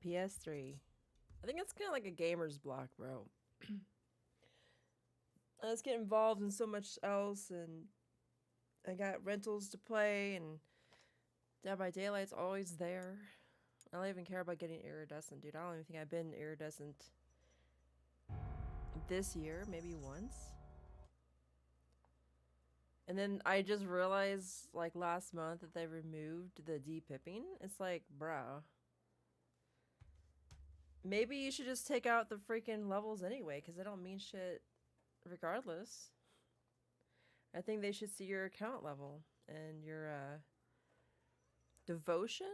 PS3. I think it's kind of like a gamer's block, bro. Let's get involved in so much else, and I got rentals to play, and Dead by Daylight's always there. I don't even care about getting iridescent, dude. I don't even think I've been iridescent this year, maybe once. And then I just realized, like, last month that they removed the de-pipping. It's like, bro. Maybe you should just take out the freaking levels anyway, because they don't mean shit regardless. I think they should see your account level and your, devotion?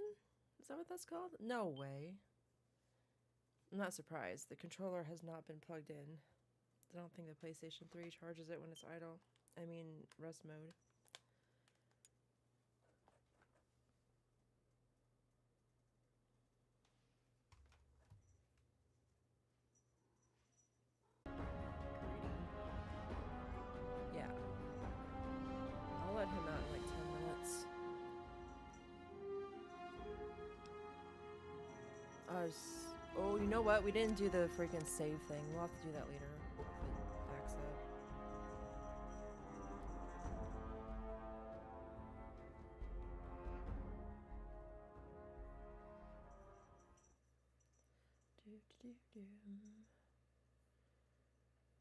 Is that what that's called? No way. I'm not surprised. The controller has not been plugged in. I don't think the PlayStation 3 charges it when it's idle. I mean, rest mode. Yeah. I'll let him out in like 10 minutes. Oh, you know what? We didn't do the freaking save thing. We'll have to do that later. If it backs up.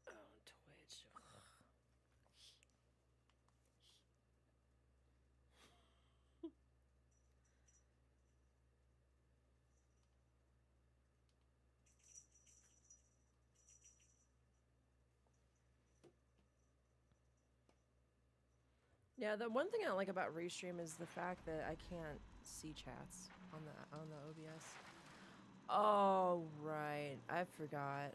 Oh, Twitch. Yeah, the one thing I don't like about Restream is the fact that I can't see chats on the OBS. Oh, right. I forgot.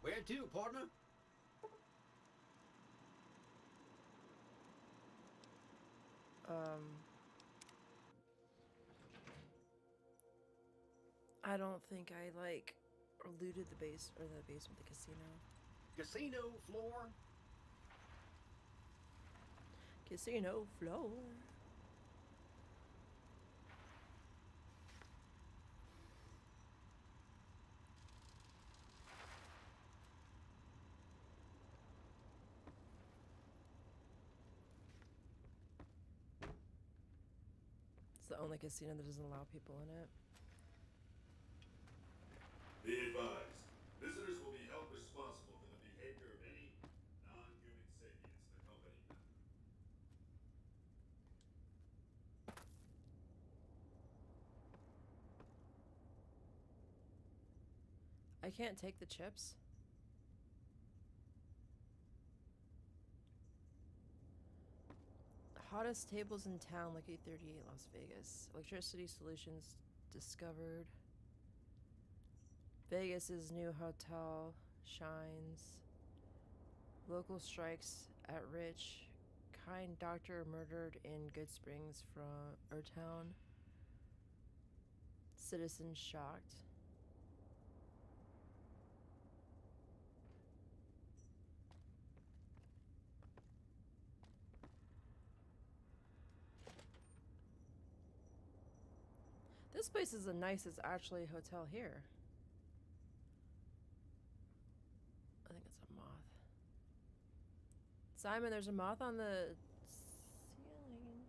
Where to, partner? I don't think I, like, looted the basement, the casino. Casino floor? Casino floor. It's the only casino that doesn't allow people in it. Be advised, visitors will be held responsible for the behavior of any non-human sapients the company member. I can't take the chips. Hottest tables in town, Lucky 38, Las Vegas. Electricity solutions discovered. Vegas's new hotel shines. Local strikes at Rich. Kind doctor murdered in Good Springs from town. Citizens shocked. This place is the nicest actually hotel here. I think it's a moth. Simon, there's a moth on the ceiling.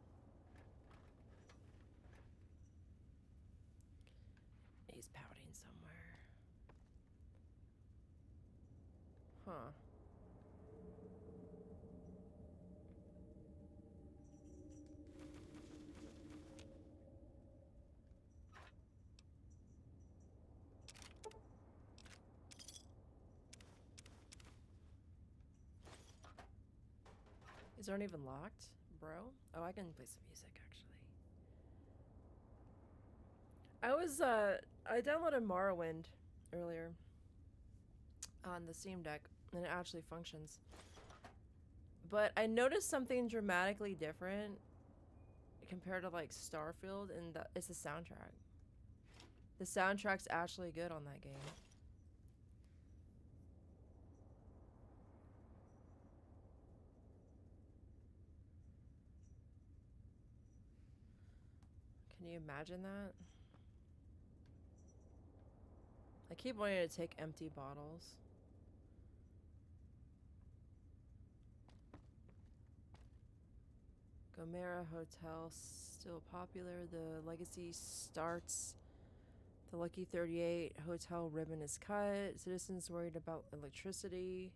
He's pouting somewhere. Huh. These aren't even locked, bro. Oh, I can play some music actually. I downloaded Morrowind earlier on the Steam Deck, and it actually functions. But I noticed something dramatically different compared to like Starfield, and it's the soundtrack. The soundtrack's actually good on that game. Can you imagine that? I keep wanting to take empty bottles. Gomera Hotel still popular. The legacy starts. The Lucky 38 hotel ribbon is cut. Citizens worried about electricity.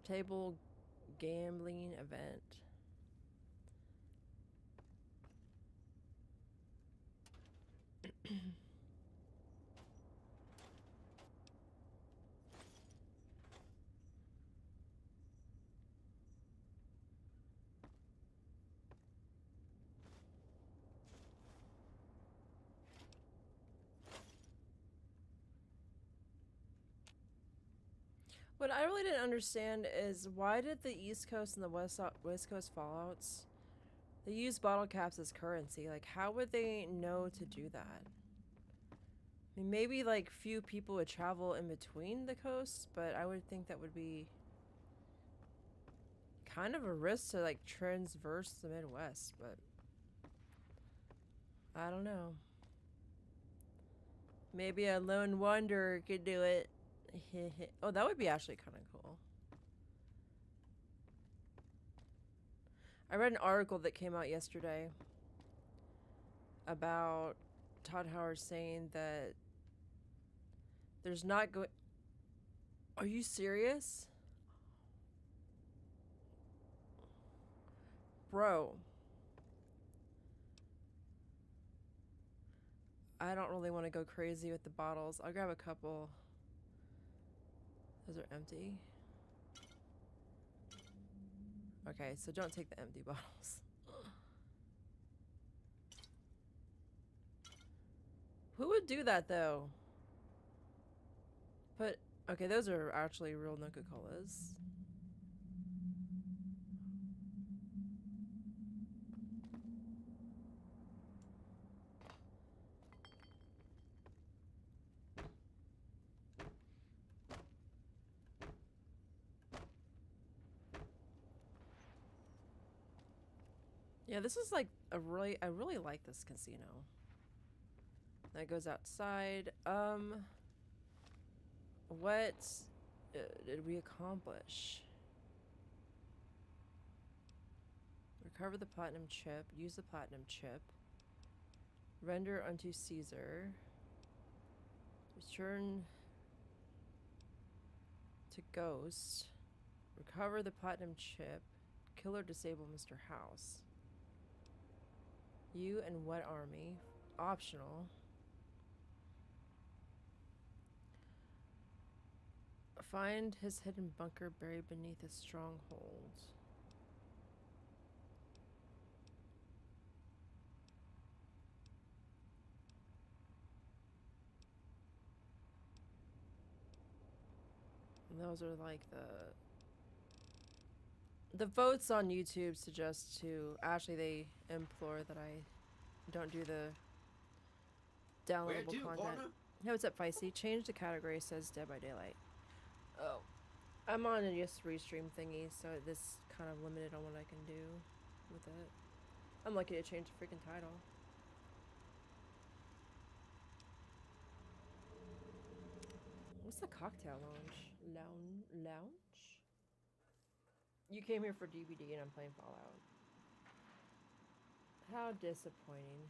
Table gambling event. What I really didn't understand is why did the East Coast and the West Coast Fallouts, they use bottle caps as currency? Like, how would they know to do that? I mean, maybe like few people would travel in between the coasts, but I would think that would be kind of a risk to like transverse the Midwest, but I don't know. Maybe a lone wanderer could do it. Oh, that would be actually kind of cool. I read an article that came out yesterday about Todd Howard saying that there's not going... Are you serious? Bro. I don't really want to go crazy with the bottles. I'll grab a couple. Those are empty. Okay, so don't take the empty bottles. Who would do that though? But okay, those are actually real Nuka-Colas. Yeah, this is like I really like this casino. That goes outside. What did we accomplish? Recover the platinum chip. Use the platinum chip. Render unto Caesar. Return to Ghost. Recover the platinum chip. Kill or disable Mr. House. You and what army? Optional. Find his hidden bunker buried beneath a stronghold. And those are like the votes on YouTube suggest to actually they implore that I don't do the downloadable content. Hey, what's up, Feisty? Change the category, says Dead by Daylight. Oh. I'm on a just restream thingy, so this kind of limited on what I can do with it. I'm lucky to change the freaking title. What's the cocktail lounge? Lounge? You came here for DVD and I'm playing Fallout. How disappointing.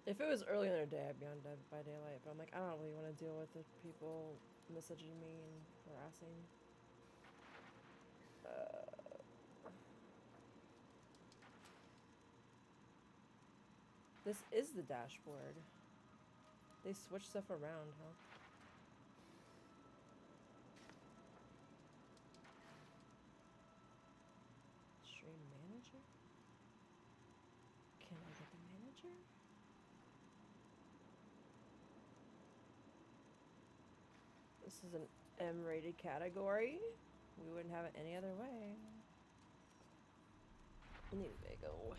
If it was early in the day, I'd be on Dead by Daylight, but I'm like, I don't really want to deal with the people messaging me and harassing. This is the dashboard. They switch stuff around, huh? Stream manager? Can I get the manager? This is an M-rated category. We wouldn't have it any other way. New Vago.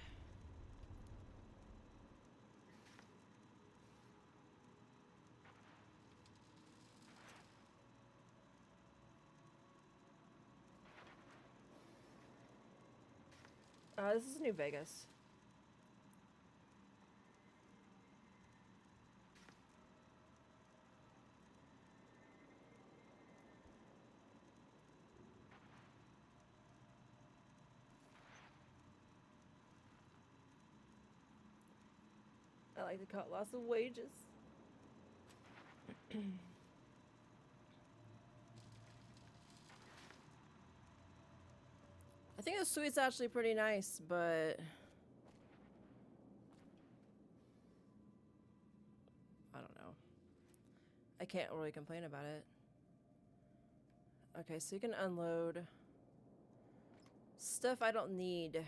This is New Vegas. I like to cut lots of wages. I think the suite's actually pretty nice, but I don't know. I can't really complain about it. Okay, so you can unload stuff I don't need.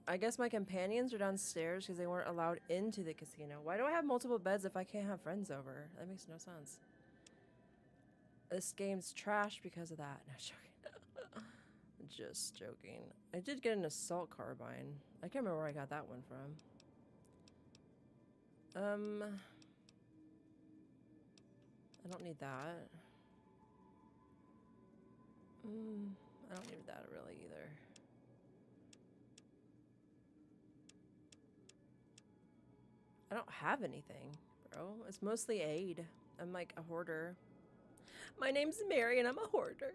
I guess my companions are downstairs because they weren't allowed into the casino. Why do I have multiple beds if I can't have friends over? That makes no sense. This game's trash because of that. No, joking. Just joking. I did get an assault carbine. I can't remember where I got that one from. I don't need that. I don't need that really either. I don't have anything, bro. It's mostly aid. I'm like a hoarder. My name's Mary and I'm a hoarder.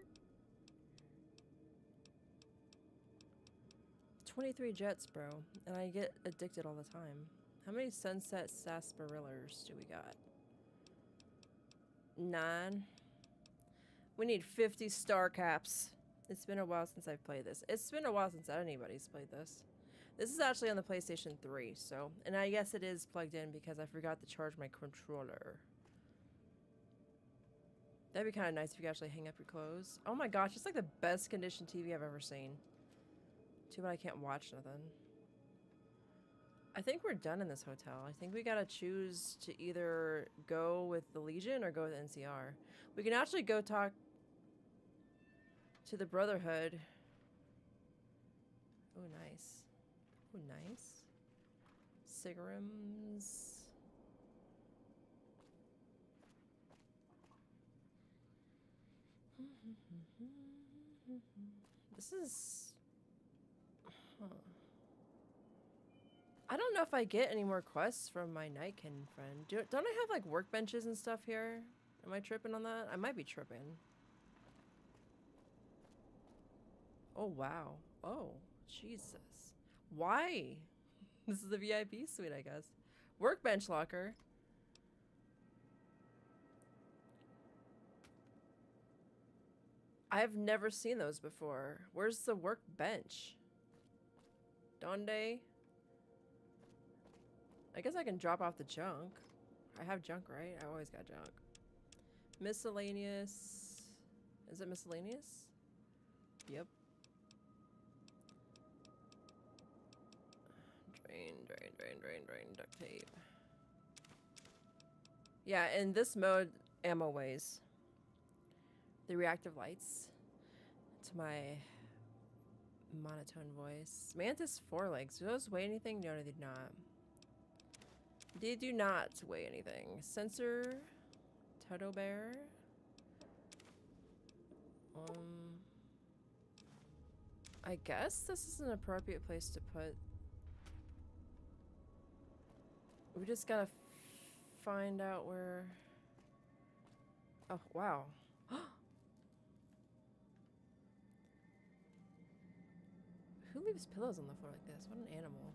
23 jets, bro. And I get addicted all the time. How many sunset sarsaparillas do we got? 9. We need 50 star caps. It's been a while since I've played this. It's been a while since anybody's played this. This is actually on the PlayStation 3, so... And I guess it is plugged in because I forgot to charge my controller. That'd be kind of nice if you could actually hang up your clothes. Oh my gosh, it's like the best conditioned TV I've ever seen. Too bad I can't watch nothing. I think we're done in this hotel. I think we gotta choose to either go with the Legion or go with NCR. We can actually go talk to the Brotherhood. Oh, nice. Oh, nice. Cigarums. This is... Huh. I don't know if I get any more quests from my Nightkin friend. Don't I have, like, workbenches and stuff here? Am I tripping on that? I might be tripping. Oh, wow. Oh, Jesus. Why? This is the VIP suite, I guess. Workbench locker. I've never seen those before. Where's the workbench? Donde? I guess I can drop off the junk. I have junk, right? I always got junk. Miscellaneous. Is it miscellaneous? Yep. Drain, duct tape. Yeah, in this mode, ammo weighs. The reactive lights. To my monotone voice. Mantis forelegs. Do those weigh anything? No, they did not. They do not weigh anything. Sensor. Toto bear. I guess this is an appropriate place to put. We just gotta find out where. Oh, wow. Who leaves pillows on the floor like this? What an animal.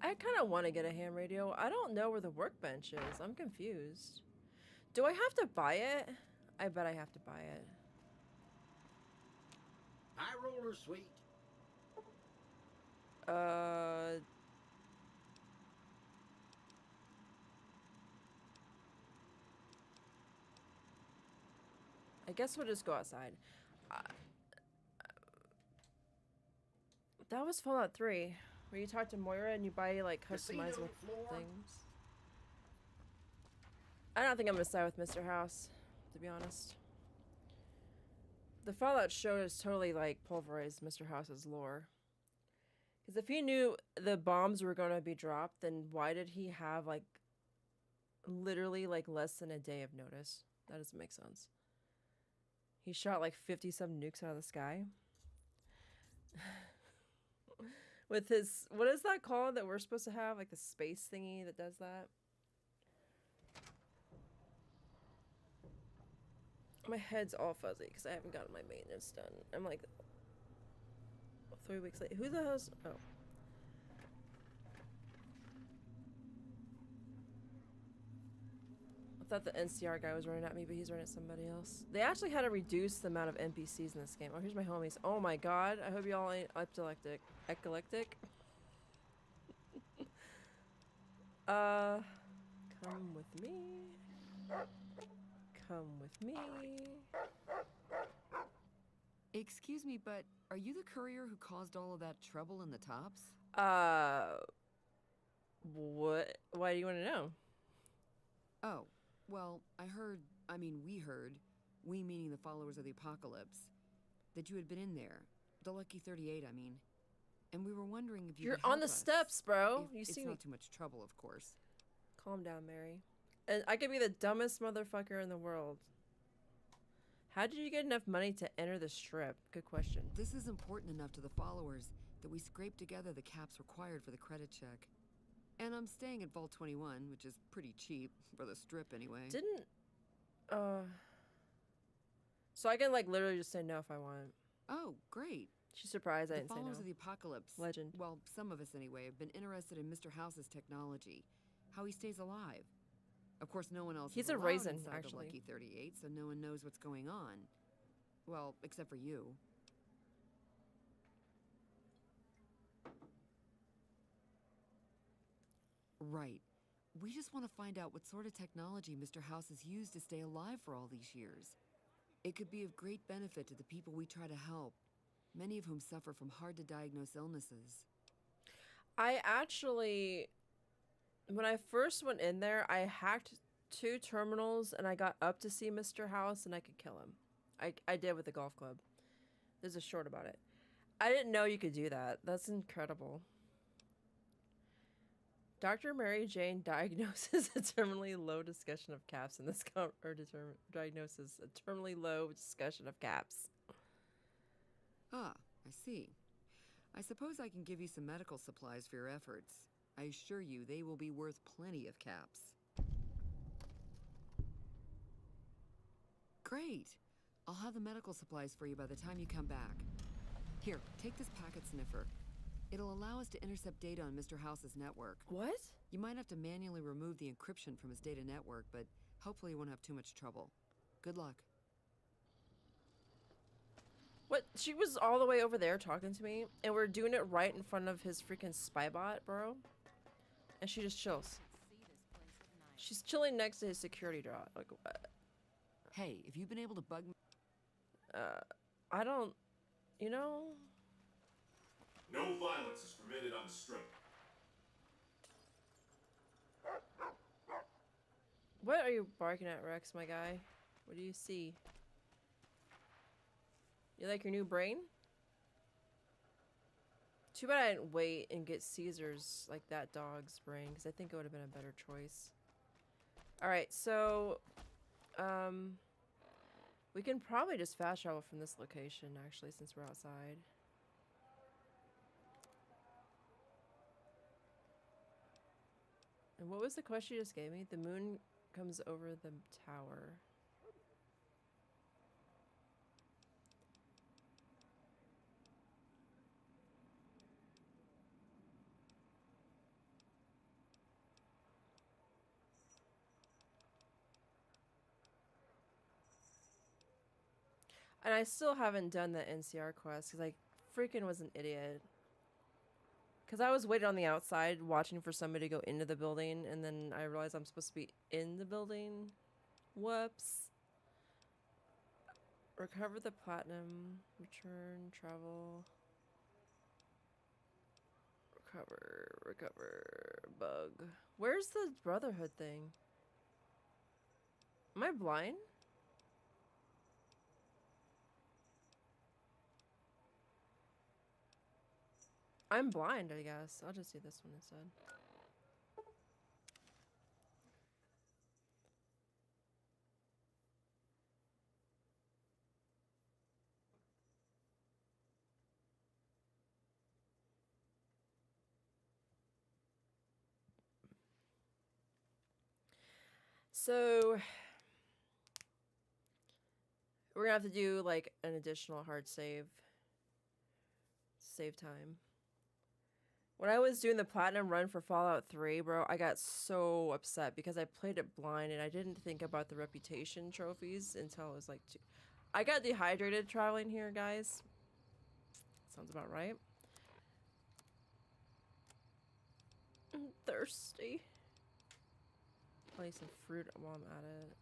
I kind of want to get a ham radio. I don't know where the workbench is. I'm confused. Do I have to buy it? I bet I have to buy it. High roller suite. I guess we'll just go outside. That was Fallout 3. Where you talk to Moira and you buy like Casino customizable floor? things. I don't think I'm gonna side with Mr. House, to be honest. The Fallout show has totally like pulverized Mr. House's lore. Because if he knew the bombs were gonna be dropped, then why did he have like literally like less than a day of notice? That doesn't make sense. He shot like 50-some nukes out of the sky. With his, what is that called that we're supposed to have? Like the space thingy that does that? My head's all fuzzy because I haven't gotten my maintenance done. I'm like 3 weeks late. Who the hell's... Oh. I thought the NCR guy was running at me, but he's running at somebody else. They actually had to reduce the amount of NPCs in this game. Oh, here's my homies. Oh my god. I hope y'all ain't epileptic. Eclectic? Come with me. Come with me. Excuse me, but are you the courier who caused all of that trouble in the tops? What? Why do you want to know? Oh, well, we heard, we meaning the followers of the apocalypse, that you had been in there. The Lucky 38, I mean. And we were wondering if you You're could help on the us. steps, bro. If You see it's me. not too much trouble, of course. Calm down, Mary. And I could be the dumbest motherfucker in the world. How did you get enough money to enter the strip? Good question. This is important enough to the followers that we scraped together the caps required for the credit check. And I'm staying at Vault 21, which is pretty cheap, for the strip anyway. Didn't... So I can, like, literally just say no if I want. Oh, great. She's surprised I The didn't say no. followers of the apocalypse, Legend. well, some of us anyway, have been interested in Mr. House's technology, how he stays alive. Of course, no one else He's is a allowed raisin, inside actually. the Lucky 38, so no one knows what's going on. Well, except for you. Right. We just want to find out what sort of technology Mr. House has used to stay alive for all these years. It could be of great benefit to the people we try to help, many of whom suffer from hard-to-diagnose illnesses. I actually... When I first went in there, I hacked 2 terminals and I got up to see Mr. House and I could kill him. I did with the golf club. There's a short about it. I didn't know you could do that. That's incredible. Dr. Mary Jane diagnoses a terminally low discussion of caps in this diagnoses a terminally low discussion of caps. Ah, I see. I suppose I can give you some medical supplies for your efforts. I assure you they will be worth plenty of caps. Great! I'll have the medical supplies for you by the time you come back. Here, take this packet sniffer. It'll allow us to intercept data on Mr. House's network. What? You might have to manually remove the encryption from his data network, but hopefully you won't have too much trouble. Good luck. What? She was all the way over there talking to me, and we're doing it right in front of his freaking spy bot, bro. And she just chills. She's chilling next to his security draw. Like, what? Hey, if you've been able to bug me... I don't... You know... No violence is permitted on the strip. What are you barking at, Rex, my guy? What do you see? You like your new brain? Too bad I didn't wait and get Caesar's, like, that dog's brain, because I think it would have been a better choice. Alright, so... we can probably just fast travel from this location, actually, since we're outside. And what was the question you just gave me? The moon comes over the tower. And I still haven't done the NCR quest because I freaking was an idiot. Because I was waiting on the outside watching for somebody to go into the building, and then I realized I'm supposed to be in the building. Whoops. Recover the platinum. Return. Travel. Recover, bug. Where's the Brotherhood thing? Am I blind? I'm blind, I guess. I'll just do this one instead. So we're gonna have to do like an additional hard save. Save time. When I was doing the platinum run for Fallout 3, bro, I got so upset because I played it blind and I didn't think about the reputation trophies until it was like I got dehydrated traveling here, guys. Sounds about right. I'm thirsty. Play some fruit while I'm at it.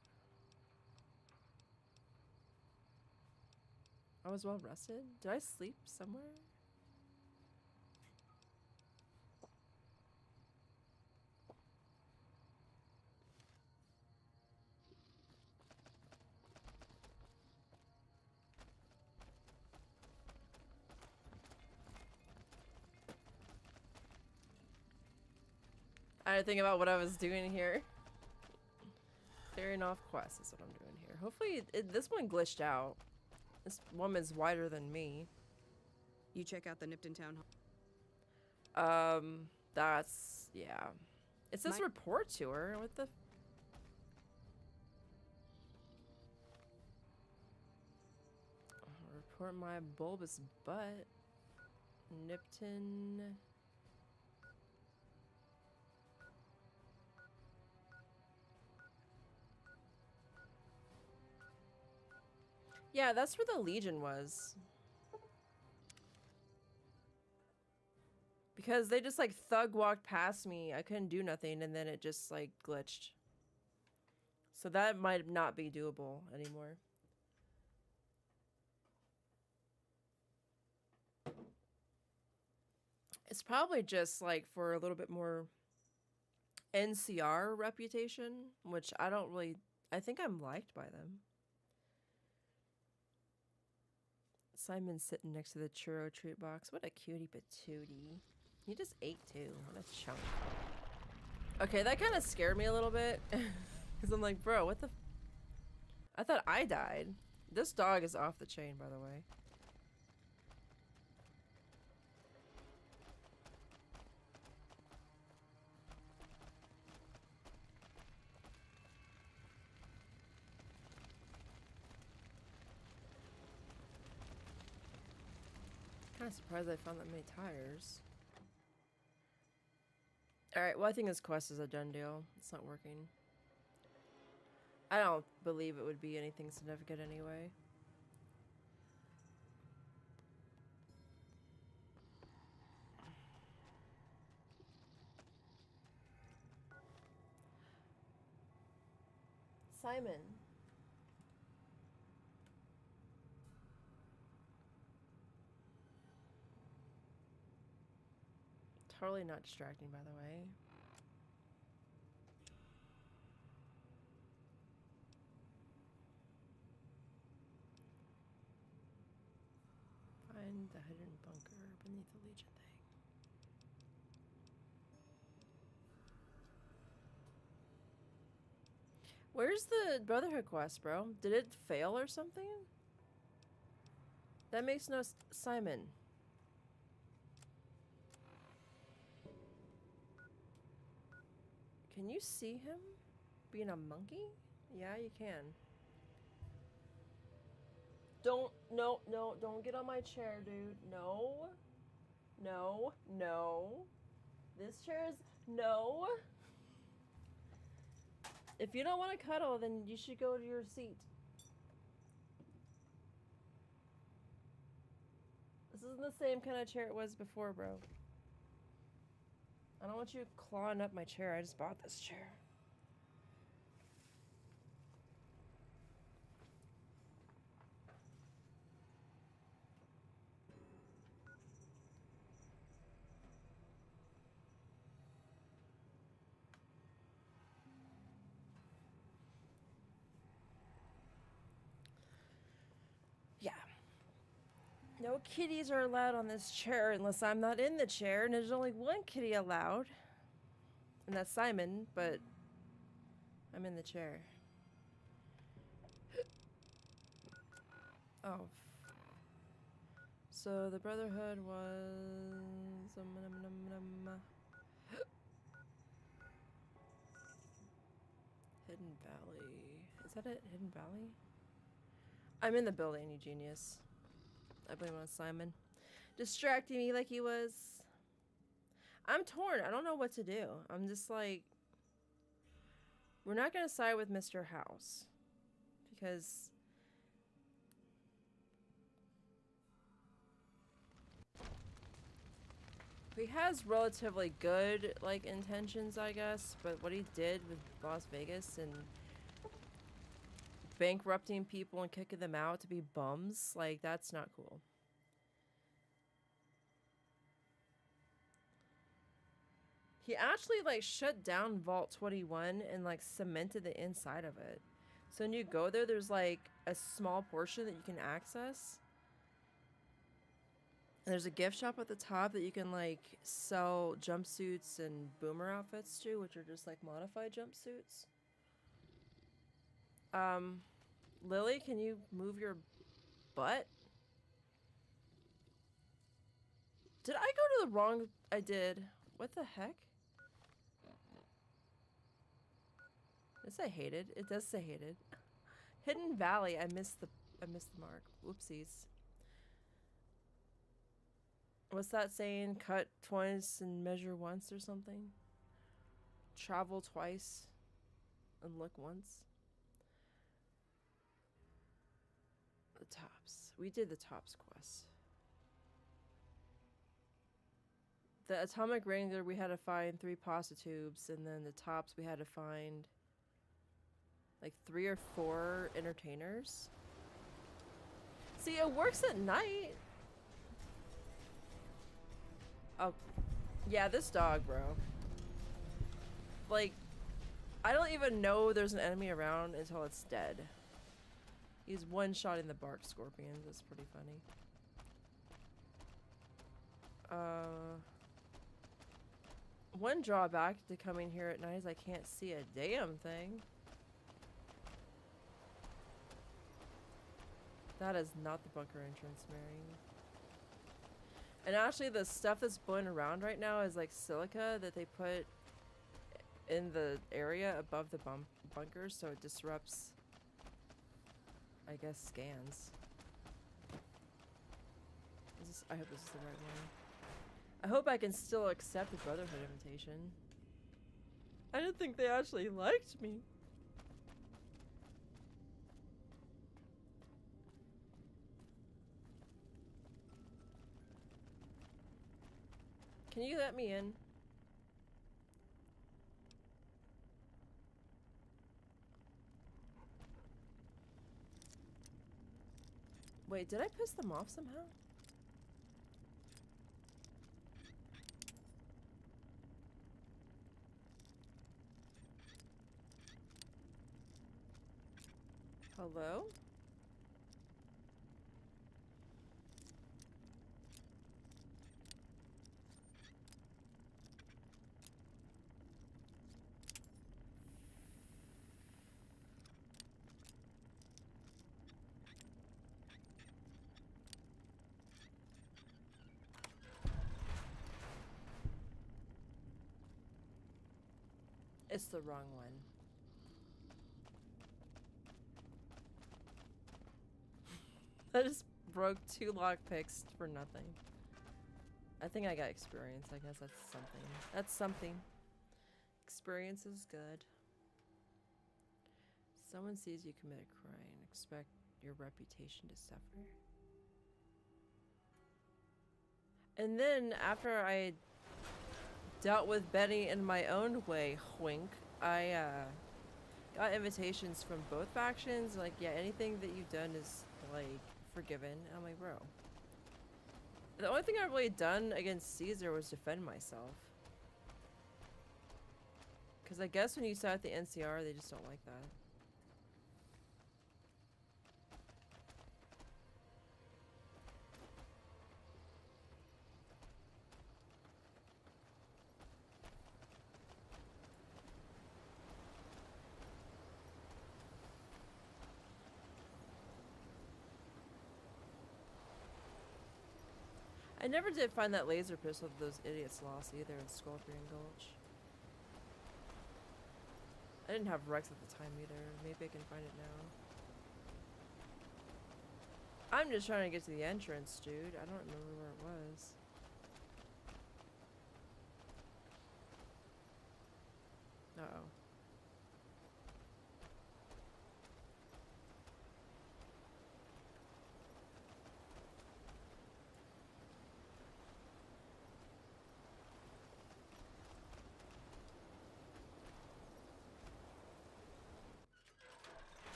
I was well rested. Did I sleep somewhere? I had to think about what I was doing here. Clearing off quests is what I'm doing here. Hopefully this one glitched out. This woman's wider than me. You check out the Nipton Town Hall. That's, yeah. It says report to her. What the? Report my bulbous butt. Nipton. Yeah, that's where the Legion was. Because they just like thug walked past me. I couldn't do nothing and then it just like glitched. So that might not be doable anymore. It's probably just like for a little bit more NCR reputation, which I don't really, I think I'm liked by them. Simon's sitting next to the churro treat box. What a cutie patootie. He just ate too. What a chunk. Okay, that kind of scared me a little bit. Because I'm like, bro, what the? I thought I died. This dog is off the chain, by the way. Kind of surprised I found that many tires. Alright, well I think this quest is a done deal. It's not working. I don't believe it would be anything significant anyway. Simon. Totally not distracting, by the way. Find the hidden bunker beneath the Legion thing. Where's the Brotherhood quest, bro? Did it fail or something? That makes no Simon. Can you see him being a monkey? Yeah, you can. Don't get on my chair, dude. No. This chair is, no. If you don't want to cuddle, then you should go to your seat. This isn't the same kind of chair it was before, bro. I don't want you clawing up my chair. I just bought this chair. No kitties are allowed on this chair unless I'm not in the chair, and there's only one kitty allowed. And that's Simon, but I'm in the chair. Oh. So the Brotherhood was... Hidden Valley. Is that it? Hidden Valley? I'm in the building, you genius. I blame it on Simon. Distracting me like he was. I'm torn. I don't know what to do. I'm just like... We're not going to side with Mr. House. Because... he has relatively good, like, intentions, I guess. But what he did with Las Vegas and... bankrupting people and kicking them out to be bums, like, that's not cool. He actually, like, shut down Vault 21 and, like, cemented the inside of it. So when you go there, there's, like, a small portion that you can access. And there's a gift shop at the top that you can, like, sell jumpsuits and boomer outfits to, which are just, like, modified jumpsuits. Lily, can you move your butt? Did I go to the wrong... I did. What the heck? It say hated. It does say hated. Hidden Valley. I missed the mark. Whoopsies. What's that saying? Cut twice and measure once or something? Travel twice and look once. The tops. We did the tops quest. The Atomic Wrangler, we had to find 3 pasta tubes, and then the tops we had to find like 3 or 4 entertainers. See, it works at night. Oh, yeah, this dog, bro. Like, I don't even know there's an enemy around until it's dead. He's one-shotting the bark scorpions. That's pretty funny. One drawback to coming here at night is I can't see a damn thing. That is not the bunker entrance, Mary. And actually, the stuff that's blowing around right now is like silica that they put in the area above the bunkers, so it disrupts, I guess, scans. I hope this is the right one. I hope I can still accept the Brotherhood invitation. I didn't think they actually liked me. Can you let me in? Wait, did I piss them off somehow? Hello? It's the wrong one. I just broke 2 lockpicks for nothing. I think I got experience. I guess that's something. That's something. Experience is good. Someone sees you commit a crime, expect your reputation to suffer. And then after I dealt with Benny in my own way, wink, I got invitations from both factions. Like, yeah, anything that you've done is like forgiven. I'm like, bro. The only thing I've really done against Caesar was defend myself. Because I guess when you side at the NCR, they just don't like that. never did find that laser pistol that those idiots lost either in Scorpion Gulch. I didn't have Rex at the time either. Maybe I can find it now. I'm just trying to get to the entrance, dude. I don't remember where it was. Uh-oh.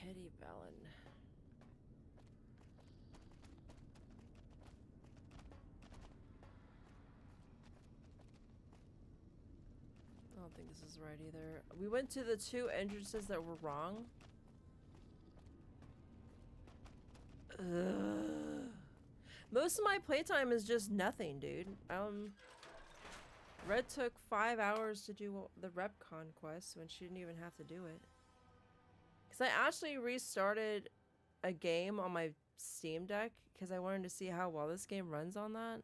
Hetty Valen. I don't think this is right either. We went to the 2 entrances that were wrong. Ugh. Most of my playtime is just nothing, dude. Red took 5 hours to do the rep conquest when she didn't even have to do it. Because I actually restarted a game on my Steam Deck because I wanted to see how well this game runs on that.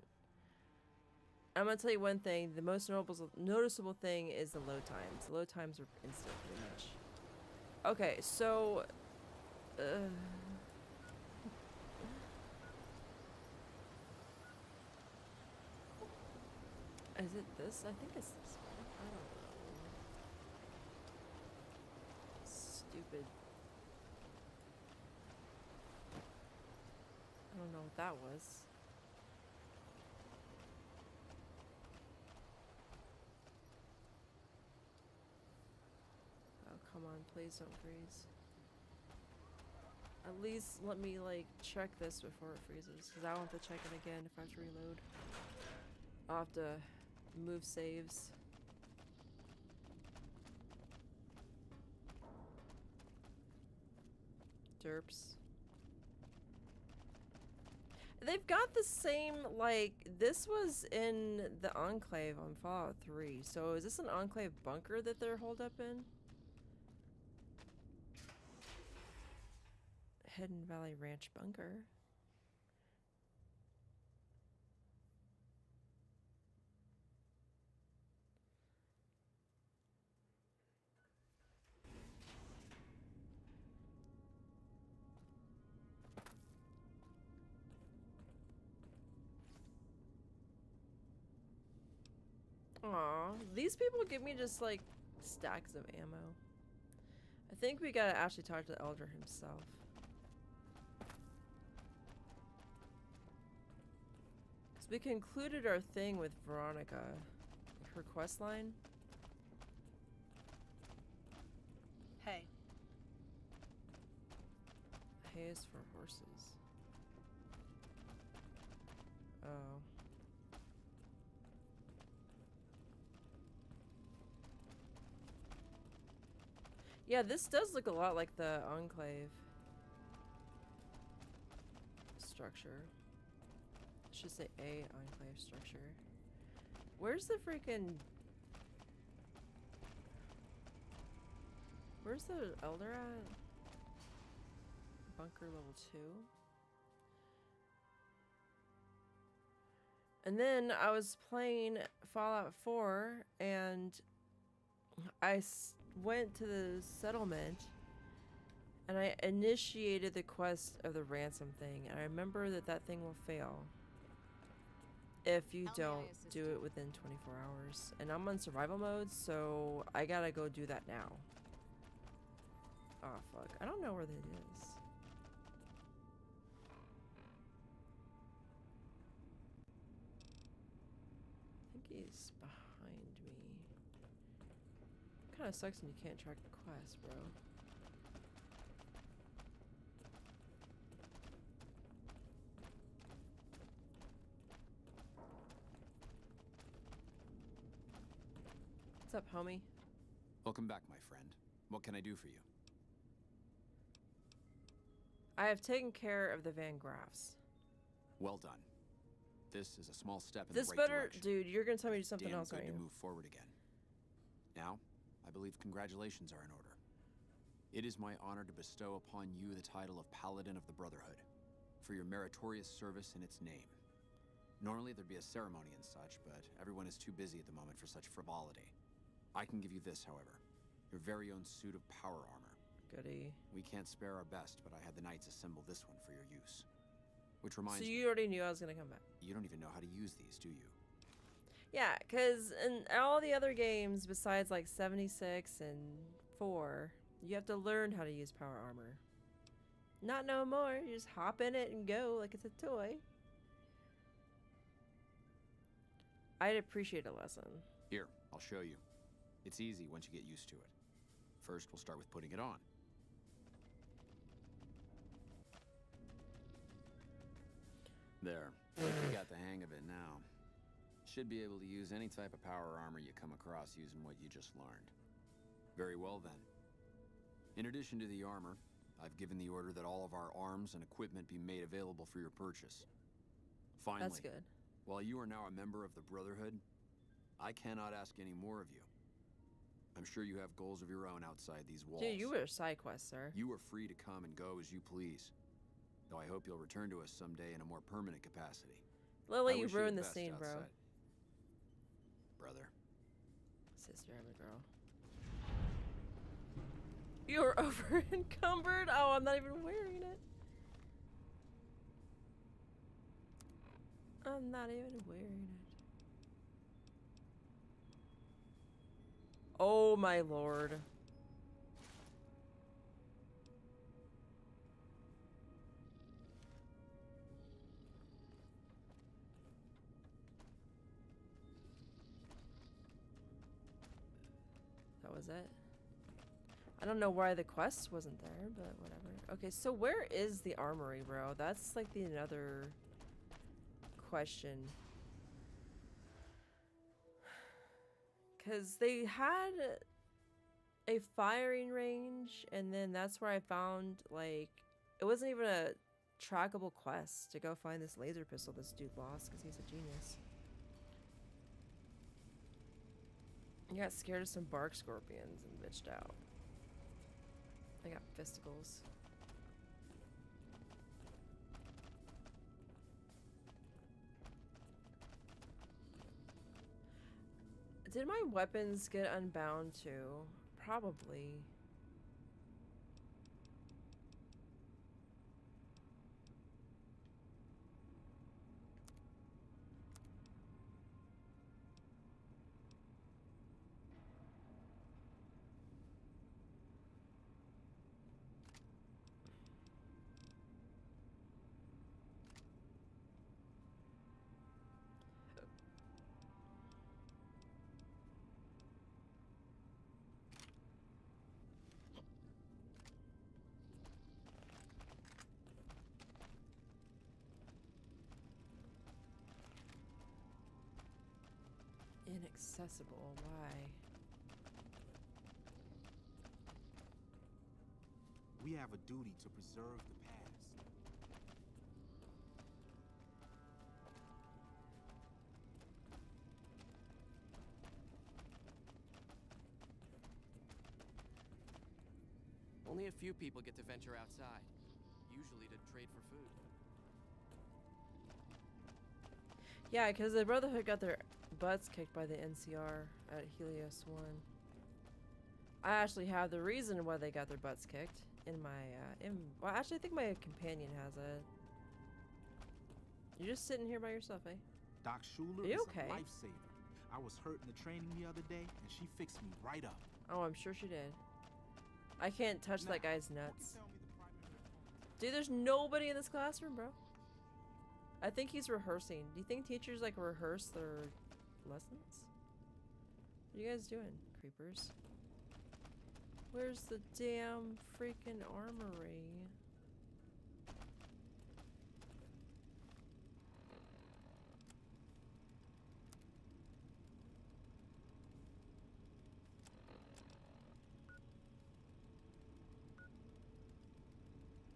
I'm going to tell you one thing. The most noticeable thing is the load times. The load times are instant pretty much. Okay, so... is it this? I think it's this one. I don't know. Stupid. I don't know what that was. Oh, come on. Please don't freeze. At least let me, like, check this before it freezes. Because I want to check it again if I have to reload. I'll have to move saves. Derps. They've got the same, like, this was in the Enclave on Fallout 3. So is this an Enclave bunker that they're holed up in? Hidden Valley Ranch bunker. Aw, these people give me just like stacks of ammo. I think we gotta actually talk to the Elder himself. So we concluded our thing with Veronica. Her quest line. Hey. Hay is for horses. Oh. Yeah, this does look a lot like the Enclave structure. I should say a Enclave structure. Where's the freaking... Where's the Elder at? Bunker level 2. And then I was playing Fallout 4 and I went to the settlement and I initiated the quest of the ransom thing, and I remember that that thing will fail if you don't do it within 24 hours. And I'm on survival mode, so I gotta go do that now. Oh fuck, I don't know where that is. I think he's behind me. Kinda sucks when you can't track the quest, bro. What's up, homie? Welcome back, my friend. What can I do for you? I have taken care of the Van Graffs. Well done. This is a small step in This the right better, direction. dude, you're gonna tell me to do something Damn else, good aren't to you? move forward again. Now, I believe congratulations are in order. It is my honor to bestow upon you the title of Paladin of the Brotherhood. for your meritorious service in its name. Normally there'd be a ceremony and such, but everyone is too busy at the moment for such frivolity. I can give you this, however. Your very own suit of power armor. Goody. We can't spare our best, but I had the knights assemble this one for your use. Which reminds So me, you already knew I was gonna come back. you don't even know how to use these, do you? Yeah, because in all the other games, besides like 76 and 4, you have to learn how to use power armor. Not no more. You just hop in it and go like it's a toy. I'd appreciate a lesson. Here, I'll show you. It's easy once you get used to it. First, we'll start with putting it on. There. I think you got the hang of it now. Should be able to use any type of power armor you come across using what you just learned. Very well then. In addition to the armor, I've given the order that all of our arms and equipment be made available for your purchase. Finally, That's good. while you are now a member of the Brotherhood, I cannot ask any more of you. I'm sure you have goals of your own outside these walls. Dude, you were a side quest, sir. You are free to come and go as you please. Though I hope you'll return to us someday in a more permanent capacity. Lily, I you wish ruined the best scene, bro. outside. Brother. Sister, I'm a girl. You're over encumbered? Oh, I'm not even wearing it. I'm not even wearing it. Oh my lord. That was it. I don't know why the quest wasn't there, but whatever. Okay, so where is the armory, bro? That's like the another question. Because they had a firing range, and then that's where I found, like, it wasn't even a trackable quest to go find this laser pistol this dude lost because he's a genius. I got scared of some bark scorpions and bitched out. I got fisticles. Did my weapons get unbound too? Probably. Inaccessible, why? We have a duty to preserve the past. Only a few people get to venture outside, usually to trade for food. Yeah, because the Brotherhood got their butts kicked by the NCR at Helios 1. I actually have the reason why they got their butts kicked in my, well, actually I think my companion has it. You're just sitting here by yourself, eh? Doc Schuler Are you is okay? a lifesaver. I was hurt in the training the other day, and she fixed me right up. Oh, I'm sure she did. I can't touch that guy's nuts. Dude, there's nobody in this classroom, bro. I think he's rehearsing. Do you think teachers, like, rehearse their lessons? What are you guys doing, creepers? Where's the damn freaking armory?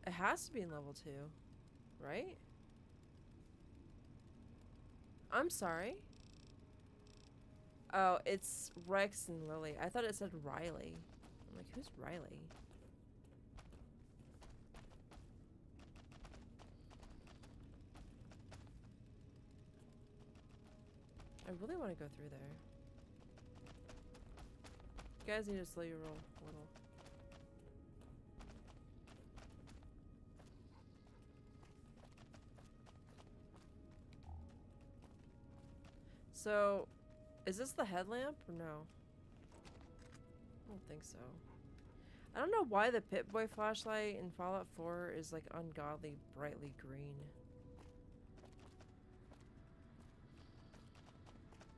It has to be in level 2, right? I'm sorry. Oh, it's Rex and Lily. I thought it said Riley. I'm like, who's Riley? I really want to go through there. You guys need to slow your roll a little. So, is this the headlamp or no? I don't think so. I don't know why the Pip-Boy flashlight in Fallout 4 is like ungodly brightly green.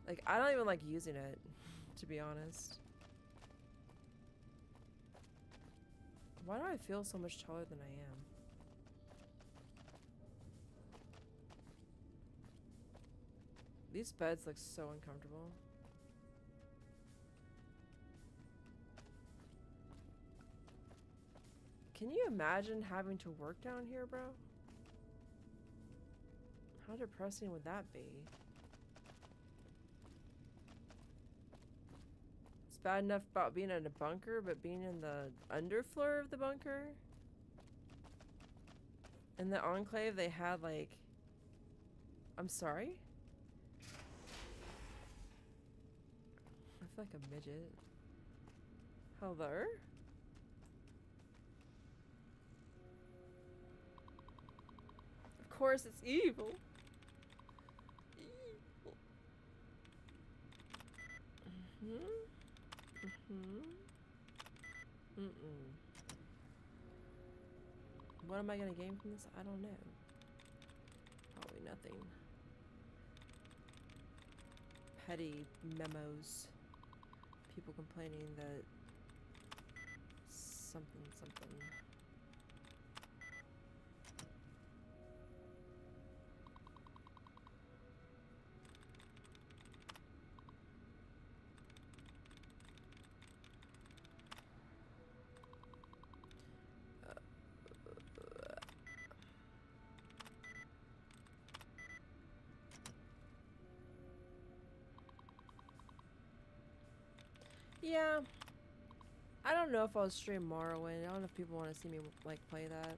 Like, I don't even like using it, to be honest. Why do I feel so much taller than I am? These beds look so uncomfortable. Can you imagine having to work down here, bro? How depressing would that be? It's bad enough about being in a bunker, but being in the underfloor of the bunker? In the Enclave, they had like... I'm sorry? I feel like a midget. Hello? Of course it's evil. Evil. What am I gonna gain from this? I don't know. Probably nothing. Petty memos. People complaining that something. Yeah. I don't know if I'll stream Morrowind. I don't know if people want to see me like play that.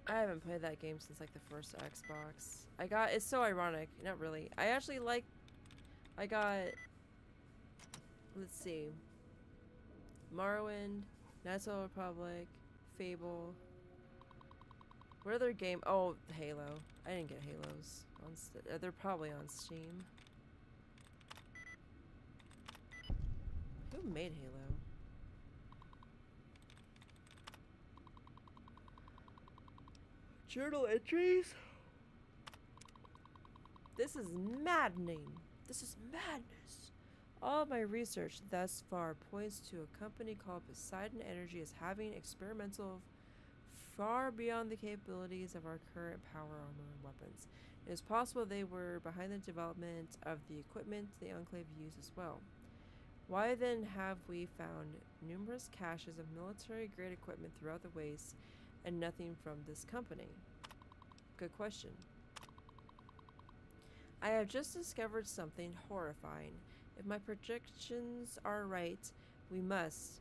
I haven't played that game since like the first Xbox. It's so ironic. Not really. I got, let's see. Morrowind, Knights of the Republic, Fable. What other game? Oh, Halo. I didn't get Halos. They're probably on Steam. Who made Halo? Journal entries? This is maddening. This is madness. All of my research thus far points to a company called Poseidon Energy as having experimental far beyond the capabilities of our current power armor and weapons. It is possible they were behind the development of the equipment the Enclave used as well. Why then have we found numerous caches of military-grade equipment throughout the waste and nothing from this company? Good question. I have just discovered something horrifying. If my projections are right, we must.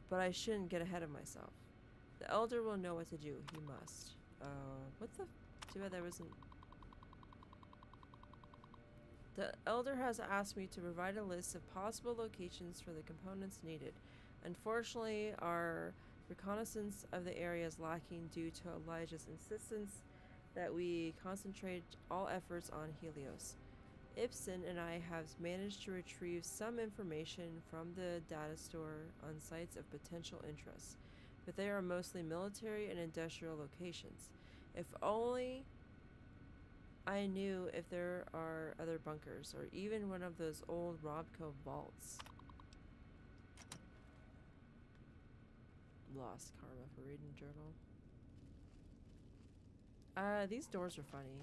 But I shouldn't get ahead of myself. The Elder will know what to do. He must. What the? Too bad there wasn't. The Elder has asked me to provide a list of possible locations for the components needed. Unfortunately, our reconnaissance of the area is lacking due to Elijah's insistence that we concentrate all efforts on Helios. Ibsen and I have managed to retrieve some information from the data store on sites of potential interest, but they are mostly military and industrial locations. If only I knew if there are other bunkers, or even one of those old Robco vaults. Lost karma for reading journal. These doors are funny.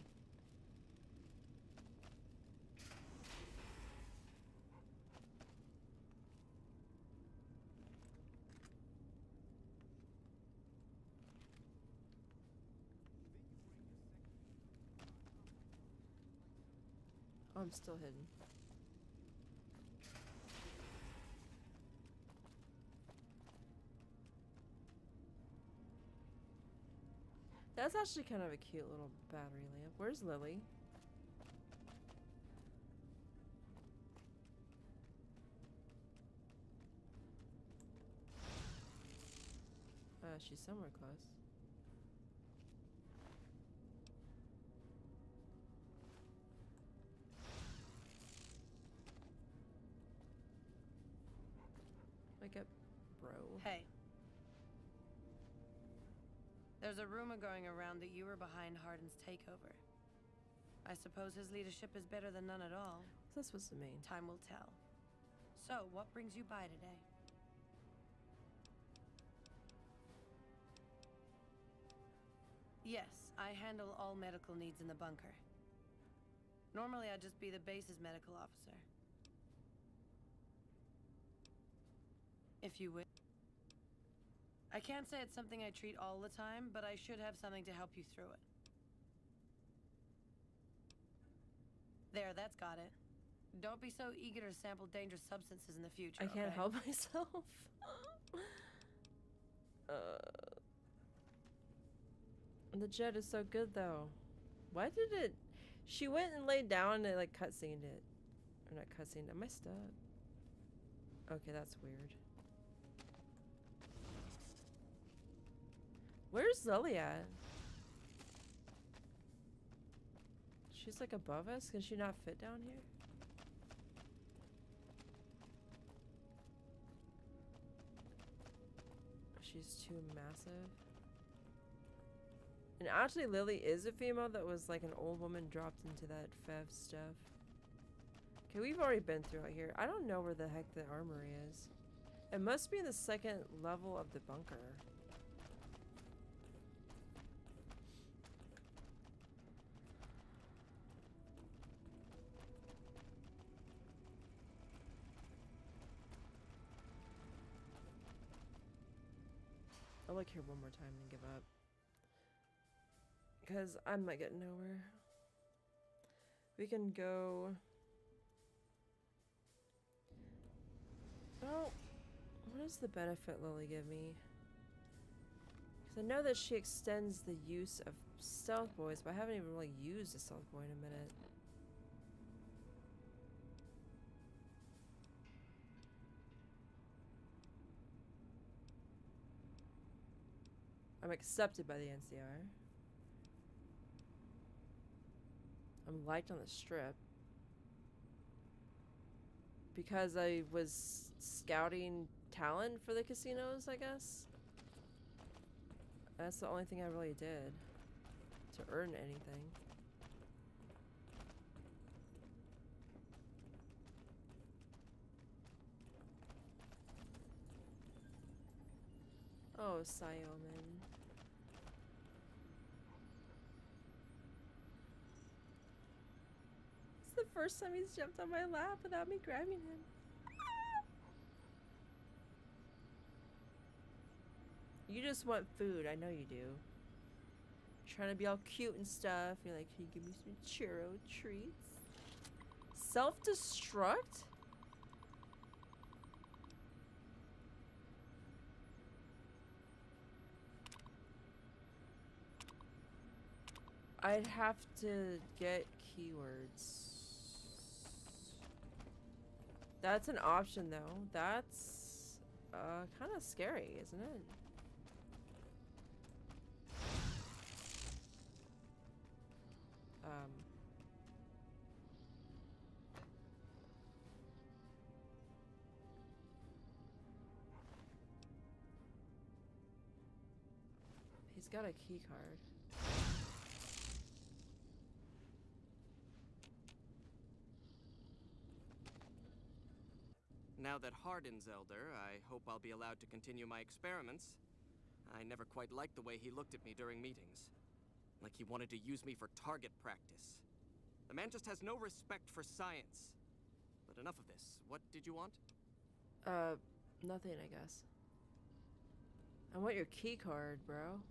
Oh, I'm still hidden. That's actually kind of a cute little battery lamp. Where's Lily? She's somewhere close. Wake up, bro. Hey. There's a rumor going around that you were behind Hardin's takeover. I suppose his leadership is better than none at all. What's that supposed to mean? Time will tell. So, what brings you by today? Yes, I handle all medical needs in the bunker. Normally, I'd just be the base's medical officer. If you wish. I can't say it's something I treat all the time, but I should have something to help you through it. There, that's got it. Don't be so eager to sample dangerous substances in the future, I can't okay? help myself. The jet is so good though. Why did it? She went and laid down and it like cutscened it. Or not cutscened. Am I stuck? Okay, that's weird. Where's Lily at? She's like above us? Can she not fit down here? She's too massive. And actually Lily is a female that was like an old woman dropped into that Fev stuff. Okay, we've already been through out here. I don't know where the heck the armory is. It must be in the second level of the bunker. I'll look here one more time and give up. Because I'm not getting nowhere. We can go... Well, what does the benefit Lily give me? Because I know that she extends the use of stealth boys, but I haven't even really used a stealth boy in a minute. I'm accepted by the NCR. I'm liked on the strip. Because I was scouting talent for the casinos, I guess. That's the only thing I really did to earn anything. Oh, Sioman. It's the first time he's jumped on my lap without me grabbing him. You just want food, I know you do. You're trying to be all cute and stuff. You're like, can you give me some churro treats? Self-destruct? I'd have to get keywords. That's an option though. That's kind of scary, isn't it? He's got a key card. Now that Hardin's elder, I hope I'll be allowed to continue my experiments. I never quite liked the way he looked at me during meetings. Like he wanted to use me for target practice. The man just has no respect for science. But enough of this. What did you want? Nothing, I guess. I want your key card, bro.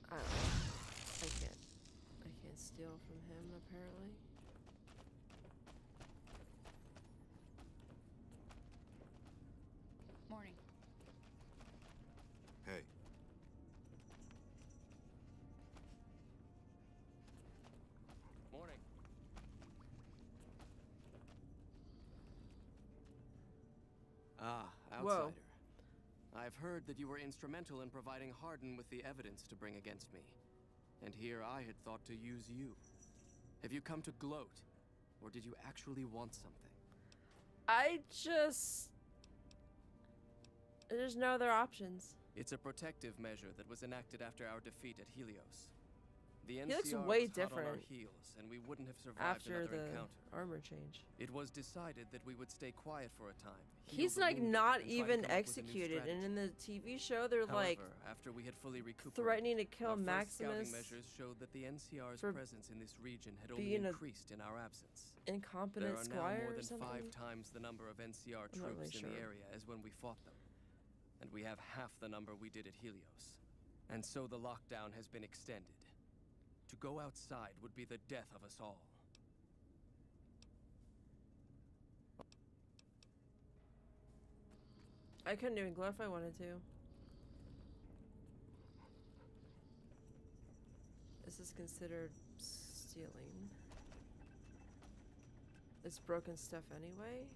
I don't know. I can't steal from him, apparently. Morning. outsider. I've heard that you were instrumental in providing Hardin with the evidence to bring against me. And here I had thought to use you. Have you come to gloat? Or did you actually want something? There's no other options. It's a protective measure that was enacted after our defeat at Helios. The NCR He looks way was hot on our different heels, and we wouldn't have survived after another the encounter. armor change. It was decided that we would stay quiet for a time. He's heal the like wounded, not and try to even come up with a new executed, and in strategy. the TV show they're like However, after we had fully recuperated, threatening to kill our first Maximus scouting measures showed that the NCR's for presence in this region had only being a increased in our absence. incompetent There are now squire more or than something. 5 times the number of NCR I'm not troops really in sure. the area as when we fought them. And we have half the number we did at Helios. And so the lockdown has been extended. To go outside would be the death of us all. I couldn't even glow if I wanted to. This is considered stealing. It's broken stuff anyway.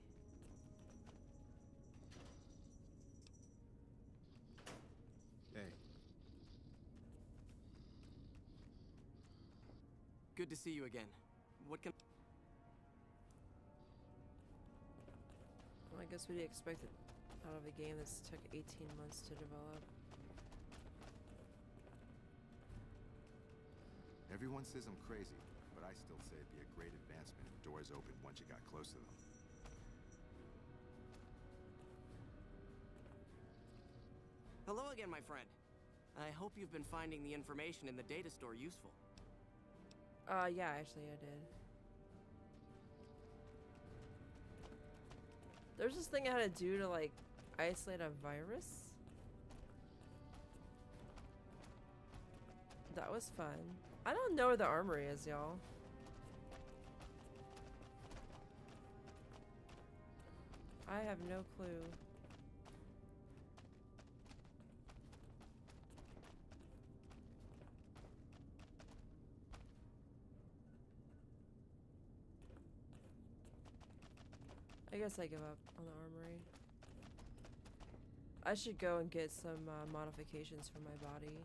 Hey, Good to see you again. What can... Well, I guess what do you expect out of a game that's took 18 months to develop? Everyone says I'm crazy, but I still say it'd be a great advancement if doors opened once you got close to them. Hello again, my friend. I hope you've been finding the information in the data store useful. Yeah, actually I did. There's this thing I had to do to like isolate a virus. That was fun. I don't know where the armory is, y'all. I have no clue. I guess I give up on the armory. I should go and get some modifications for my body.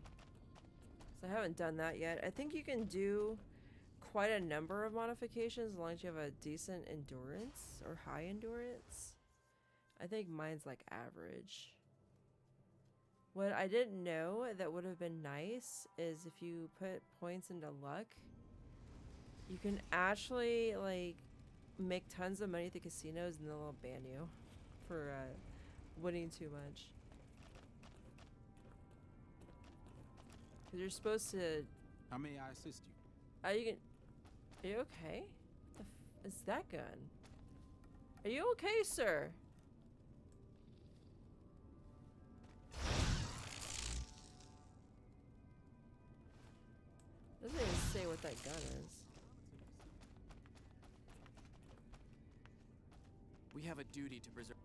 So I haven't done that yet. I think you can do quite a number of modifications as long as you have a decent endurance or high endurance. I think mine's like average. What I didn't know that would have been nice is if you put points into luck, you can actually like make tons of money at the casinos and then they'll ban you for winning too much. Cause you're supposed to. how may I assist you? Are you okay? The f is that gun? Are you okay, sir? Doesn't even say what that gun is. We have a duty to preserve...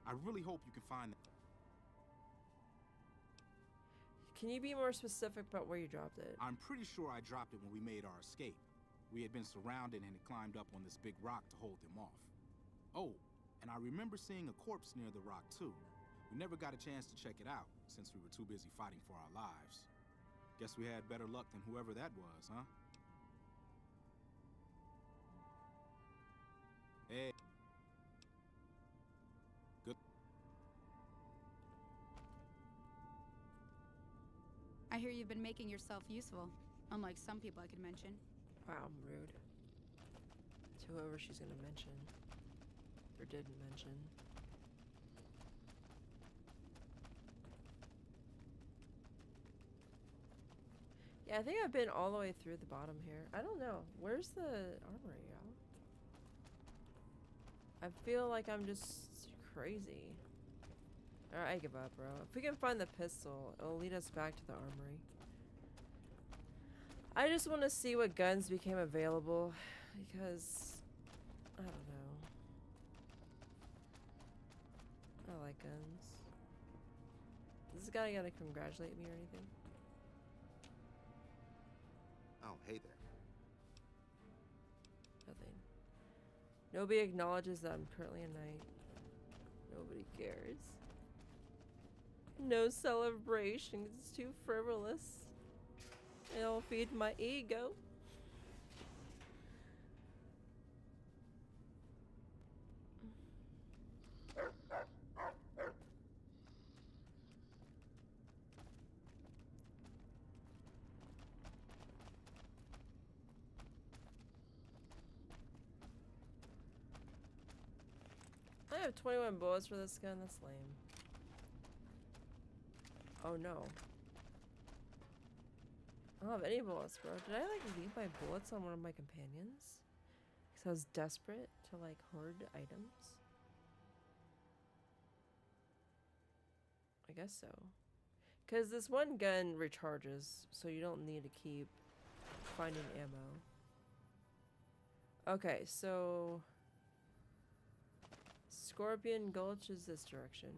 I really hope you can find that. Can you be more specific about where you dropped it? I'm pretty sure I dropped it when we made our escape. We had been surrounded and had climbed up on this big rock to hold them off. Oh, and I remember seeing a corpse near the rock too. We never got a chance to check it out since we were too busy fighting for our lives. Guess we had better luck than whoever that was, huh? Hey. Good. I hear you've been making yourself useful, unlike some people I could mention. Wow, rude. To whoever she's gonna mention. Or didn't mention. Yeah, I think I've been all the way through the bottom here. I don't know. Where's the armory, y'all? I feel like I'm just crazy. Alright, I give up, bro. If we can find the pistol, it'll lead us back to the armory. I just want to see what guns became available, because I don't know. I like guns. Is this guy gonna congratulate me or anything? Oh, hey there. Nothing. Nobody acknowledges that I'm currently a knight. Nobody cares. No celebration. It's too frivolous. It'll feed my ego. I have 21 bullets for this gun. That's lame. Oh no. I don't have any bullets, bro. Did I like leave my bullets on one of my companions? Because I was desperate to like hoard items. I guess so. Because this one gun recharges, so you don't need to keep finding ammo. Okay, so Scorpion Gulch is this direction.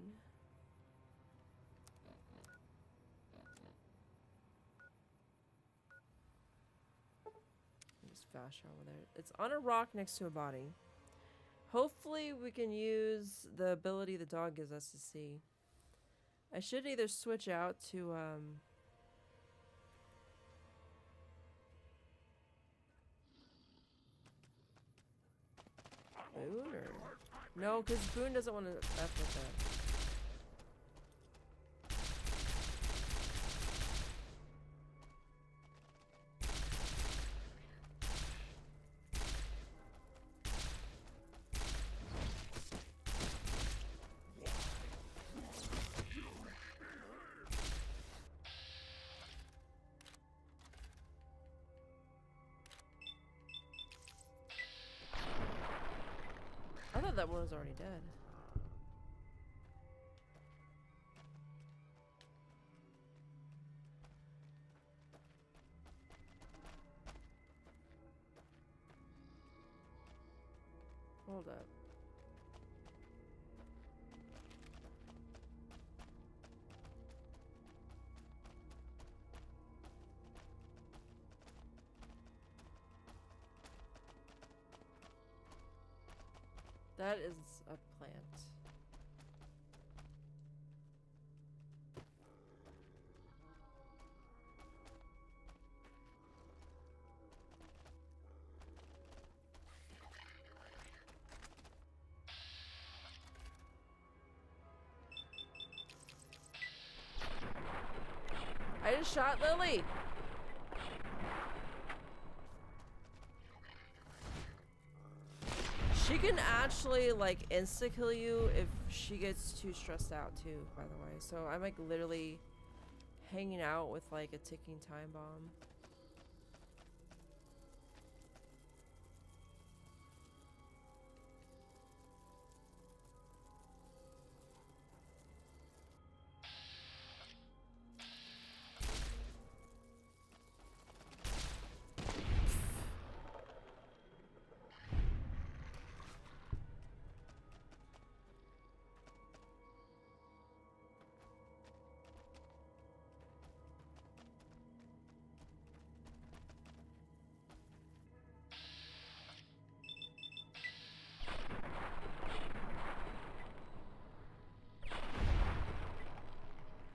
Just fast travel there. It's on a rock next to a body. Hopefully we can use the ability the dog gives us to see. I should either switch out to Boone or no, because Boone doesn't want to F with that. I thought that one was already dead. Hold up. That is a plant. I just shot Lily. She can actually like insta kill you if she gets too stressed out too, by the way. So I'm like literally hanging out with like a ticking time bomb.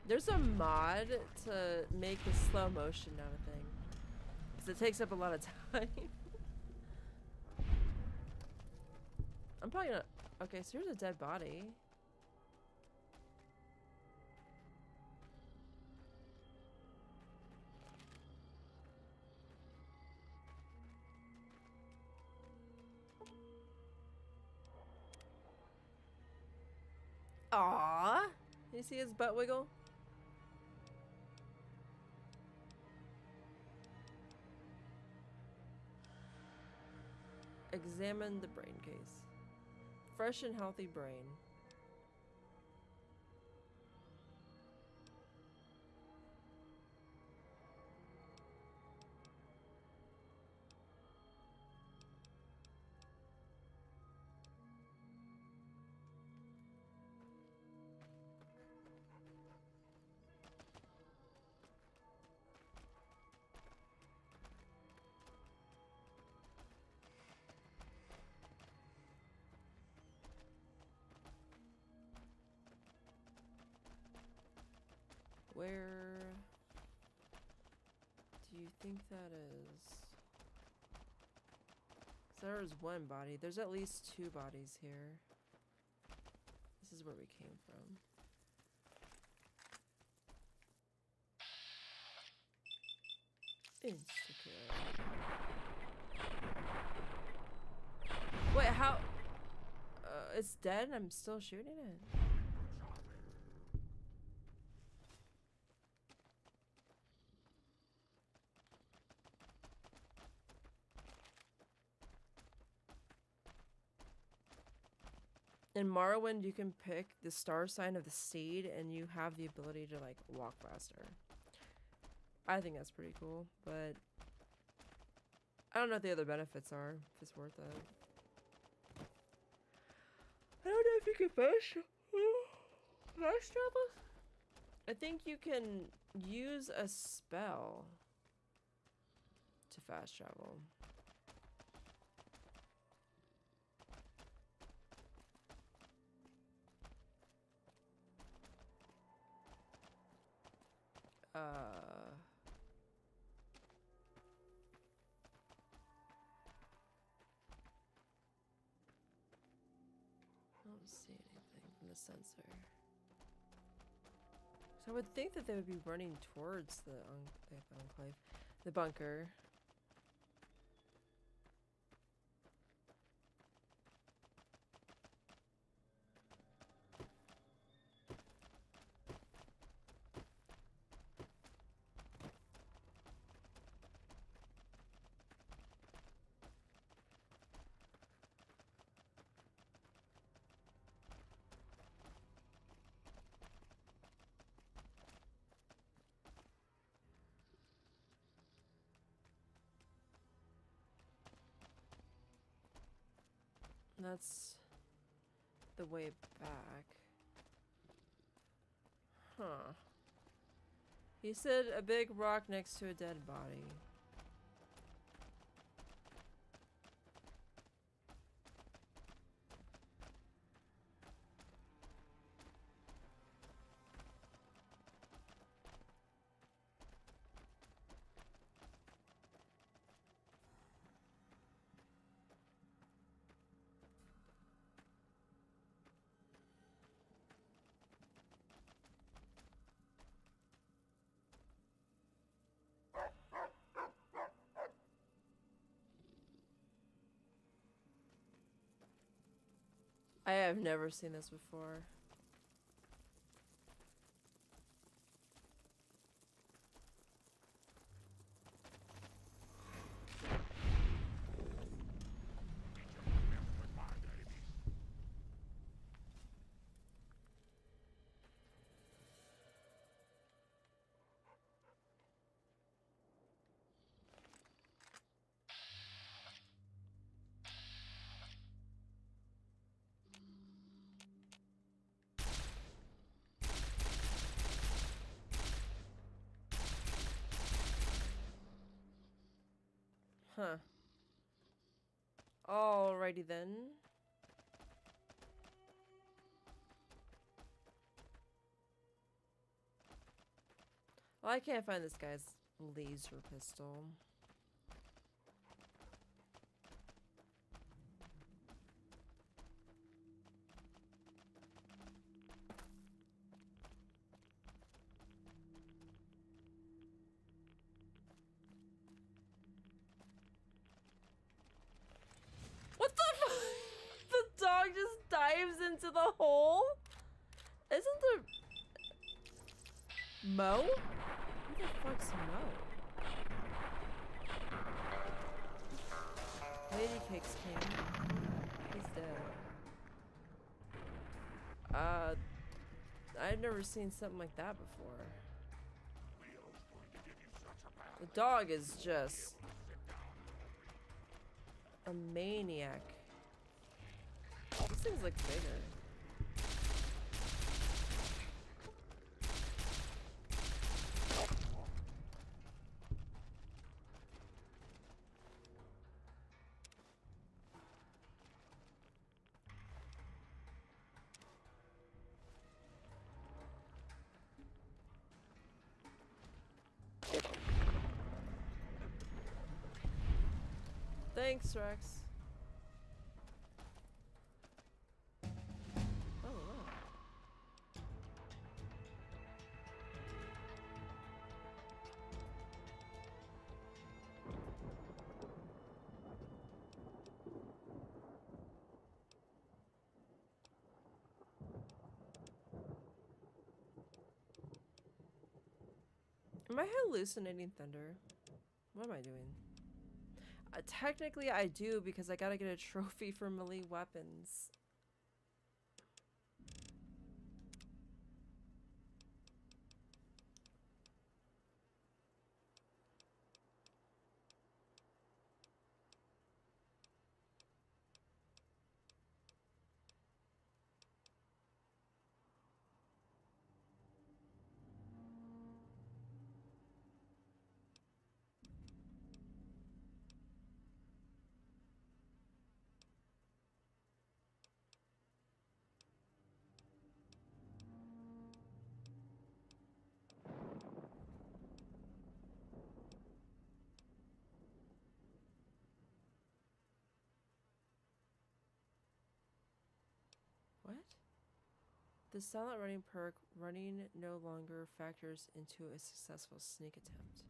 There's a mod to make a slow motion not a thing. Because it takes up a lot of time. I'm probably gonna... Okay, so here's a dead body. Aww. You see his butt wiggle? Examine the brain case. Fresh and healthy brain. Where do you think that is? So there's one body. There's at least two bodies here. This is where we came from. Insta-kill. Wait, how? It's dead and I'm still shooting it. In Morrowind, you can pick the star sign of the steed and you have the ability to like walk faster. I think that's pretty cool, but I don't know what the other benefits are, if it's worth it. I don't know if you can fast travel? I think you can use a spell to fast travel. I don't see anything from the sensor. So I would think that they would be running towards the enclave, the bunker. That's the way back. Huh. He said a big rock next to a dead body. I have never seen this before. Huh. Alrighty then. Well, I can't find this guy's laser pistol. What the fuck? The dog just dives into the hole? Isn't there... Mo? Who the fuck's Mo? Lady Cakes King. He's dead. I've never seen something like that before. The dog is just a maniac. These things look bigger. Thanks, Rex. Oh, wow. Am I hallucinating thunder? What am I doing? Technically, I do because I gotta get a trophy for melee weapons. What? The silent running perk, running no longer factors into a successful sneak attempt.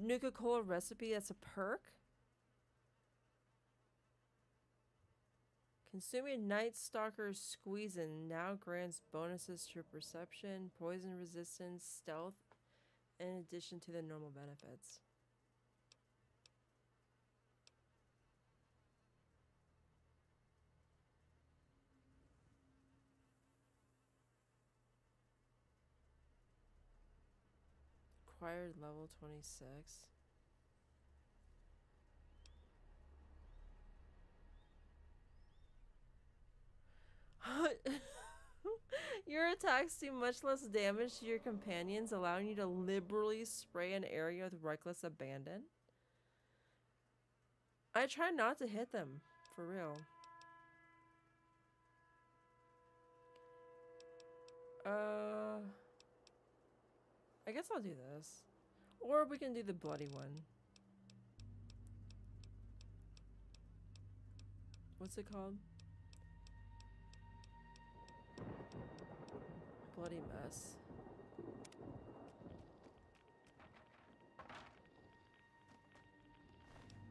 Nuka-Cola recipe, that's a perk? Consuming Night Stalker's Squeezin' now grants bonuses to your perception, poison resistance, stealth, in addition to the normal benefits. Acquired level 26. Your attacks do much less damage to your companions, allowing you to liberally spray an area with reckless abandon. I try not to hit them, for real. I guess I'll do this. Or we can do the bloody one. What's it called? Bloody mess.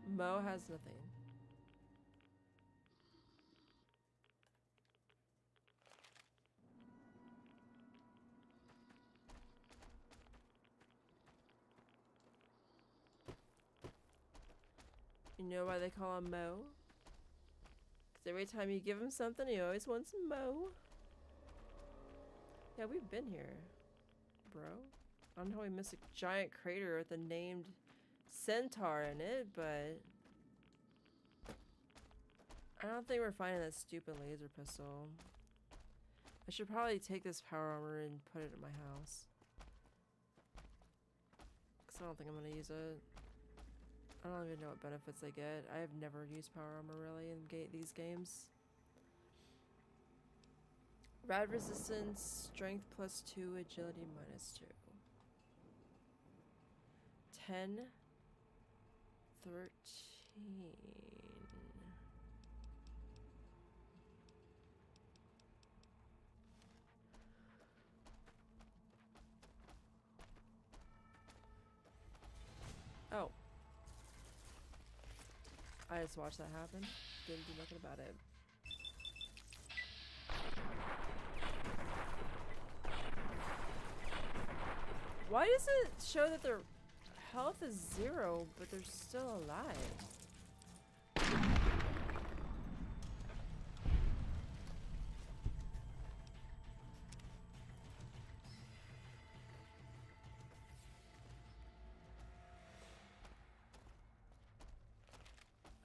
Mo has nothing. You know why they call him Mo? Because every time you give him something, he always wants Mo. Yeah, we've been here, bro. I don't know how we missed a giant crater with a named centaur in it, but I don't think we're finding that stupid laser pistol. I should probably take this power armor and put it in my house. Because I don't think I'm going to use it. I don't even know what benefits I get. I have never used power armor really in these games. Rad resistance, strength +2, agility -2. 10, 13. Oh. I just watched that happen. Didn't do nothing about it. Why does it show that their health is 0, but they're still alive?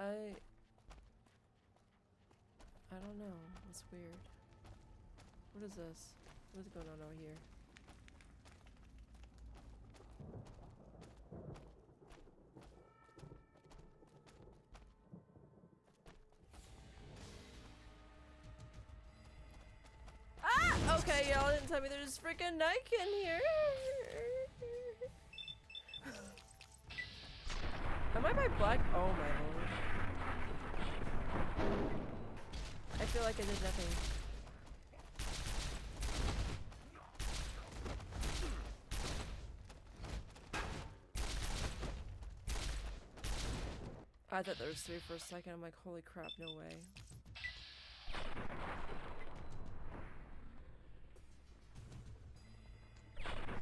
I don't know. It's weird. What is this? What is going on over here? Ah! Okay, y'all didn't tell me there's freaking Nike in here. Am I by black? Oh my lord. I feel like I did nothing. I thought there was 3 for a second. I'm like, holy crap, no way.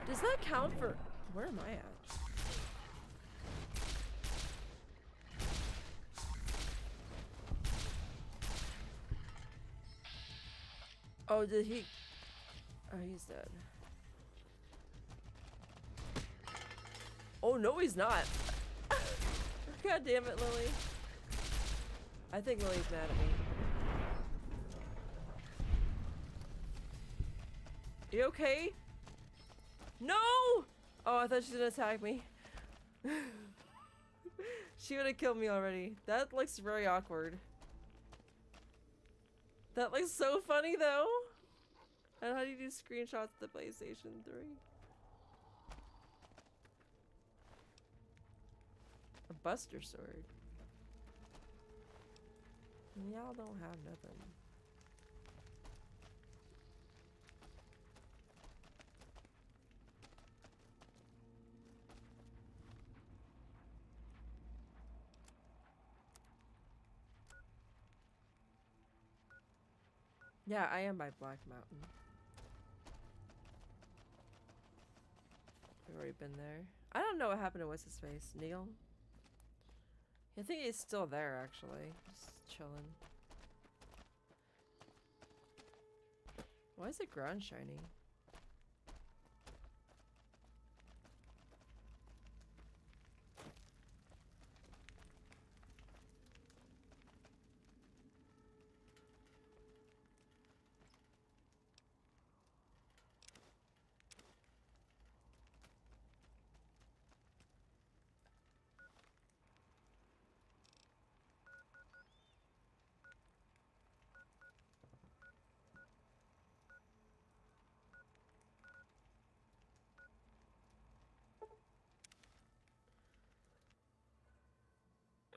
Does that count for... Where am I at? Oh, did he... Oh, he's dead. Oh, no, he's not. God damn it, Lily. I think Lily's mad at me. You okay? No! Oh, I thought she was gonna attack me. She would have killed me already. That looks very awkward. That looks so funny though. And how do you do screenshots of the PlayStation 3? A Buster Sword. Y'all don't have nothing. Yeah, I am by Black Mountain. I've already been there. I don't know what happened to what's his face, Neil. I think he's still there actually, just chilling. Why is the ground shiny?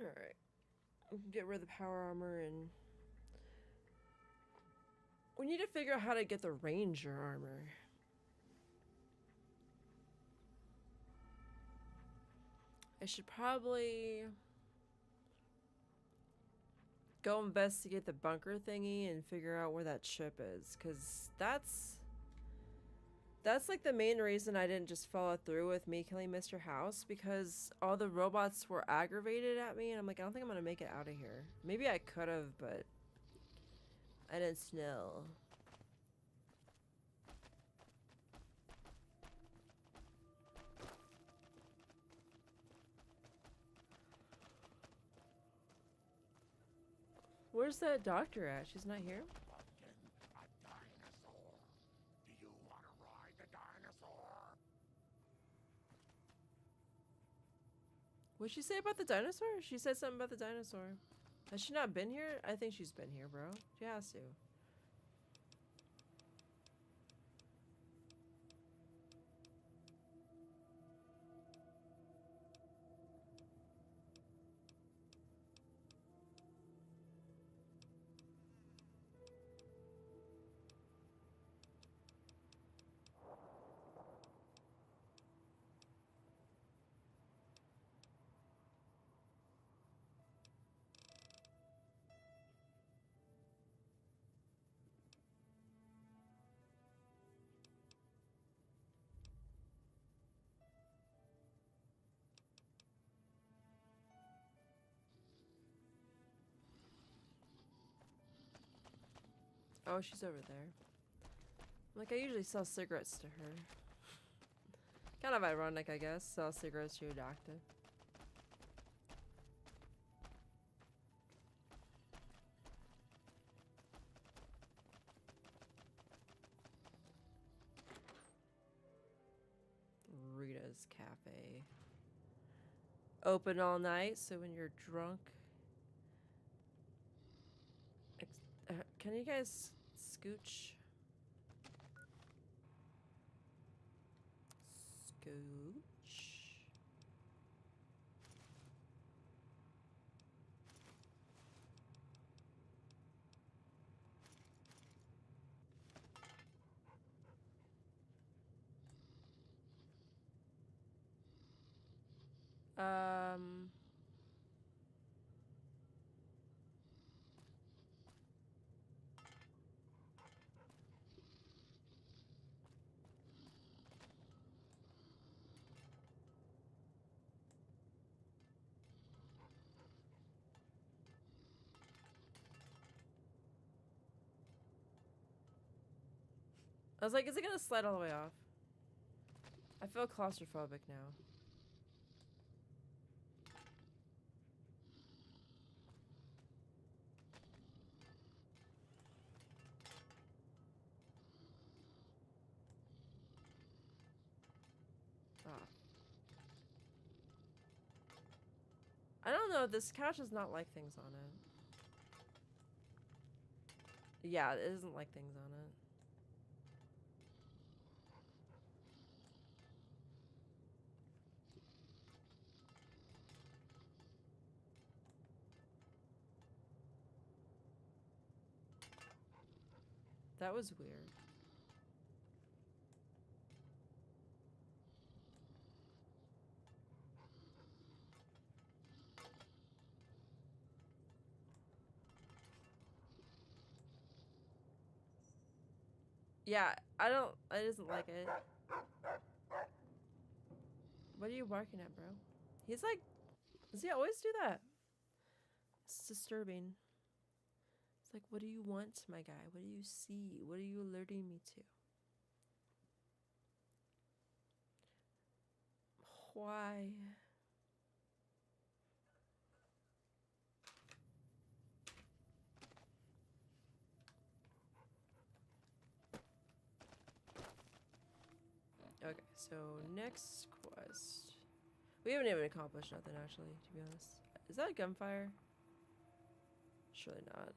Alright. Get rid of the power armor and... We need to figure out how to get the ranger armor. I should probably... go investigate the bunker thingy and figure out where that chip is. Because that's like the main reason I didn't just follow through with me killing Mr. House, because all the robots were aggravated at me and I'm like, I don't think I'm gonna make it out of here. Maybe I could have, but I didn't know. Where's that doctor at? She's not here? What'd she say about the dinosaur? She said something about the dinosaur. Has she not been here? I think she's been here, bro. She has to. Oh, she's over there. Like, I usually sell cigarettes to her. Kind of ironic, I guess. Sell cigarettes to a doctor. this cafe. Open all night, so when you're drunk... can you guys scooch? Scooch. I was like, is it gonna slide all the way off? I feel claustrophobic now. Ah. I don't know, this couch does not like things on it. Yeah, it doesn't like things on it. That was weird. Yeah, I doesn't like it. What are you barking at, bro? He's like, does he always do that? It's disturbing. It's like, what do you want, my guy? What do you see? What are you alerting me to? Why? Okay, so next quest. We haven't even accomplished nothing, actually, to be honest. Is that gunfire? Surely not.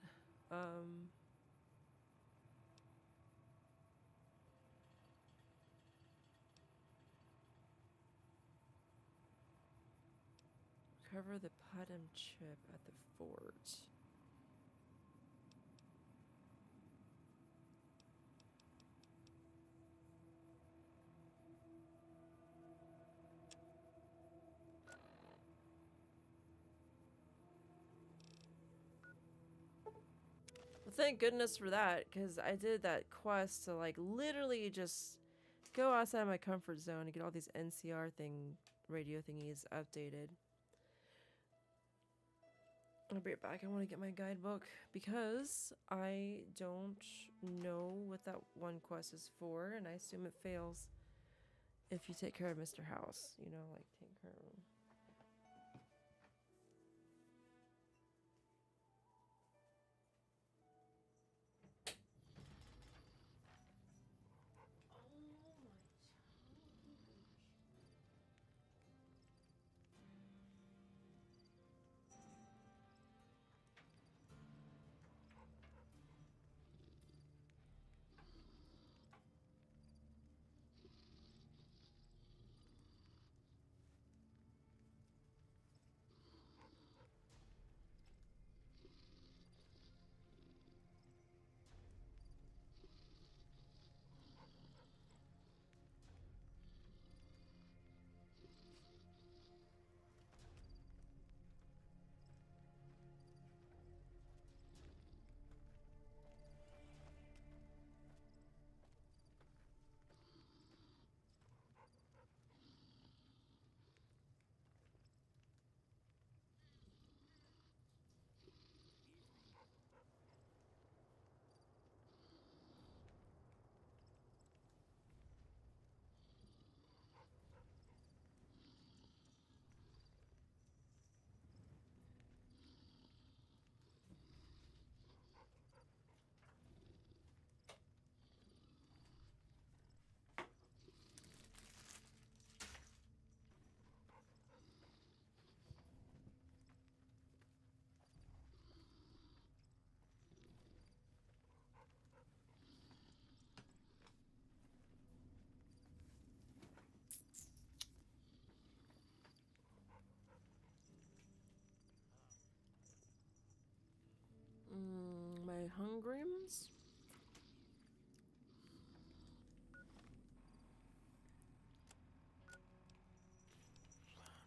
Cover the Putnam chip at the fort. Well, thank goodness for that, because I did that quest to, like, literally just go outside my comfort zone and get all these NCR radio thingies updated. I'll be right back. I want to get my guidebook because I don't know what that one quest is for, and I assume it fails if you take care of Mr. House. You know, like, take care of him. hungrims?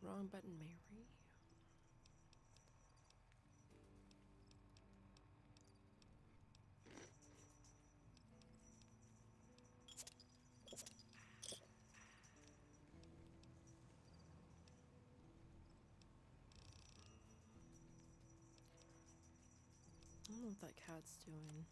Wrong button, Mary. I don't know what that cat's doing.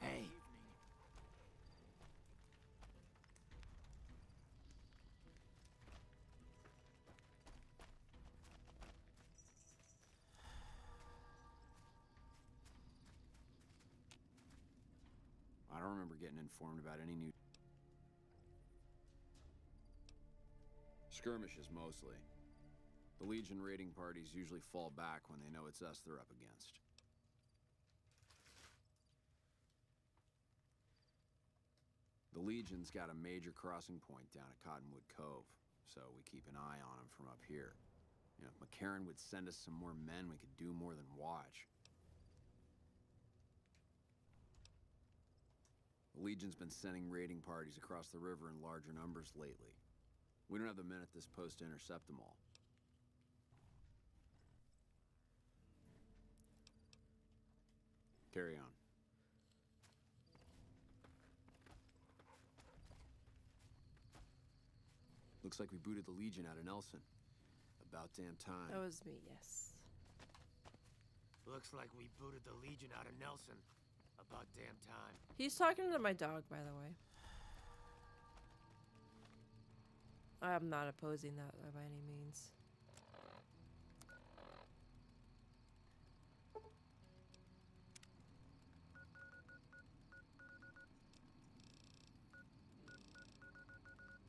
Hey. I don't remember getting informed about any new skirmishes mostly. The Legion raiding parties usually fall back when they know it's us they're up against. The Legion's got a major crossing point down at Cottonwood Cove, so we keep an eye on them from up here. You know, if McCarran would send us some more men, we could do more than watch. The Legion's been sending raiding parties across the river in larger numbers lately. We don't have the men at this post to intercept them all. Carry on. Looks like we booted the Legion out of Nelson. About damn time. That was me, yes. Looks like we booted the Legion out of Nelson. About damn time. He's talking to my dog, by the way. I'm not opposing that by any means.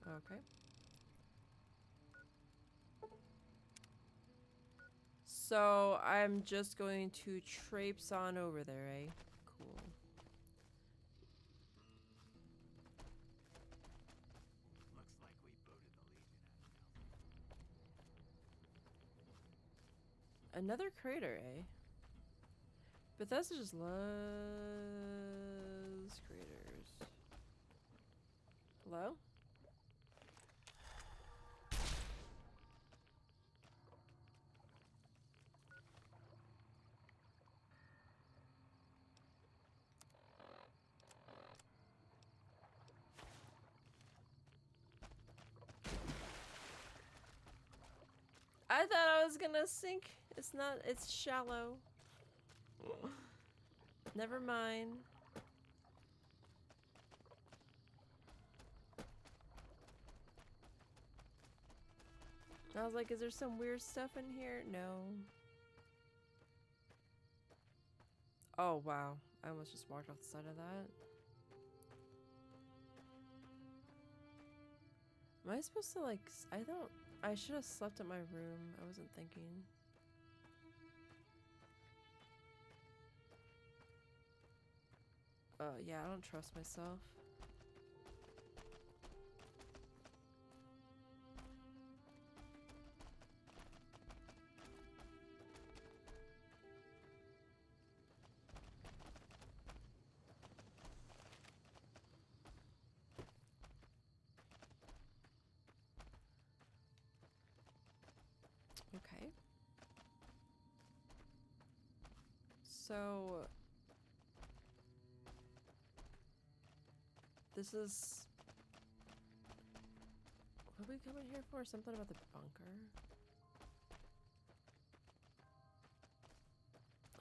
Okay. So I'm just going to traipse on over there, eh? Cool. Looks like we booted the Legion out of Nelson. Another crater, eh? Bethesda just loves craters. Hello? I thought I was gonna sink. It's not, it's shallow. Never mind. I was like, is there some weird stuff in here? No. Oh, wow. I almost just walked off the side of that. Am I supposed to, like, I should have slept at my room. I wasn't thinking. Yeah, I don't trust myself. Okay. So this is what are we coming here for? Something about the bunker?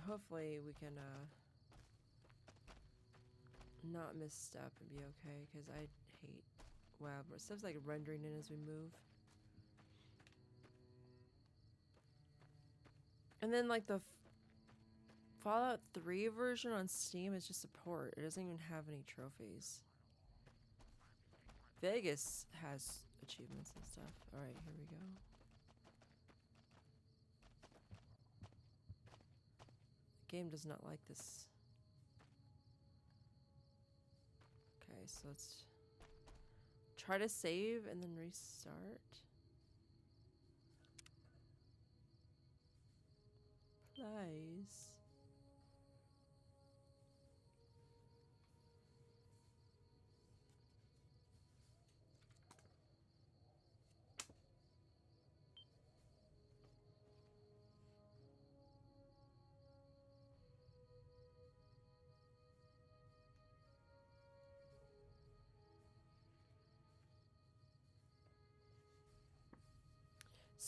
Hopefully we can not misstep and be okay, because I hate stuff's like rendering in as we move. And then like the Fallout 3 version on Steam is just a port. It doesn't even have any trophies. Vegas has achievements and stuff. Alright, here we go. Game does not like this. Okay, so let's try to save and then restart. Please.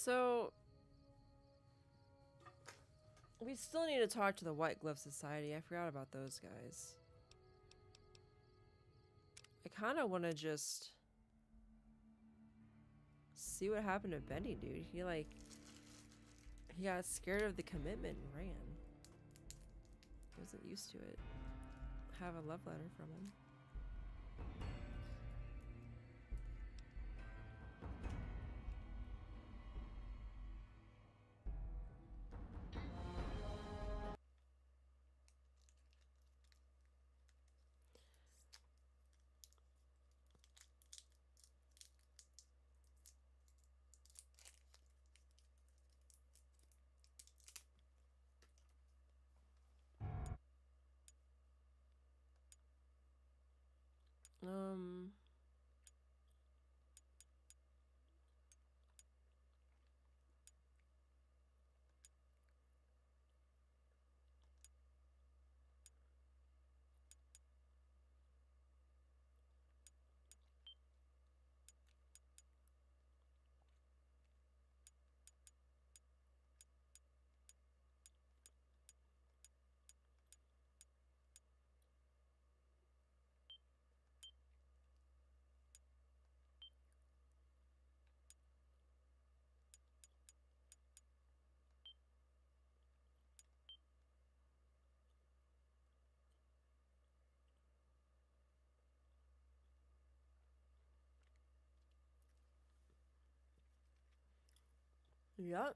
So, we still need to talk to the White Glove Society. I forgot about those guys. I kind of want to just see what happened to Benny, dude. He got scared of the commitment and ran. Wasn't used to it. Have a love letter from him. Um, yeah.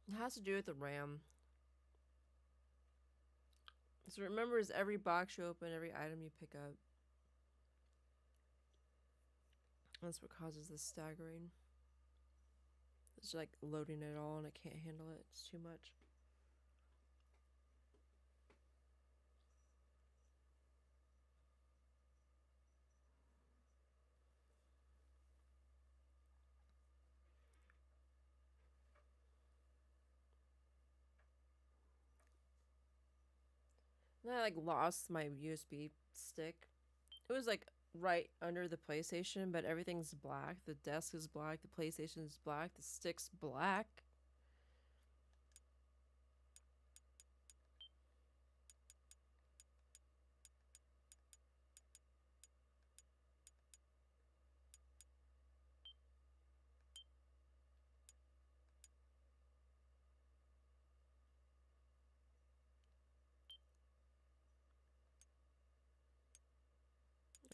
It has to do with the RAM. So remember, is every box you open, every item you pick up. That's what causes the staggering. It's like loading it all and it can't handle it. It's too much. And I like lost my USB stick. It was like right under the PlayStation, but everything's black. The desk is black, the PlayStation's black, the stick's black.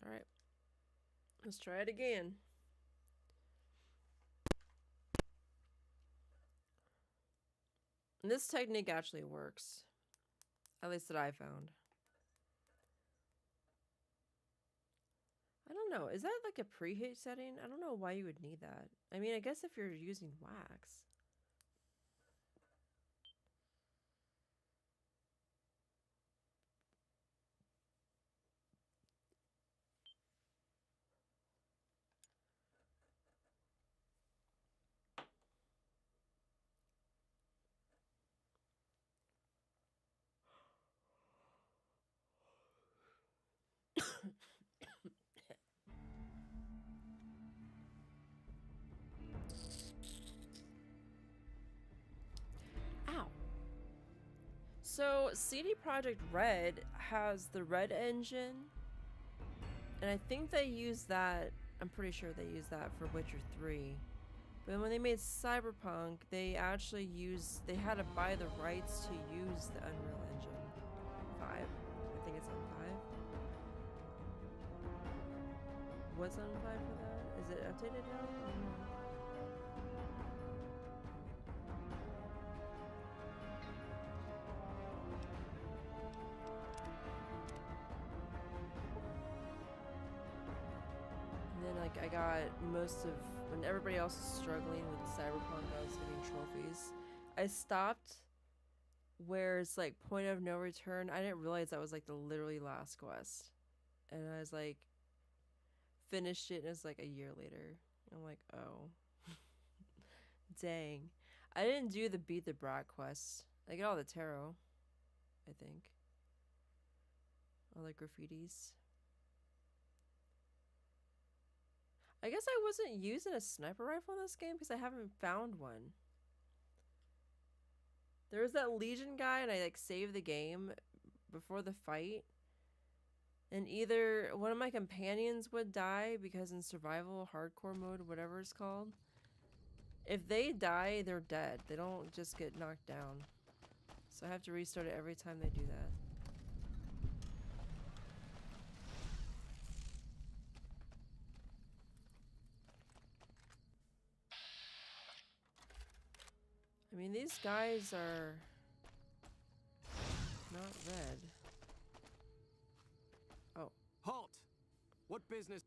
All right. Let's try it again. And this technique actually works. At least that I found. I don't know. Is that like a preheat setting? I don't know why you would need that. I mean, I guess if you're using wax. Ow. So CD Projekt Red has the Red engine, and I think they use that. I'm pretty sure they use that for Witcher 3. But when they made Cyberpunk, they had to buy the rights to use the Unreal Engine 5, I think it's on 5. What's on 5 for that? Is it updated now? I don't know. And then like I got most of when everybody else was struggling with Cyberpunk, I was getting trophies. I stopped where it's like point of no return. I didn't realize that was like the literally last quest. And I was like finished it and it's like a year later. I'm like, oh. Dang. I didn't do the beat the brat quest. I get all the tarot, I think. All the graffitis. I guess I wasn't using a sniper rifle in this game because I haven't found one. There was that Legion guy and I like saved the game before the fight. And either one of my companions would die because in survival, hardcore mode, whatever it's called. If they die, they're dead. They don't just get knocked down. So I have to restart it every time they do that. I mean, these guys are not red. Oh. Halt! What business?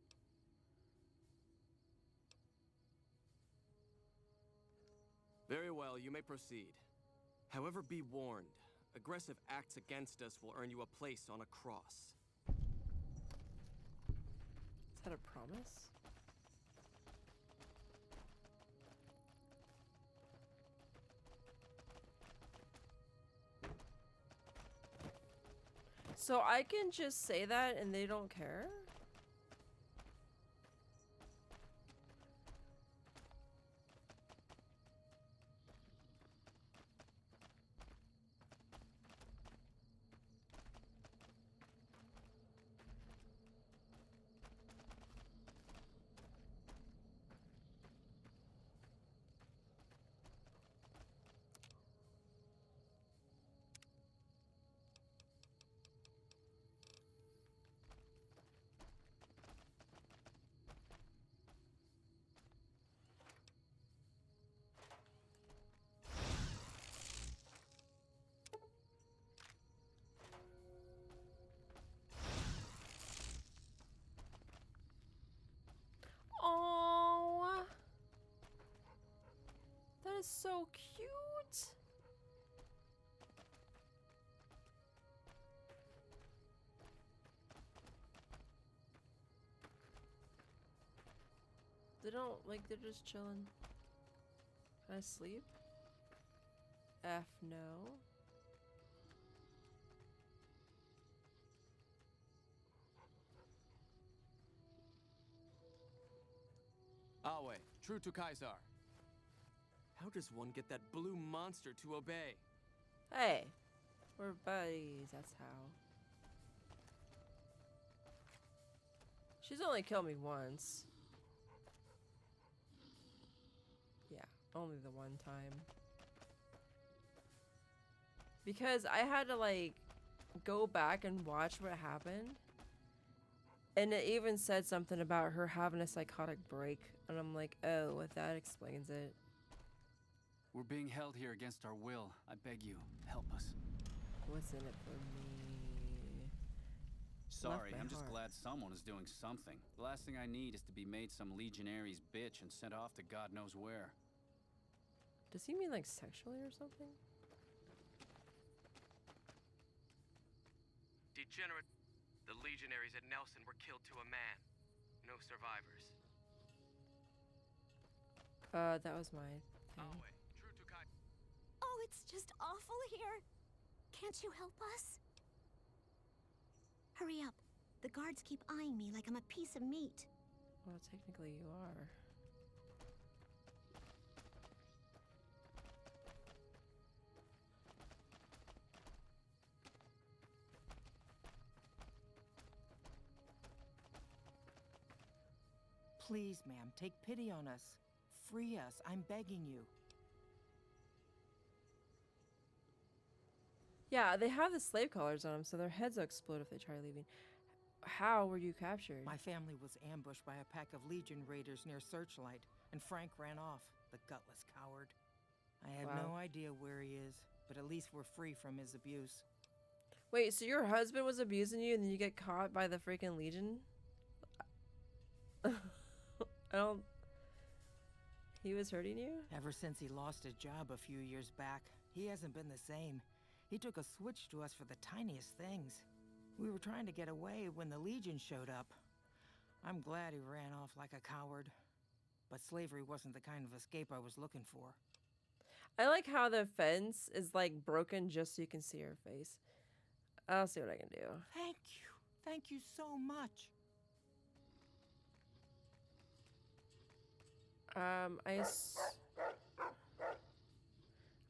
Very well, you may proceed. However, be warned. Aggressive acts against us will earn you a place on a cross. Is that a promise? So I can just say that and they don't care? Oh, that is so cute. They don't like, they're just chilling. Can I sleep? F no. Awe, true to Kaisar. How does one get that blue monster to obey? Hey, we're buddies, that's how. She's only killed me once. Yeah, only the one time. Because I had to like go back and watch what happened. And it even said something about her having a psychotic break. And I'm like, oh, that explains it. We're being held here against our will. I beg you, help us. What's in it for me? Sorry, I'm just glad someone is doing something. The last thing I need is to be made some legionary's bitch and sent off to God knows where. Does he mean like sexually or something? Degenerate. The legionaries at Nelson were killed to a man. No survivors. That was my thing. Oh, it's just awful here. Can't you help us? Hurry up. The guards keep eyeing me like I'm a piece of meat. Well, technically you are. Please, ma'am, take pity on us. Free us, I'm begging you. Yeah, they have the slave collars on them, so their heads will explode if they try leaving. How were you captured? My family was ambushed by a pack of Legion raiders near Searchlight, and Frank ran off, the gutless coward. I have no idea where he is, but at least we're free from his abuse. Wait, so your husband was abusing you and then you get caught by the freaking Legion? I don't... He was hurting you? Ever since he lost his job a few years back, he hasn't been the same. He took a switch to us for the tiniest things. We were trying to get away when the Legion showed up. I'm glad he ran off like a coward. But slavery wasn't the kind of escape I was looking for. I like how the fence is like broken just so you can see her face. I'll see what I can do. Thank you. Thank you so much.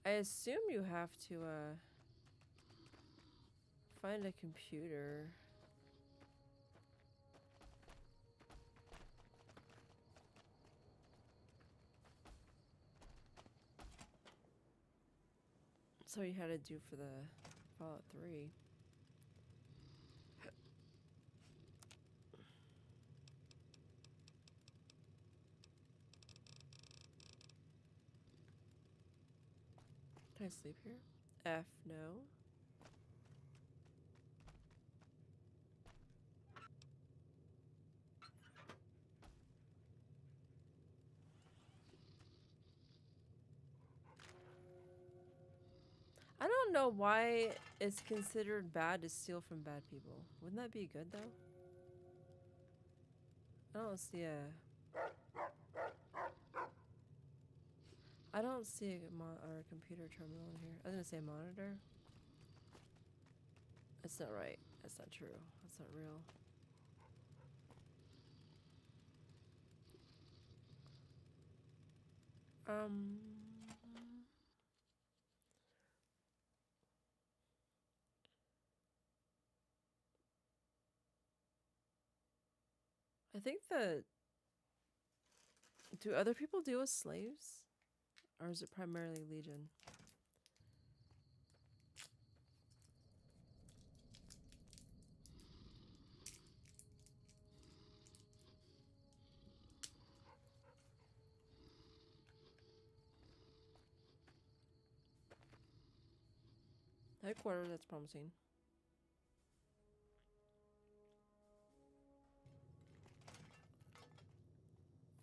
I assume you have to find a computer. That's what you had to do for the Fallout 3. Can I sleep here? F, no. I don't know why it's considered bad to steal from bad people. Wouldn't that be good though? I don't see a computer terminal in here. I was gonna say monitor. That's not right. That's not true. That's not real. I think that... Do other people deal with slaves? Or is it primarily Legion? Headquarters, that's promising.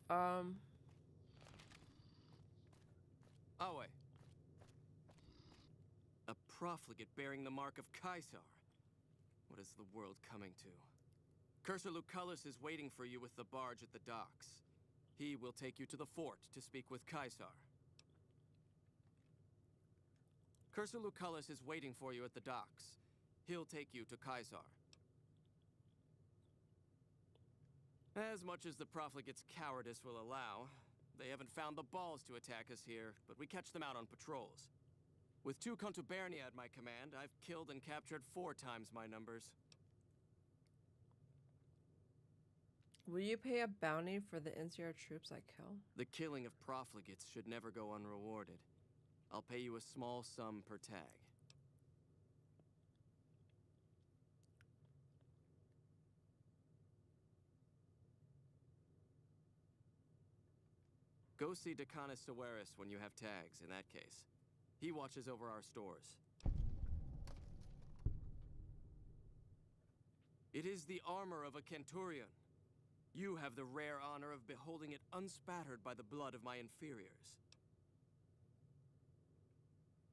Awe. A profligate bearing the mark of Caesar. What is the world coming to? Cursor Lucullus is waiting for you with the barge at the docks. He will take you to the fort to speak with Caesar. Cursor Lucullus is waiting for you at the docks. He'll take you to Caesar. As much as the profligate's cowardice will allow, they haven't found the balls to attack us here, but we catch them out on patrols. With 2 contubernia at my command, I've killed and captured 4 times my numbers. Will you pay a bounty for the NCR troops I kill? The killing of profligates should never go unrewarded. I'll pay you a small sum per tag. Go see Decanus Severus when you have tags, in that case. He watches over our stores. It is the armor of a Centurion. You have the rare honor of beholding it unspattered by the blood of my inferiors.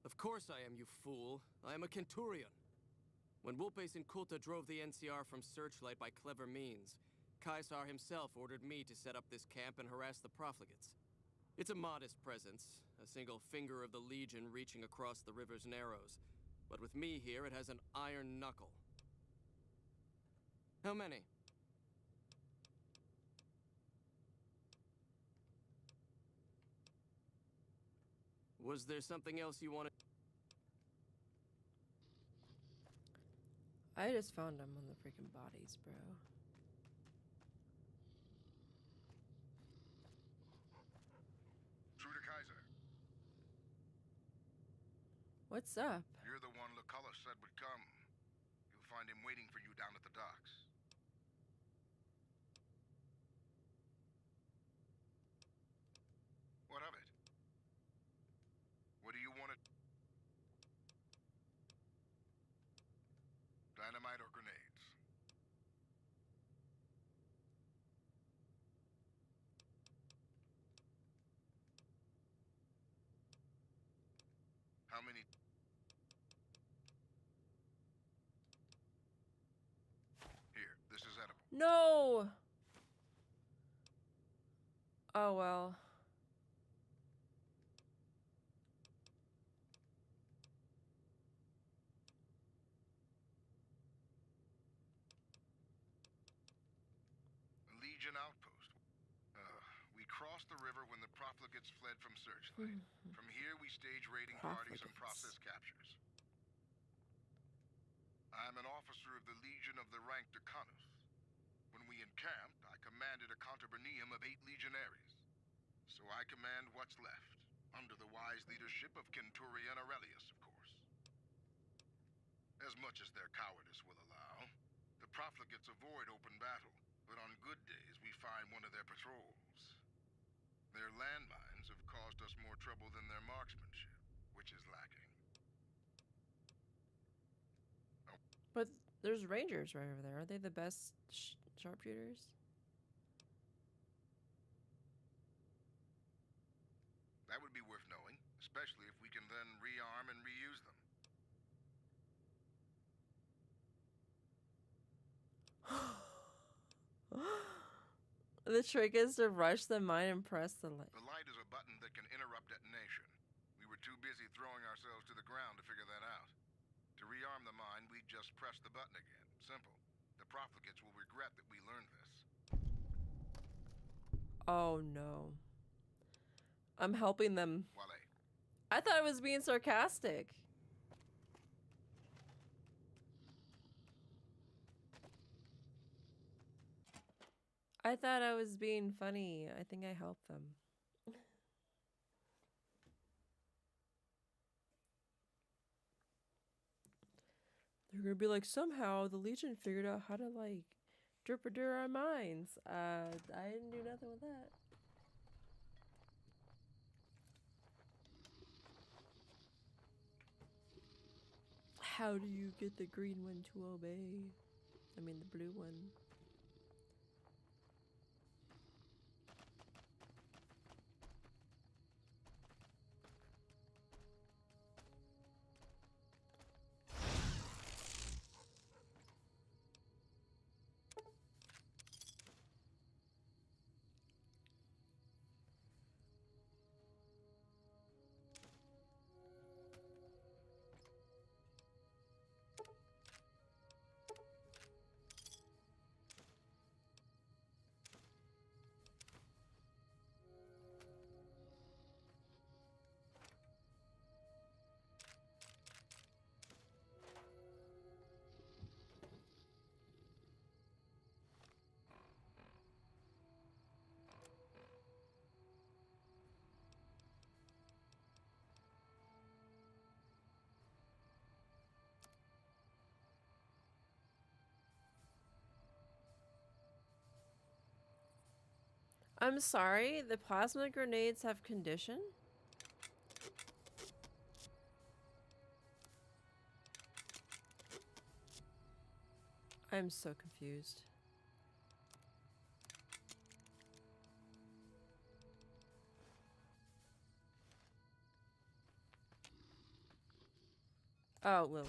Of course I am, you fool. I am a Centurion. When Vulpes Inculta drove the NCR from Searchlight by clever means, Caesar himself ordered me to set up this camp and harass the profligates. It's a modest presence, a single finger of the Legion reaching across the river's narrows. But with me here, it has an iron knuckle. How many? Was there something else you wanted? I just found them on the freaking bodies, bro. True to Kaiser. What's up? You're the one Lucullus said would come. You'll find him waiting for you down at the docks. What of it? What do you want to... Dynamite or grenades? How many... Here, this is edible. No! Oh well. Legion outpost. We crossed the river when the profligates fled from Searchlight. From here, we stage raiding parties and process captures. I'm an officer of the Legion of the rank Decanus. When we encamped, I commanded a contubernium of 8 legionaries. So I command what's left, under the wise leadership of Centurion Aurelius, of course. As much as their cowardice will allow, the profligates avoid open battle, but on good days we find one of their patrols. Their landmines have caused us more trouble than their marksmanship, which is lacking. But there's rangers right over there. Aren't they the best sharpshooters? That would be worth knowing, especially if we can then rearm and reuse them. The trick is to rush the mine and press the light. The light is a button that can interrupt detonation. We were too busy throwing ourselves to the ground to figure that out. To rearm the mine, we just press the button again. Simple. The profligates will regret that we learned this. Oh no. I'm helping them. Wale. I thought I was being sarcastic. I thought I was being funny. I think I helped them. They're gonna be like, somehow the Legion figured out how to like drip-a-dur our minds. I didn't do nothing with that. How do you get the green one to obey? I mean the blue one. I'm sorry, the plasma grenades have condition? I'm so confused. Oh, Lily.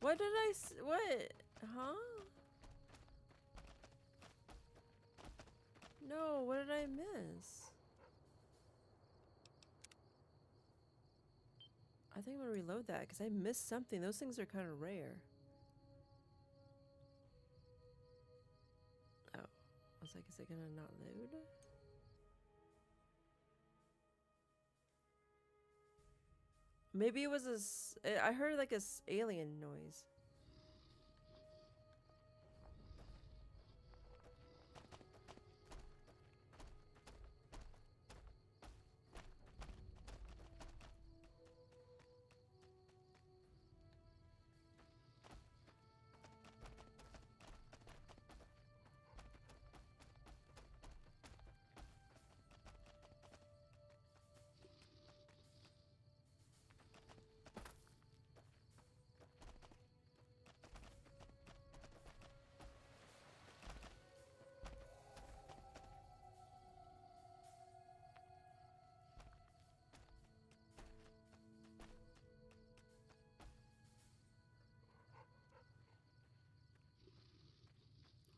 What did I what? Huh? No, what did I miss? I think I'm gonna reload that because I missed something. Those things are kind of rare. Oh, I was like, is it gonna not load? Maybe it was I heard like alien noise.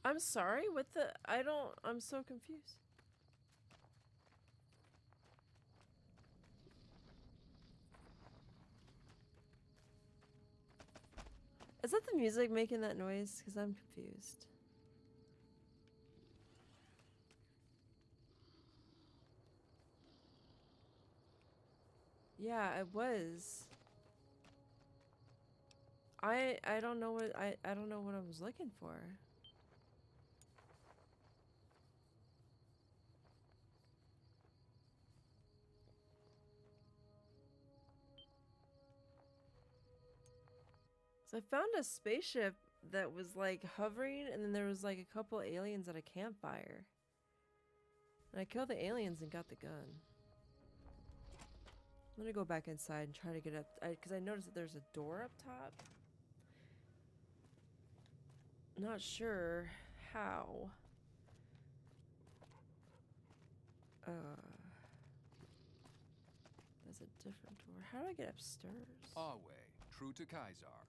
I'm sorry, what the? I'm so confused. Is that the music making that noise? Because I'm confused. Yeah, it was. I don't know what I don't know what I was looking for. So I found a spaceship that was like hovering, and then there was like a couple aliens at a campfire. And I killed the aliens and got the gun. I'm gonna go back inside and try to get up, because I noticed that there's a door up top. Not sure how. There's a different door. How do I get upstairs? Awe, true to Kaisar.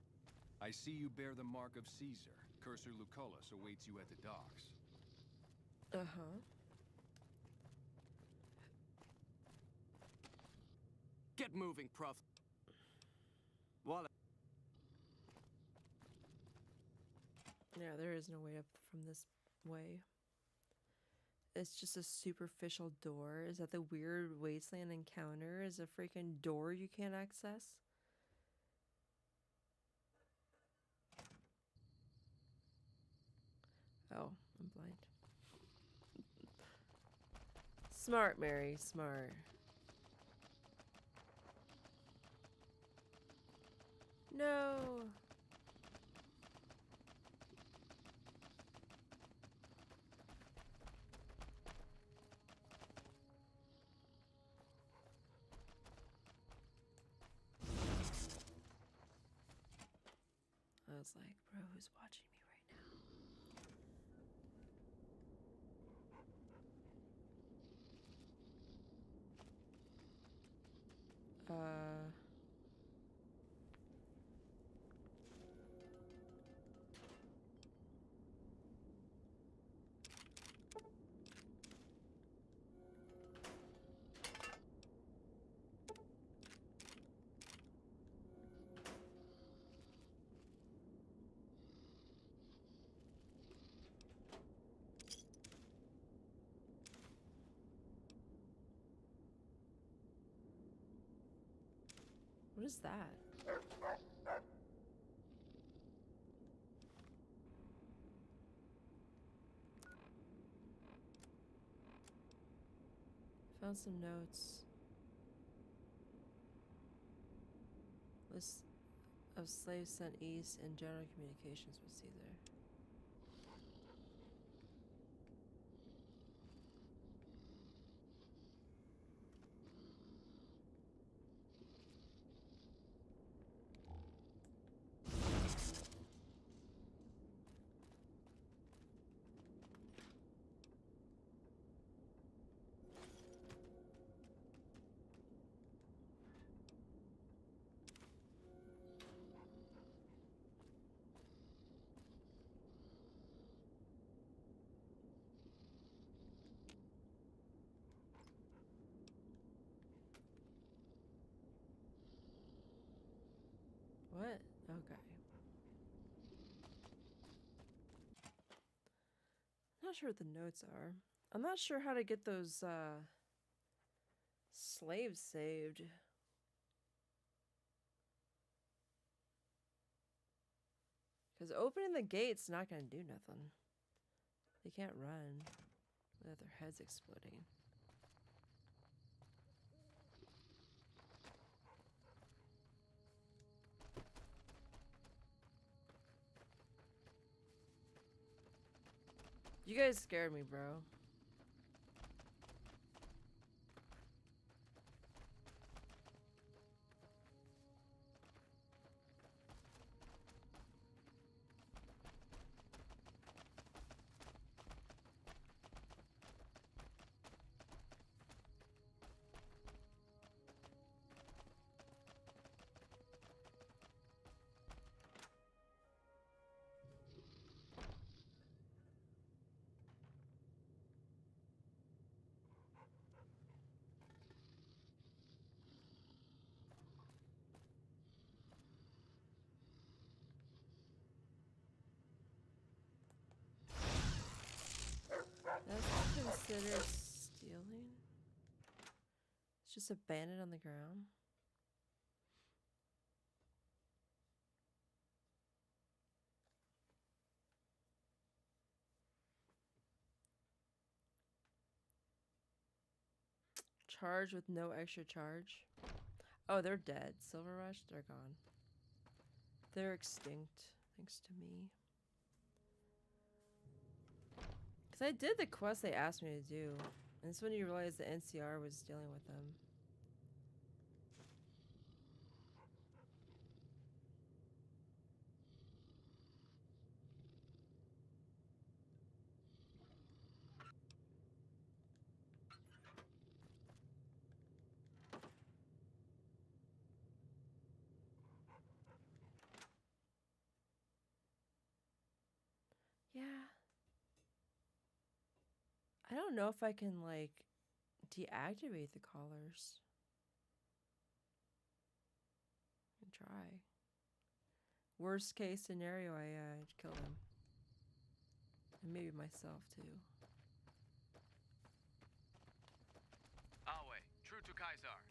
I see you bear the mark of Caesar. Cursor Lucullus awaits you at the docks. Uh-huh. Get moving, Prof. Voila. Yeah, there is no way up from this way. It's just a superficial door. Is that the weird Wasteland encounter? Is a freaking door you can't access? Oh, I'm blind. Smart, Mary, smart. No. I was like, bro, who's watching me right now? What is that? Found some notes. List of slaves sent east and general communications with Caesar. What? Okay. Not sure what the notes are. I'm not sure how to get those slaves saved. Because opening the gate's not gonna do nothing. They can't run without their heads exploding. You guys scared me, bro. That's considered stealing? It's just abandoned on the ground. Charge with no extra charge. Oh, they're dead. Silver Rush, they're gone. They're extinct, thanks to me. Because I did the quest they asked me to do. And it's when you realize the NCR was dealing with them. Yeah. I don't know if I can, like, deactivate the collars. I can try. Worst case scenario, I'd kill them. And maybe myself, too. Awe, true to Kaisar.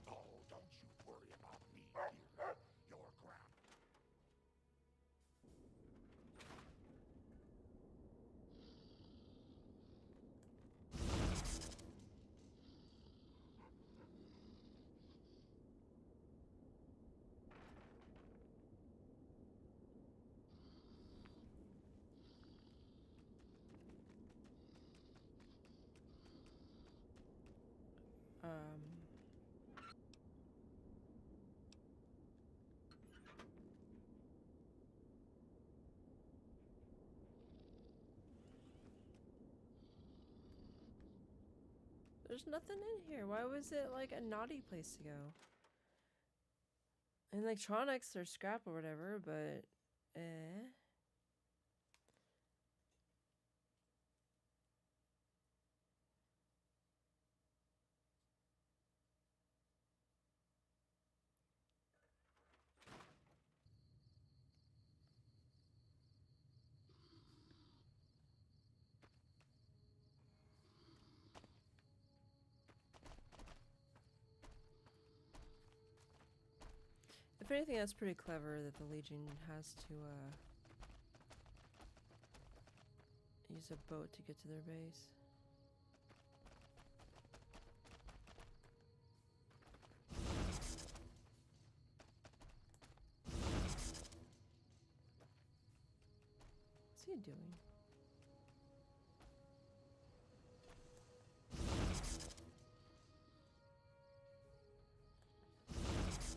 Oh, don't you worry about me, dear. Your ground. There's nothing in here. Why was it like a naughty place to go? And electronics or scrap or whatever, but if anything, that's pretty clever that the Legion has to use a boat to get to their base. What's he doing?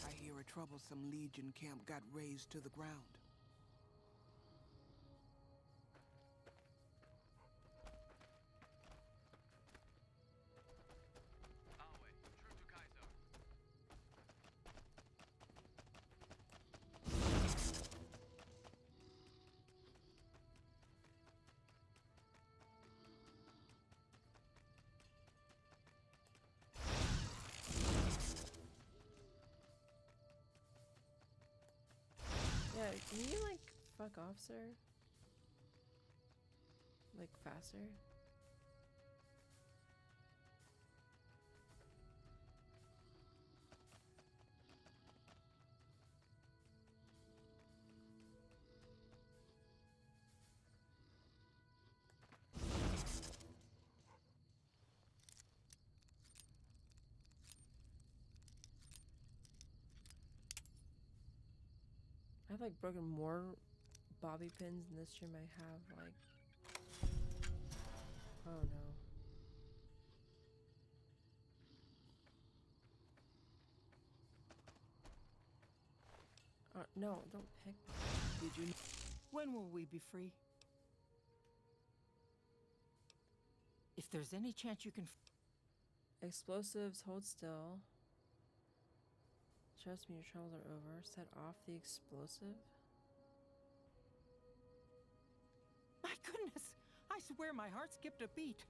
I hear a troublesome Legion camp got razed to the ground. Yeah, can you like fuck off, sir? Like, faster? I've like broken more bobby pins in this stream I have like, oh no. No, don't pick me. Did you? When will we be free? If there's any chance you can. Explosives, hold still. Trust me, your troubles are over. Set off the explosive. My goodness! I swear my heart skipped a beat.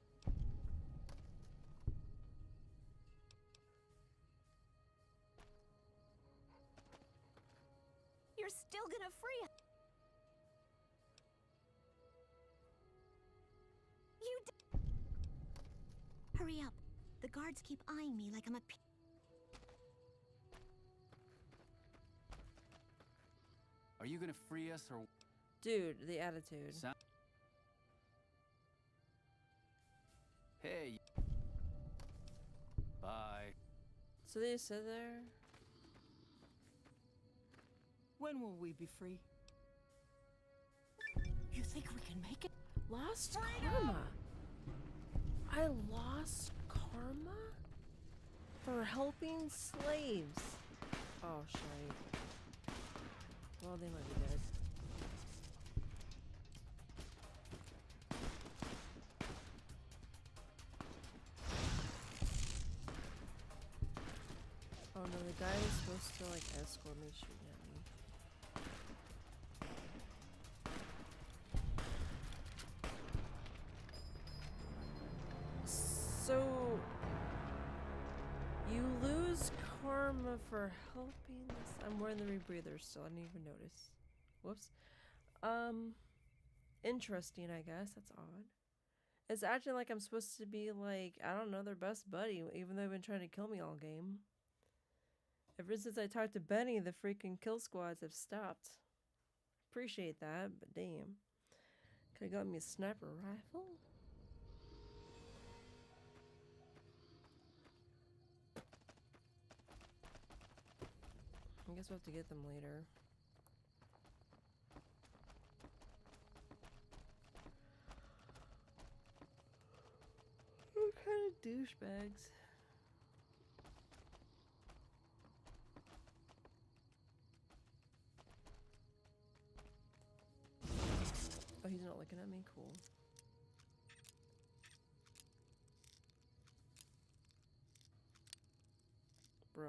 You're still gonna free us. Hurry up. The guards keep eyeing me like I'm a Are you gonna free us or? Dude, the attitude. Hey. Bye. So they sit there. When will we be free? You think we can make it? Lost karma. I lost karma for helping slaves. Oh shit. Well, they might be dead. Oh no, the guy is supposed to like escort me shooting at me. So you lose karma for helping this. I'm wearing the rebreather still. I didn't even notice. Whoops. Interesting, I guess. That's odd. It's acting like I'm supposed to be like, I don't know, their best buddy, even though they've been trying to kill me all game. Ever since I talked to Benny, the freaking kill squads have stopped. Appreciate that, but damn. Could've got me a sniper rifle? I guess we'll have to get them later. What kind of douchebags? Oh, he's not looking at me? Cool. Bro.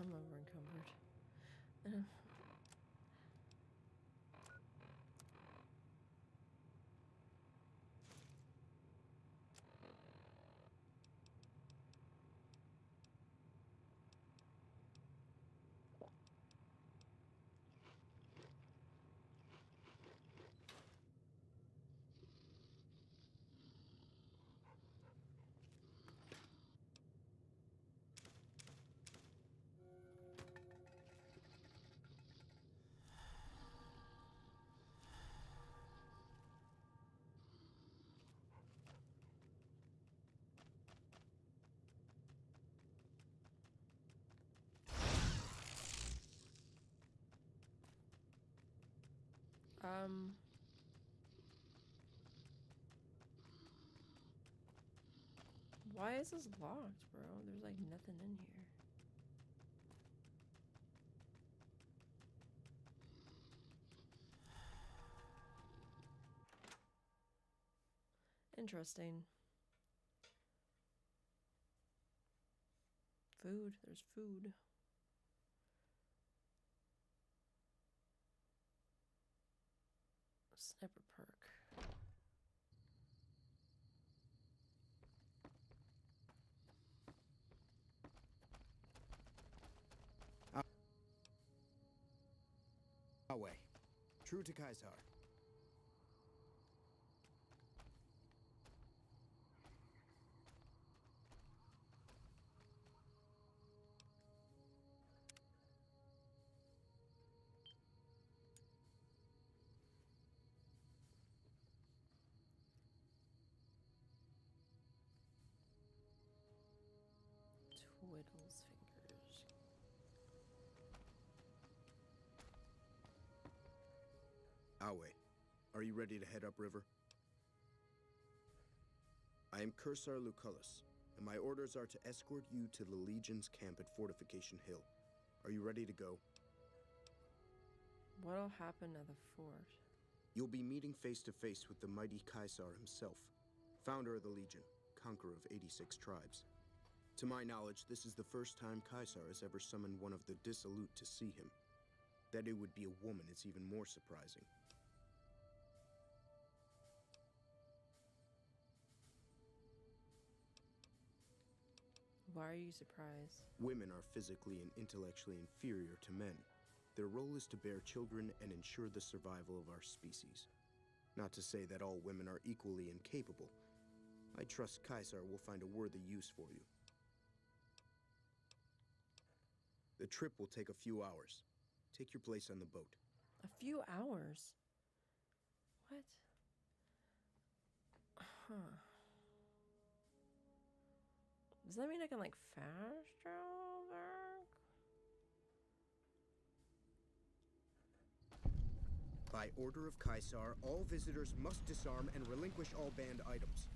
I'm over encumbered. Why is this locked, bro? There's like nothing in here. Interesting. Food. There's food. Sniper perk. Away. True to Kaisar. Twiddles fingers. Awe, are you ready to head upriver? I am Cursar Lucullus, and my orders are to escort you to the Legion's camp at Fortification Hill. Are you ready to go? What'll happen at the fort? You'll be meeting face to face with the mighty Kaisar himself, founder of the Legion, conqueror of 86 tribes. To my knowledge, this is the first time Kaisar has ever summoned one of the dissolute to see him. That it would be a woman is even more surprising. Why are you surprised? Women are physically and intellectually inferior to men. Their role is to bear children and ensure the survival of our species. Not to say that all women are equally incapable. I trust Kaisar will find a worthy use for you. The trip will take a few hours. Take your place on the boat. A few hours? What? Huh. Does that mean I can, like, fast travel back? By order of Kaisar, all visitors must disarm and relinquish all banned items.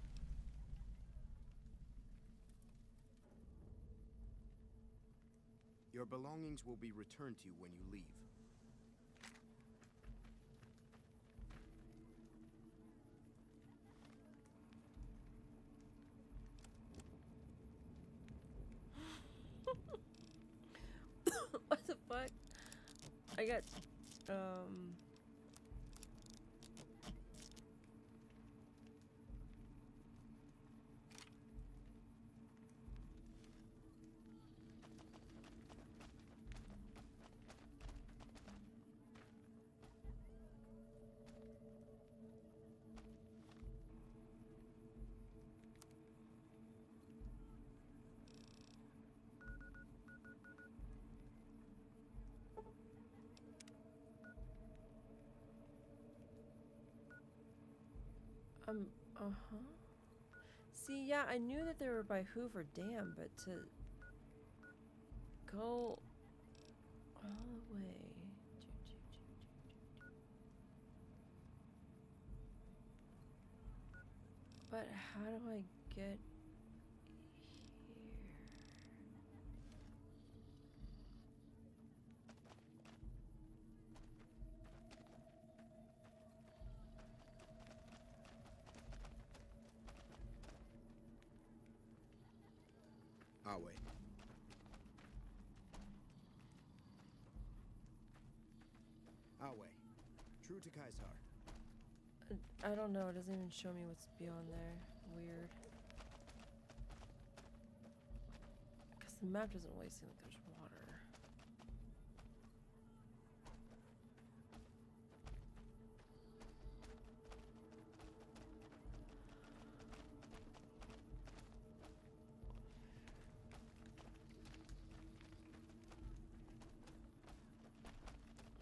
Your belongings will be returned to you when you leave. What the fuck? I got, uh-huh. See, yeah, I knew that they were by Hoover Dam, but to go all the way. But how do I get here? Awe. Awe. True to Kaisar. I don't know, it doesn't even show me what's beyond there. Weird. Because the map doesn't really seem like there's water.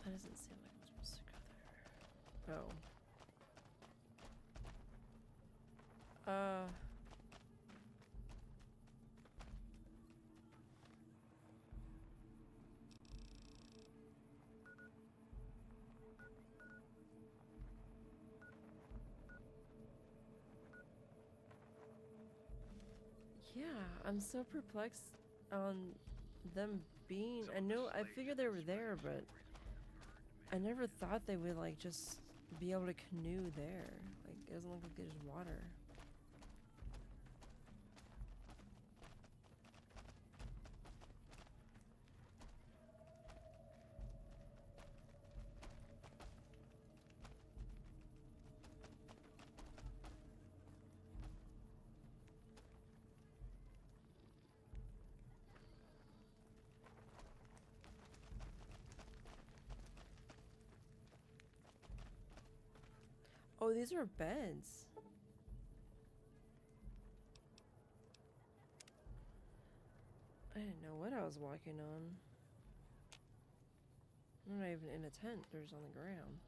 That doesn't seem like I'm supposed to go there. Oh. Yeah, I'm so perplexed on them being. I figured they were there, but I never thought they would, like, just be able to canoe there. Like, it doesn't look like there's water. Oh, these are beds. I didn't know what I was walking on. I'm not even in a tent, they're just on the ground.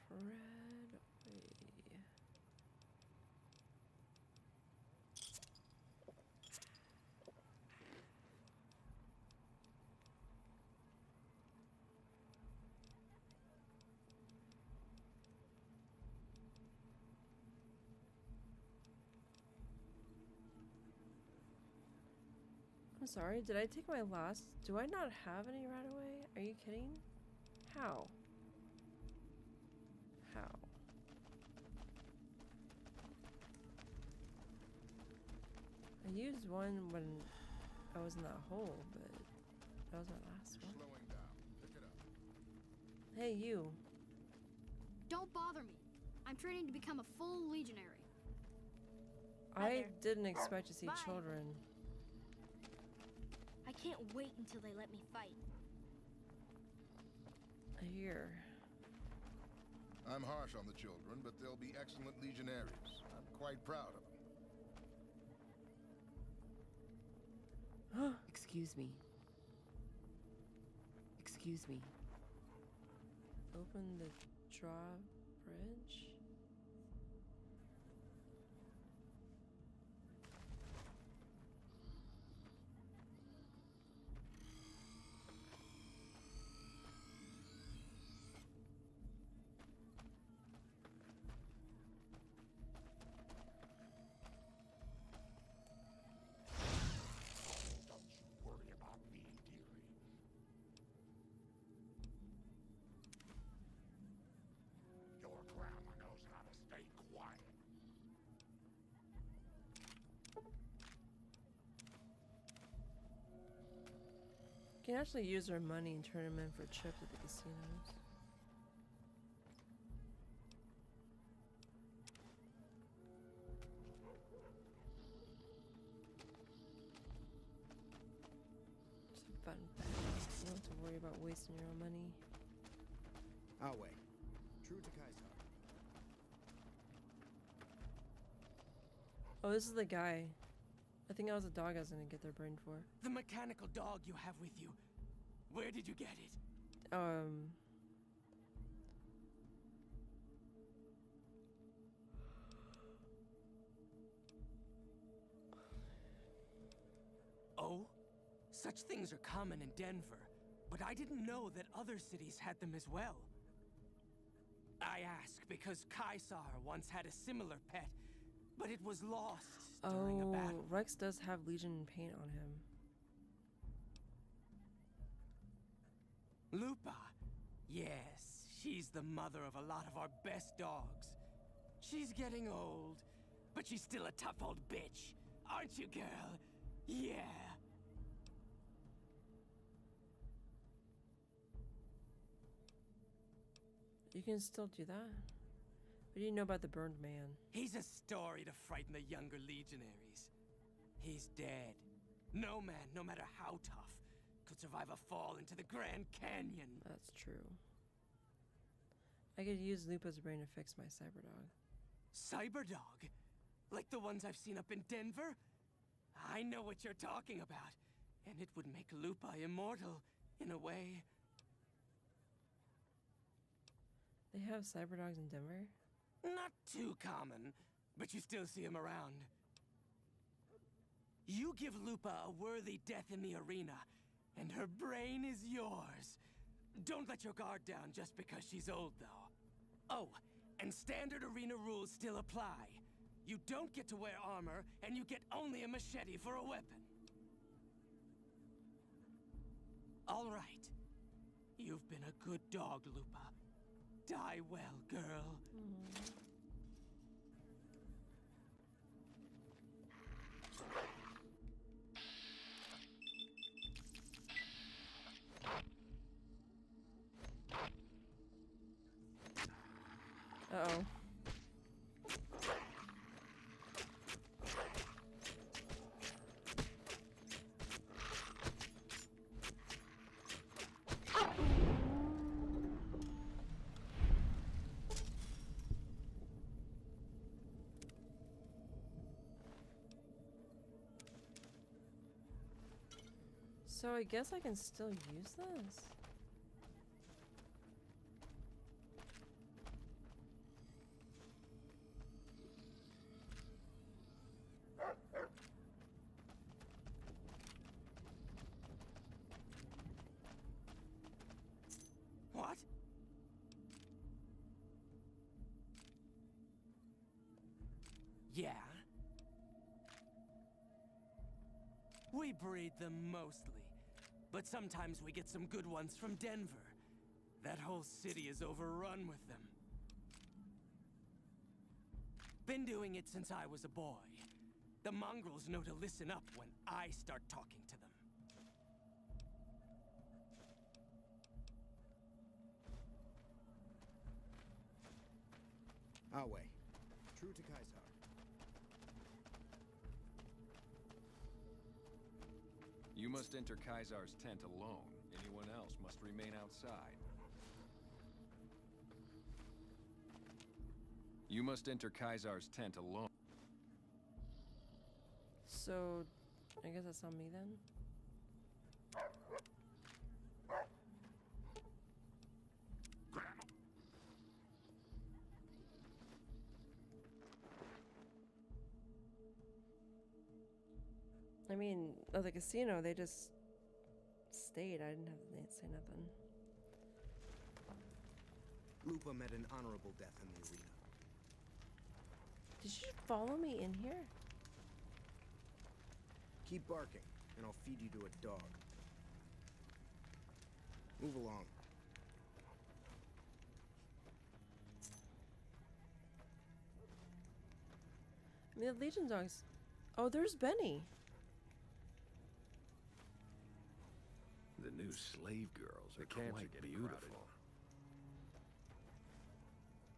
Fred away. I'm sorry, did I take my last? Do I not have any right away? Are you kidding? How? How? I used one when I was in that hole, but that was my last one. Slowing down. Pick it up. Hey, you. Don't bother me. I'm training to become a full legionary. I didn't expect to see Bye. children. I can't wait until they let me fight. Here. I'm harsh on the children, but they'll be excellent legionaries. I'm quite proud of them. Excuse me. Excuse me. Open the drawbridge. You can actually use our money and turn them in for chips at the casinos. Just a button back. You don't have to worry about wasting your own money. Our way. True to Kaiser. Oh, this is the guy. I think I was a dog I was gonna get their brain for. The mechanical dog you have with you. Where did you get it? Oh? Such things are common in Denver, but I didn't know that other cities had them as well. I ask because Kaisar once had a similar pet, but it was lost during a battle. Rex does have Legion paint on him. Lupa. Yes, she's the mother of a lot of our best dogs. She's getting old, but she's still a tough old bitch. Aren't you, girl? Yeah. You can still do that. What do you know about the burned man? He's a story to frighten the younger legionaries. He's dead. No man, no matter how tough, could survive a fall into the Grand Canyon. That's true. I could use Lupa's brain to fix my Cyberdog. Cyberdog? Like the ones I've seen up in Denver? I know what you're talking about. And it would make Lupa immortal, in a way. They have Cyberdogs in Denver? Not too common, but you still see them around. You give Lupa a worthy death in the arena, and her brain is yours. Don't let your guard down just because she's old, though. Oh, and standard arena rules still apply. You don't get to wear armor, and you get only a machete for a weapon. All right. You've been a good dog, Lupa. Die well, girl. Uh-oh. So I guess I can still use this? What? Yeah? We breed them mostly, but sometimes we get some good ones from Denver. That whole city is overrun with them. Been doing it since I was a boy. The mongrels know to listen up when I start talking to them. Awe. True to Kaisar. You must enter Kaisar's tent alone. Anyone else must remain outside. You must enter Kaisar's tent alone. So, I guess that's on me then? I mean, at the casino, they just stayed. I didn't have to say nothing. Lupa met an honorable death in the arena. Did you follow me in here? Keep barking, and I'll feed you to a dog. Move along. I mean, the Legion dogs. Oh, there's Benny. The new slave girls are quite beautiful.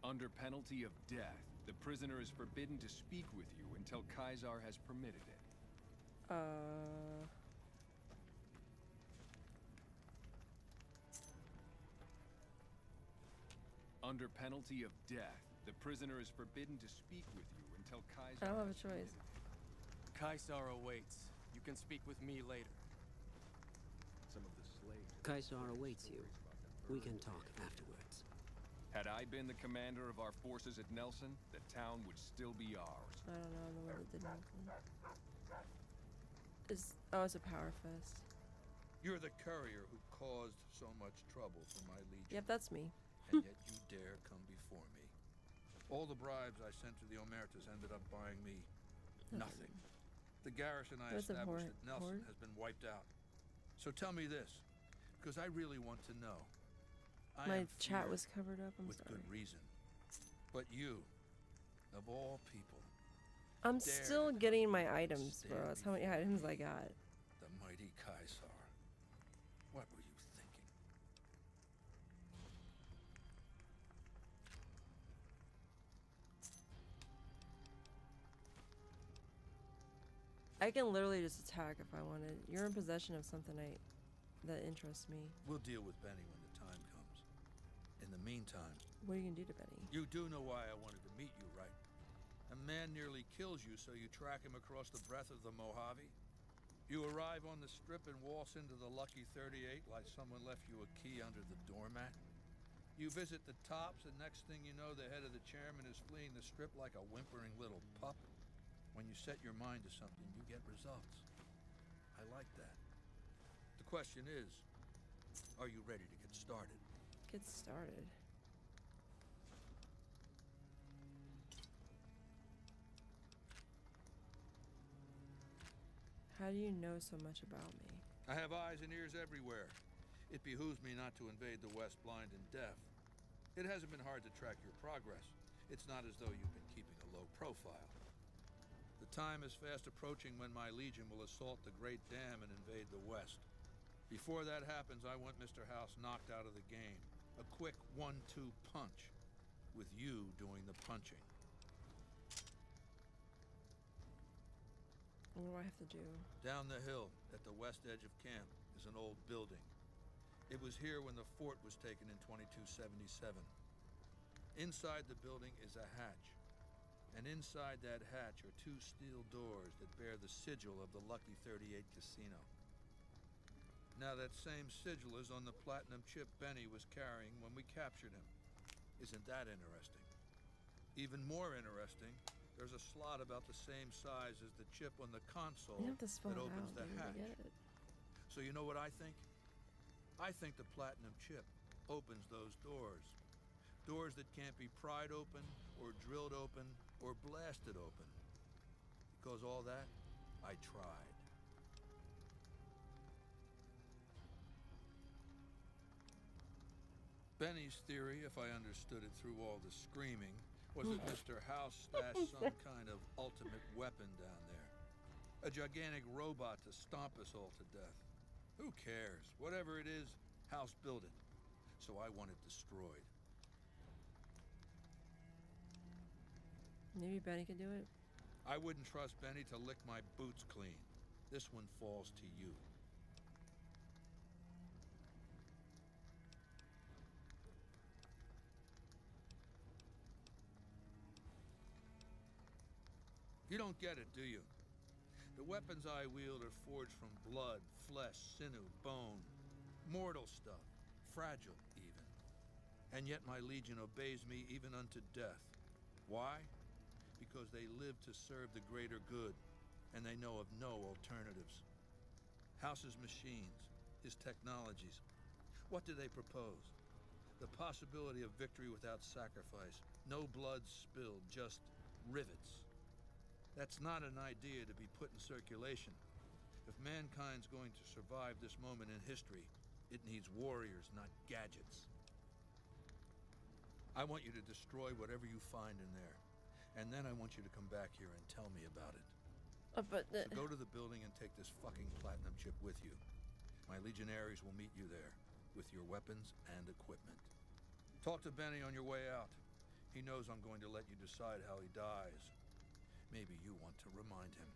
Under penalty of death, the prisoner is forbidden to speak with you until Kaisar has permitted it. Under penalty of death, the prisoner is forbidden to speak with you until Kaisar. I don't have a choice. Kaisar awaits. You can speak with me later. Some of the slaves. Kaisar awaits you. We can talk afterwards. Had I been the commander of our forces at Nelson, the town would still be ours. I don't know, the one that did nothing. Oh, it's a power fist. You're the courier who caused so much trouble for my legion. Yep, that's me. And yet you dare come before me. All the bribes I sent to the Omertas ended up buying me nothing. The garrison I established at Nelson has been wiped out. So tell me this, because I really want to know. My chat was covered up, I'm with sorry. good reason. But you, of all people, I'm still getting my items, bro. That's how many items I got. the mighty Kaisar. What were you thinking? I can literally just attack if I wanted. You're in possession of something that interests me. We'll deal with Benny when the time comes. In the meantime... What are you gonna do to Benny? You do know why I wanted to meet you, right? A man nearly kills you, so you track him across the breadth of the Mojave. You arrive on the strip and waltz into the Lucky 38 like someone left you a key under the doormat. You visit the tops, and next thing you know, the head of the chairman is fleeing the strip like a whimpering little pup. When you set your mind to something, you get results. I like that. The question is, are you ready to get started? Get started. How do you know so much about me? I have eyes and ears everywhere. It behooves me not to invade the West blind and deaf. It hasn't been hard to track your progress. It's not as though you've been keeping a low profile. The time is fast approaching when my legion will assault the Great Dam and invade the West. Before that happens, I want Mr. House knocked out of the game. A quick 1-2 punch, with you doing the punching. What do I have to do? Down the hill, at the west edge of camp, is an old building. It was here when the fort was taken in 2277. Inside the building is a hatch. And inside that hatch are 2 steel doors that bear the sigil of the Lucky 38 Casino. Now that same sigil is on the platinum chip Benny was carrying when we captured him. Isn't that interesting? Even more interesting, there's a slot about the same size as the chip on the console You have to spell that it opens out, the dude. I hatch. get it. So you know what I think? I think the platinum chip opens those doors. Doors that can't be pried open, or drilled open, or blasted open. Because all that, I tried. Benny's theory, if I understood it through all the screaming, was that Mr. House stashed some kind of ultimate weapon down there. A gigantic robot to stomp us all to death. Who cares? Whatever it is, House built it. So I want it destroyed. Maybe Benny could do it. I wouldn't trust Benny to lick my boots clean. This one falls to you. You don't get it, do you? The weapons I wield are forged from blood, flesh, sinew, bone. Mortal stuff. Fragile, even. And yet my legion obeys me even unto death. Why? Because they live to serve the greater good, and they know of no alternatives. House's machines, his technologies. What do they propose? The possibility of victory without sacrifice. No blood spilled, just rivets. That's not an idea to be put in circulation. If mankind's going to survive this moment in history, it needs warriors, not gadgets. I want you to destroy whatever you find in there. And then I want you to come back here and tell me about it. So go to the building and take this fucking platinum chip with you. My legionaries will meet you there, with your weapons and equipment. Talk to Benny on your way out. He knows I'm going to let you decide how he dies. Maybe you want to remind him.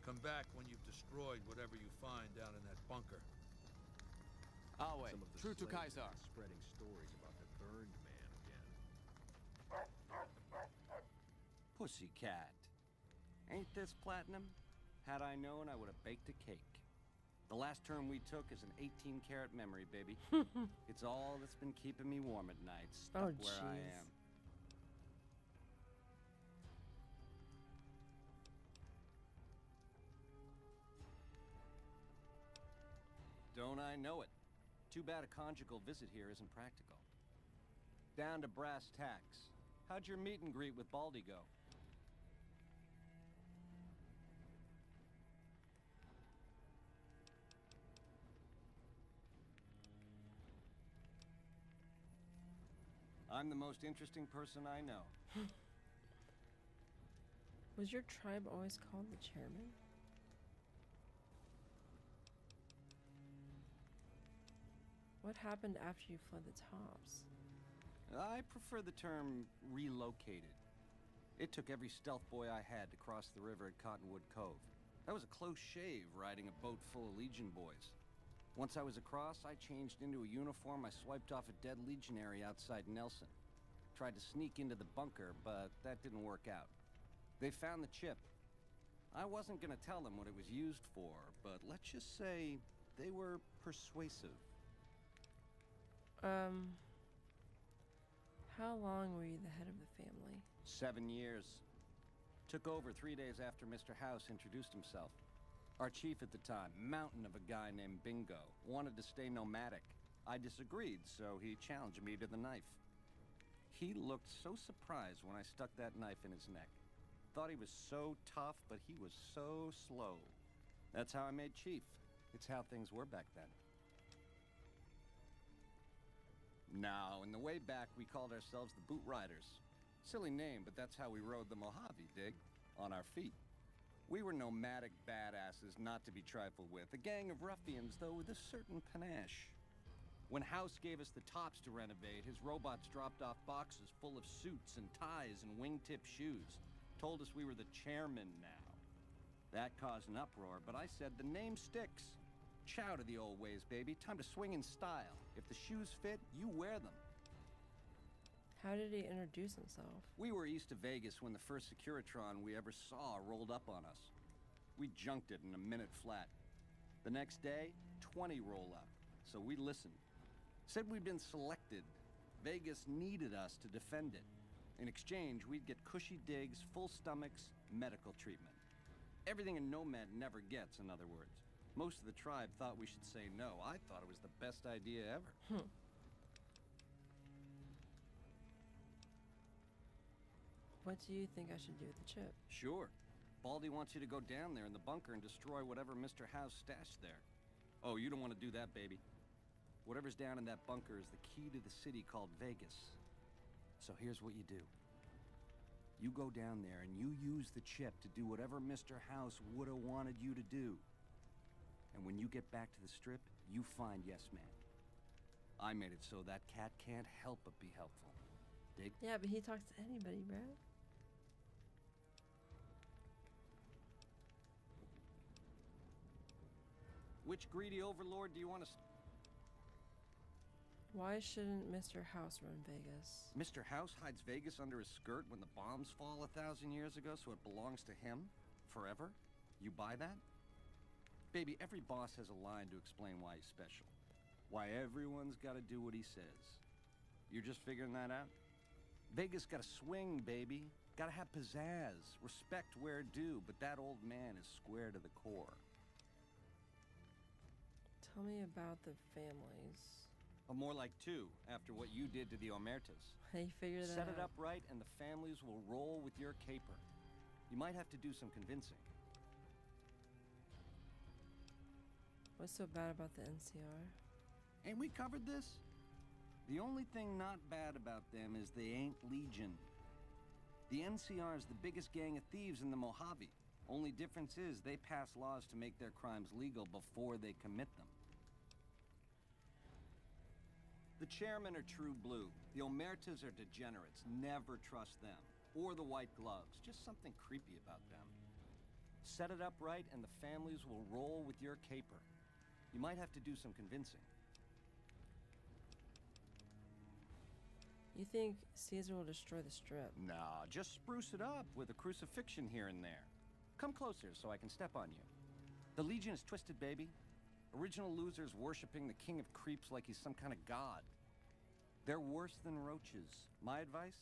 Come back when you've destroyed whatever you find down in that bunker. I'll wait. True to slaves Kaiser. have been spreading stories about the burned man again. Pussycat. Ain't this platinum? Had I known, I would have baked a cake. The last term we took is an 18-karat memory, baby. It's all that's been keeping me warm at night, stuck where I am. Don't I know it? Too bad a conjugal visit here isn't practical. Down to brass tacks. How'd your meet and greet with Baldy go? I'm the most interesting person I know. Was your tribe always called the chairman? What happened after you fled the tops? I prefer the term relocated. It took every stealth boy I had to cross the river at Cottonwood Cove. That was a close shave riding a boat full of Legion boys. Once I was across, I changed into a uniform I swiped off a dead legionary outside Nelson. Tried to sneak into the bunker, but that didn't work out. They found the chip. I wasn't gonna tell them what it was used for, but let's just say they were persuasive. How long were you the head of the family? 7 years. Took over 3 days after Mr. House introduced himself. Our chief at the time, mountain of a guy named Bingo, wanted to stay nomadic. I disagreed, so he challenged me to the knife. He looked so surprised when I stuck that knife in his neck. Thought he was so tough, but he was so slow. That's how I made chief. It's how things were back then. Now, in the way back, we called ourselves the Boot Riders. Silly name, but that's how we rode the Mojave, dig? On our feet. We were nomadic badasses not to be trifled with. A gang of ruffians, though, with a certain panache. When House gave us the tops to renovate, his robots dropped off boxes full of suits and ties and wingtip shoes. Told us we were the chairman now. That caused an uproar, but I said the name sticks. Chow to the old ways, baby. Time to swing in style. If the shoes fit, you wear them. How did he introduce himself? We were east of Vegas when the first Securitron we ever saw rolled up on us. We junked it in a minute flat. The next day, 20 roll up. So we listened. Said we'd been selected. Vegas needed us to defend it. In exchange, we'd get cushy digs, full stomachs, medical treatment. Everything a nomad never gets, in other words. Most of the tribe thought we should say no. I thought it was the best idea ever. What do you think I should do with the chip? Sure. Baldy wants you to go down there in the bunker and destroy whatever Mr. House stashed there. Oh, you don't want to do that, baby. Whatever's down in that bunker is the key to the city called Vegas. So here's what you do. You go down there and you use the chip to do whatever Mr. House would have wanted you to do. And when you get back to the strip, you find Yes Man. I made it so that cat can't help but be helpful. Dig? Yeah, but he talks to anybody, bro. Which greedy overlord do you want to... Why shouldn't Mr. House run Vegas? Mr. House hides Vegas under his skirt when the bombs fall 1,000 years ago, so it belongs to him? Forever? You buy that? Baby, every boss has a line to explain why he's special. Why everyone's gotta do what he says. You're just figuring that out? Vegas gotta swing, baby. Gotta have pizzazz. Respect where due, but that old man is square to the core. Tell me about the families. Or more like two, after what you did to the Omertas. How you figure that Set out? it up right and the families will roll with your caper. You might have to do some convincing. What's so bad about the NCR? Ain't we covered this? The only thing not bad about them is they ain't Legion. The NCR is the biggest gang of thieves in the Mojave. Only difference is they pass laws to make their crimes legal before they commit them. The chairmen are true blue. The Omertas are degenerates. Never trust them. Or the white gloves. Just something creepy about them. Set it up right and the families will roll with your caper. You might have to do some convincing. You think Caesar will destroy the strip? Nah, just spruce it up with a crucifixion here and there. Come closer so I can step on you. The Legion is twisted, baby. Original losers worshiping the king of creeps like he's some kind of god. They're worse than roaches. My advice?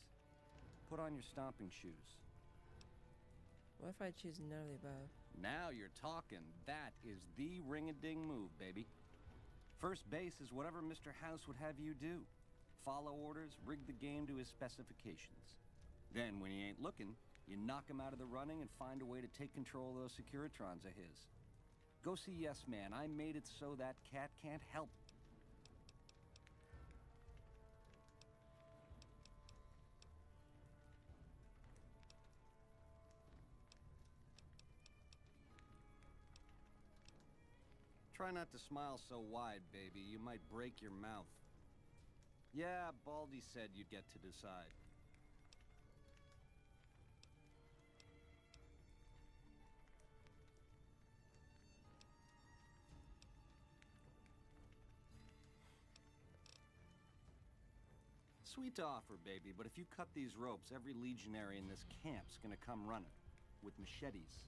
Put on your stomping shoes. What if I choose none of the above? Now you're talking. That is the ring-a-ding move, baby. First base is whatever Mr. House would have you do. Follow orders, rig the game to his specifications. Then, when he ain't looking, you knock him out of the running and find a way to take control of those Securitrons of his. Go see Yes Man. I made it so that cat can't help. Try not to smile so wide, baby. You might break your mouth. Yeah, Baldy said you'd get to decide. Sweet offer, baby, but if you cut these ropes, every legionary in this camp's gonna come running. With machetes.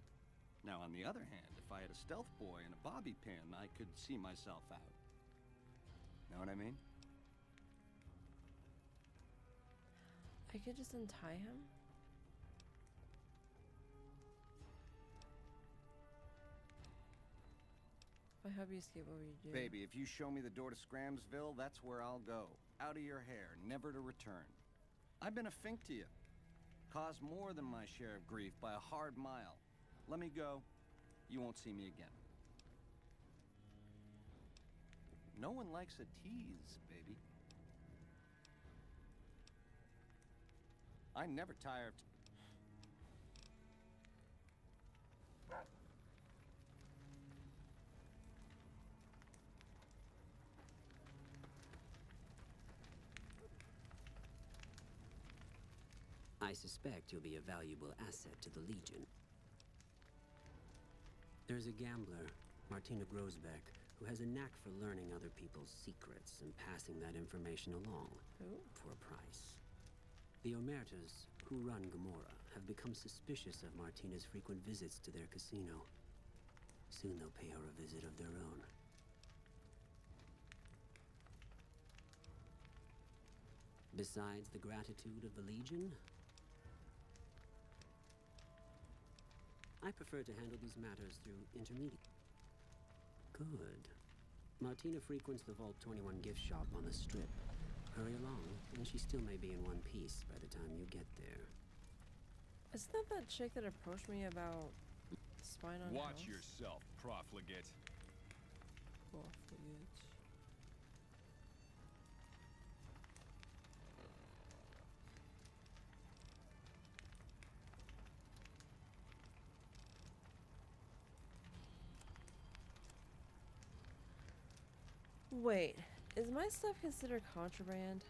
Now, on the other hand, if I had a stealth boy and a bobby pin, I could see myself out. Know what I mean? I could just untie him? If I help you escape, what will you do? Baby, if you show me the door to Scramsville, that's where I'll go. Out of your hair, never to return. I've been a fink to you. Caused more than my share of grief by a hard mile. Let me go. You won't see me again. No one likes a tease, baby. I never tire of... I suspect you'll be a valuable asset to the Legion. There's a gambler, Martina Grosbeck, who has a knack for learning other people's secrets and passing that information along for a price. The Omertas, who run Gomorrah, have become suspicious of Martina's frequent visits to their casino. Soon they'll pay her a visit of their own. Besides the gratitude of the Legion, I prefer to handle these matters through intermediate. Good. Martina frequents the Vault 21 gift shop on the Strip. Hurry along, and she still may be in one piece by the time you get there. Isn't that that chick that approached me about spying on Watch House? yourself, profligate. Profligate. Wait, is my stuff considered contraband?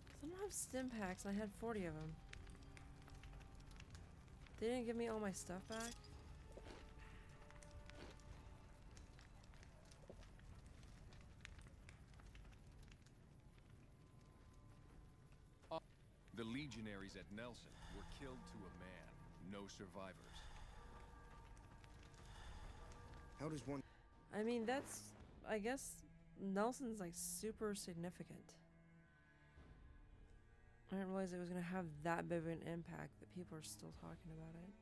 'Cause I don't have stim packs and I had 40 of them. They didn't give me all my stuff back? The legionaries at Nelson were killed to a man. No survivors. How does one... I mean, that's... I guess Nelson's like super significant. I didn't realize it was gonna have that big of an impact that people are still talking about it.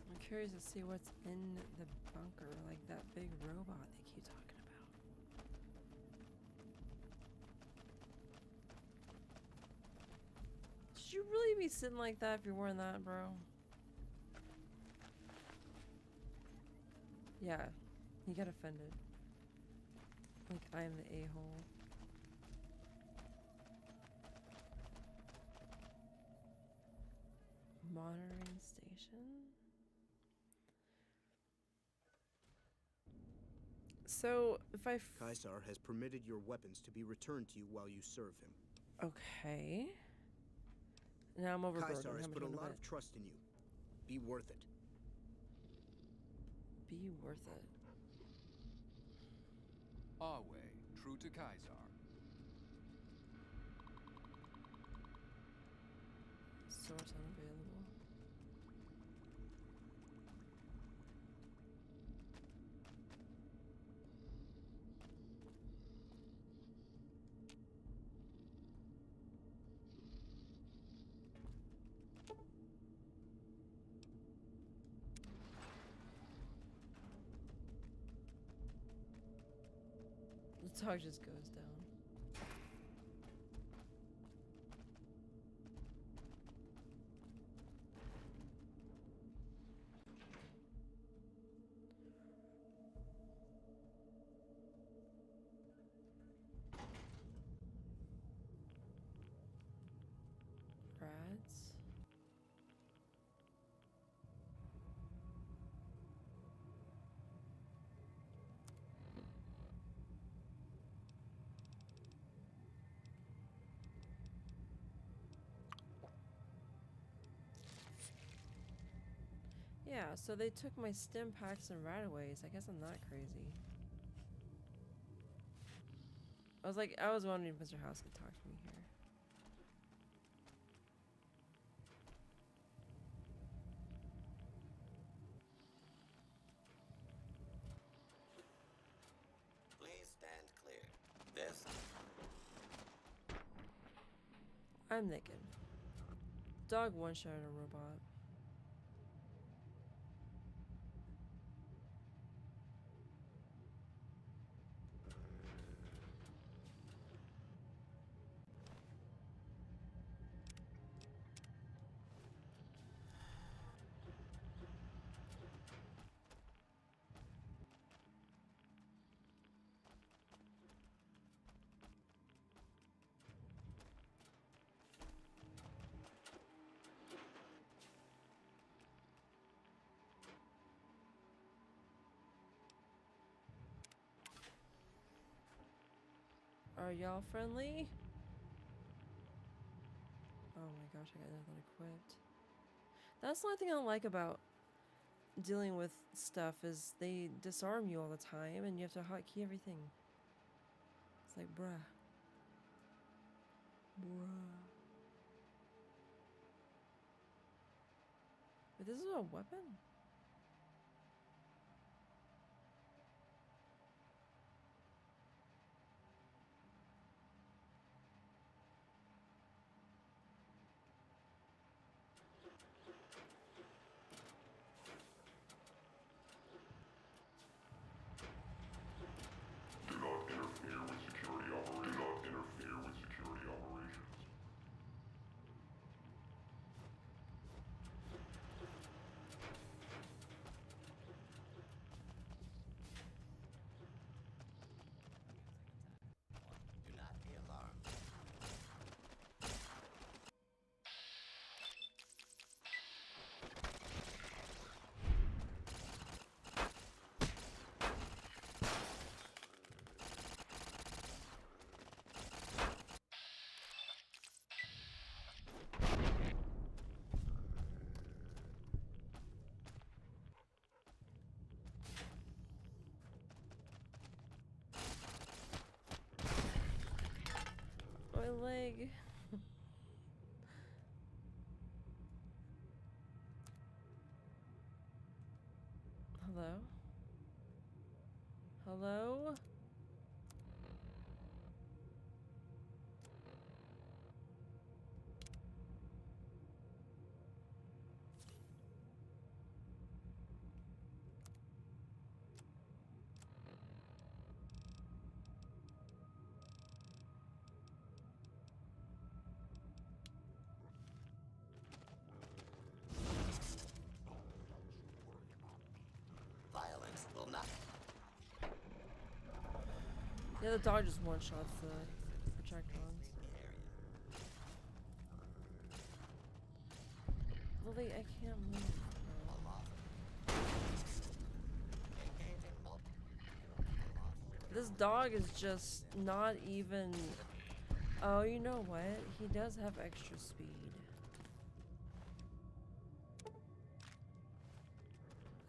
I'm curious to see what's in the bunker, like that big robot they keep talking about. Should you really be sitting like that if you're wearing that, bro? Yeah, he got offended. Like I'm the a-hole. Monitoring station? So, if I Caesar has permitted your weapons to be returned to you while you serve him. Okay. Now I'm overburdened. Caesar has How put a much lot of of trust in you. Be worth it. Be worth it. Our way, true to Caesar. Source unavailable. The dog just goes down. Rats. Yeah, so they took my stim packs and rataways. I guess I'm not crazy. I was wondering if Mr. House could talk to me here. I'm naked. Dog one-shot a robot. Are y'all friendly? Oh my gosh, I got nothing equipped. That's the only thing I don't like about dealing with stuff is they disarm you all the time and you have to hotkey everything. It's like, bruh. Bruh. But this is a weapon? My leg. Hello? Hello? Violence will not. Yeah, the dog just one-shots the projectiles. Lily, I can't move. This dog is just not even... Oh, you know what? He does have extra speed.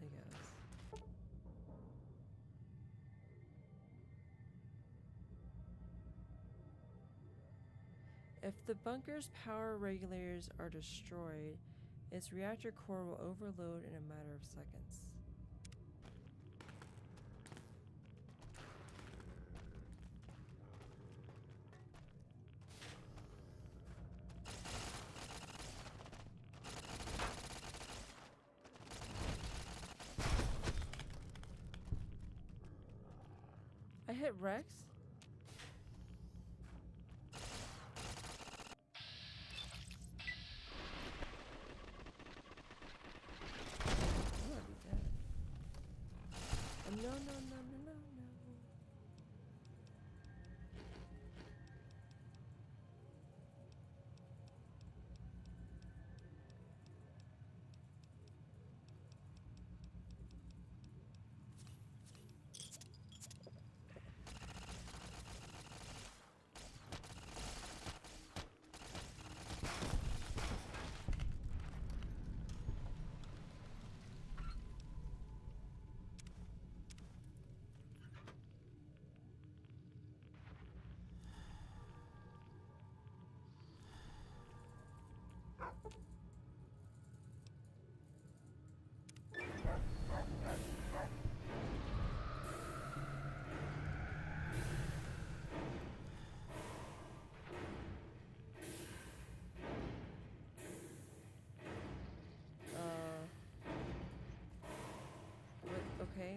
I guess. If the bunker's power regulators are destroyed, its reactor core will overload in a matter of seconds. I hit Rex? I'm gonna be dead. No, no, no, no, no, no.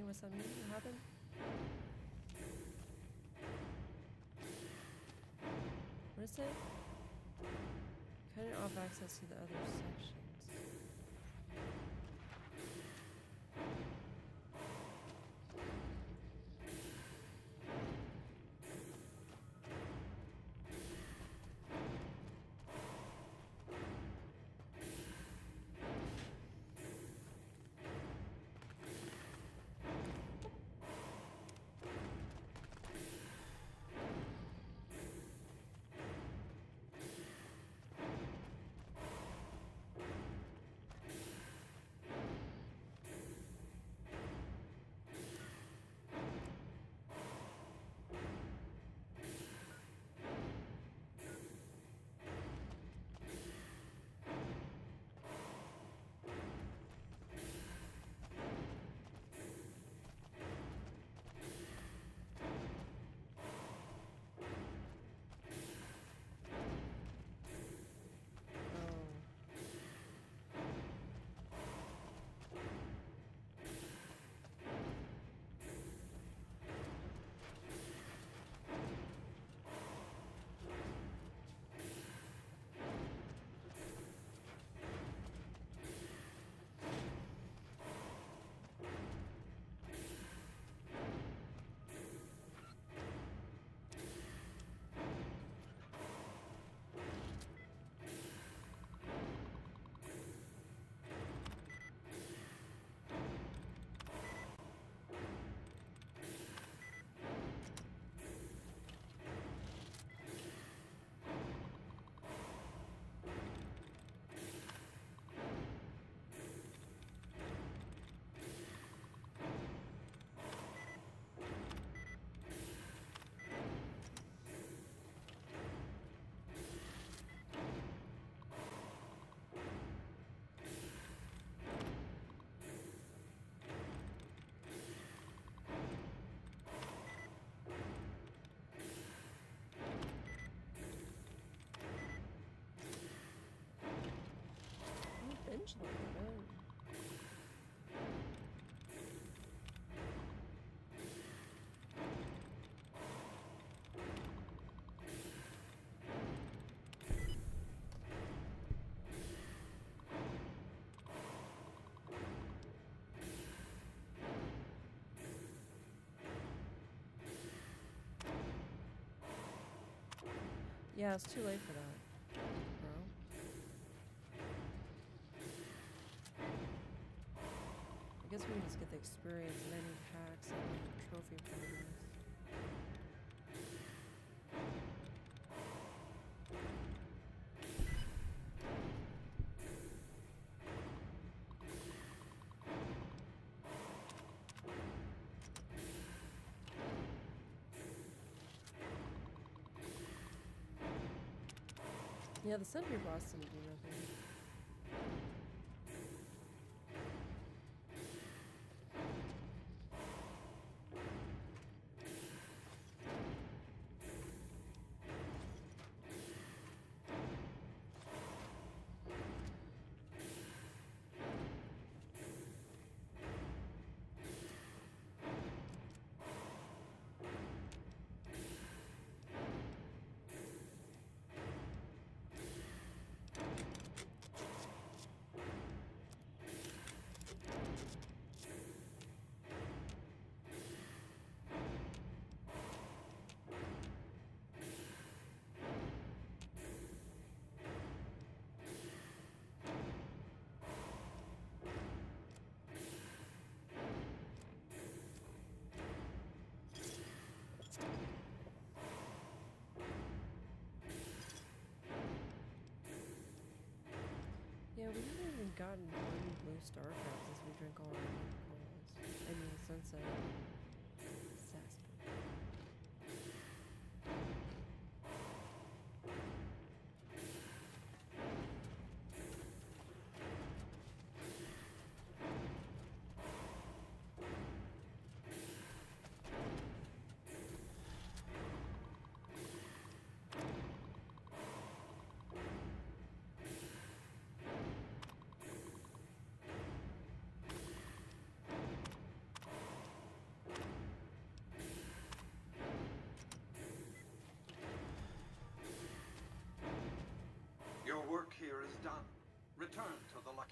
saying? What's that mean? What happened? What is it? Cutting off access to the other sections. Eventually, yeah, it's too late for that, bro. I guess we can just get the experience and I need hacks and trophy progress. Yeah, the sentry boss didn't do nothing. Yeah, we haven't even gotten one blue star cap since we drank all our alcohols. I mean, sunset. Sasper.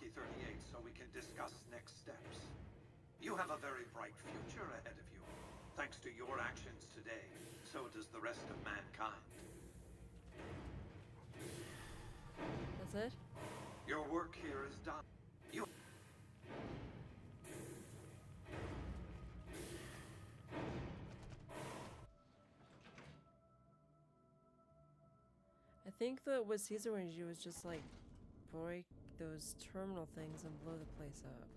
Lucky 38 so we can discuss next steps. You have a very bright future ahead of you. Thanks to your actions today, so does the rest of mankind. That's it? Your work here is done. You... I think that what Caesar wanted to do was just like break those terminal things and blow the place up.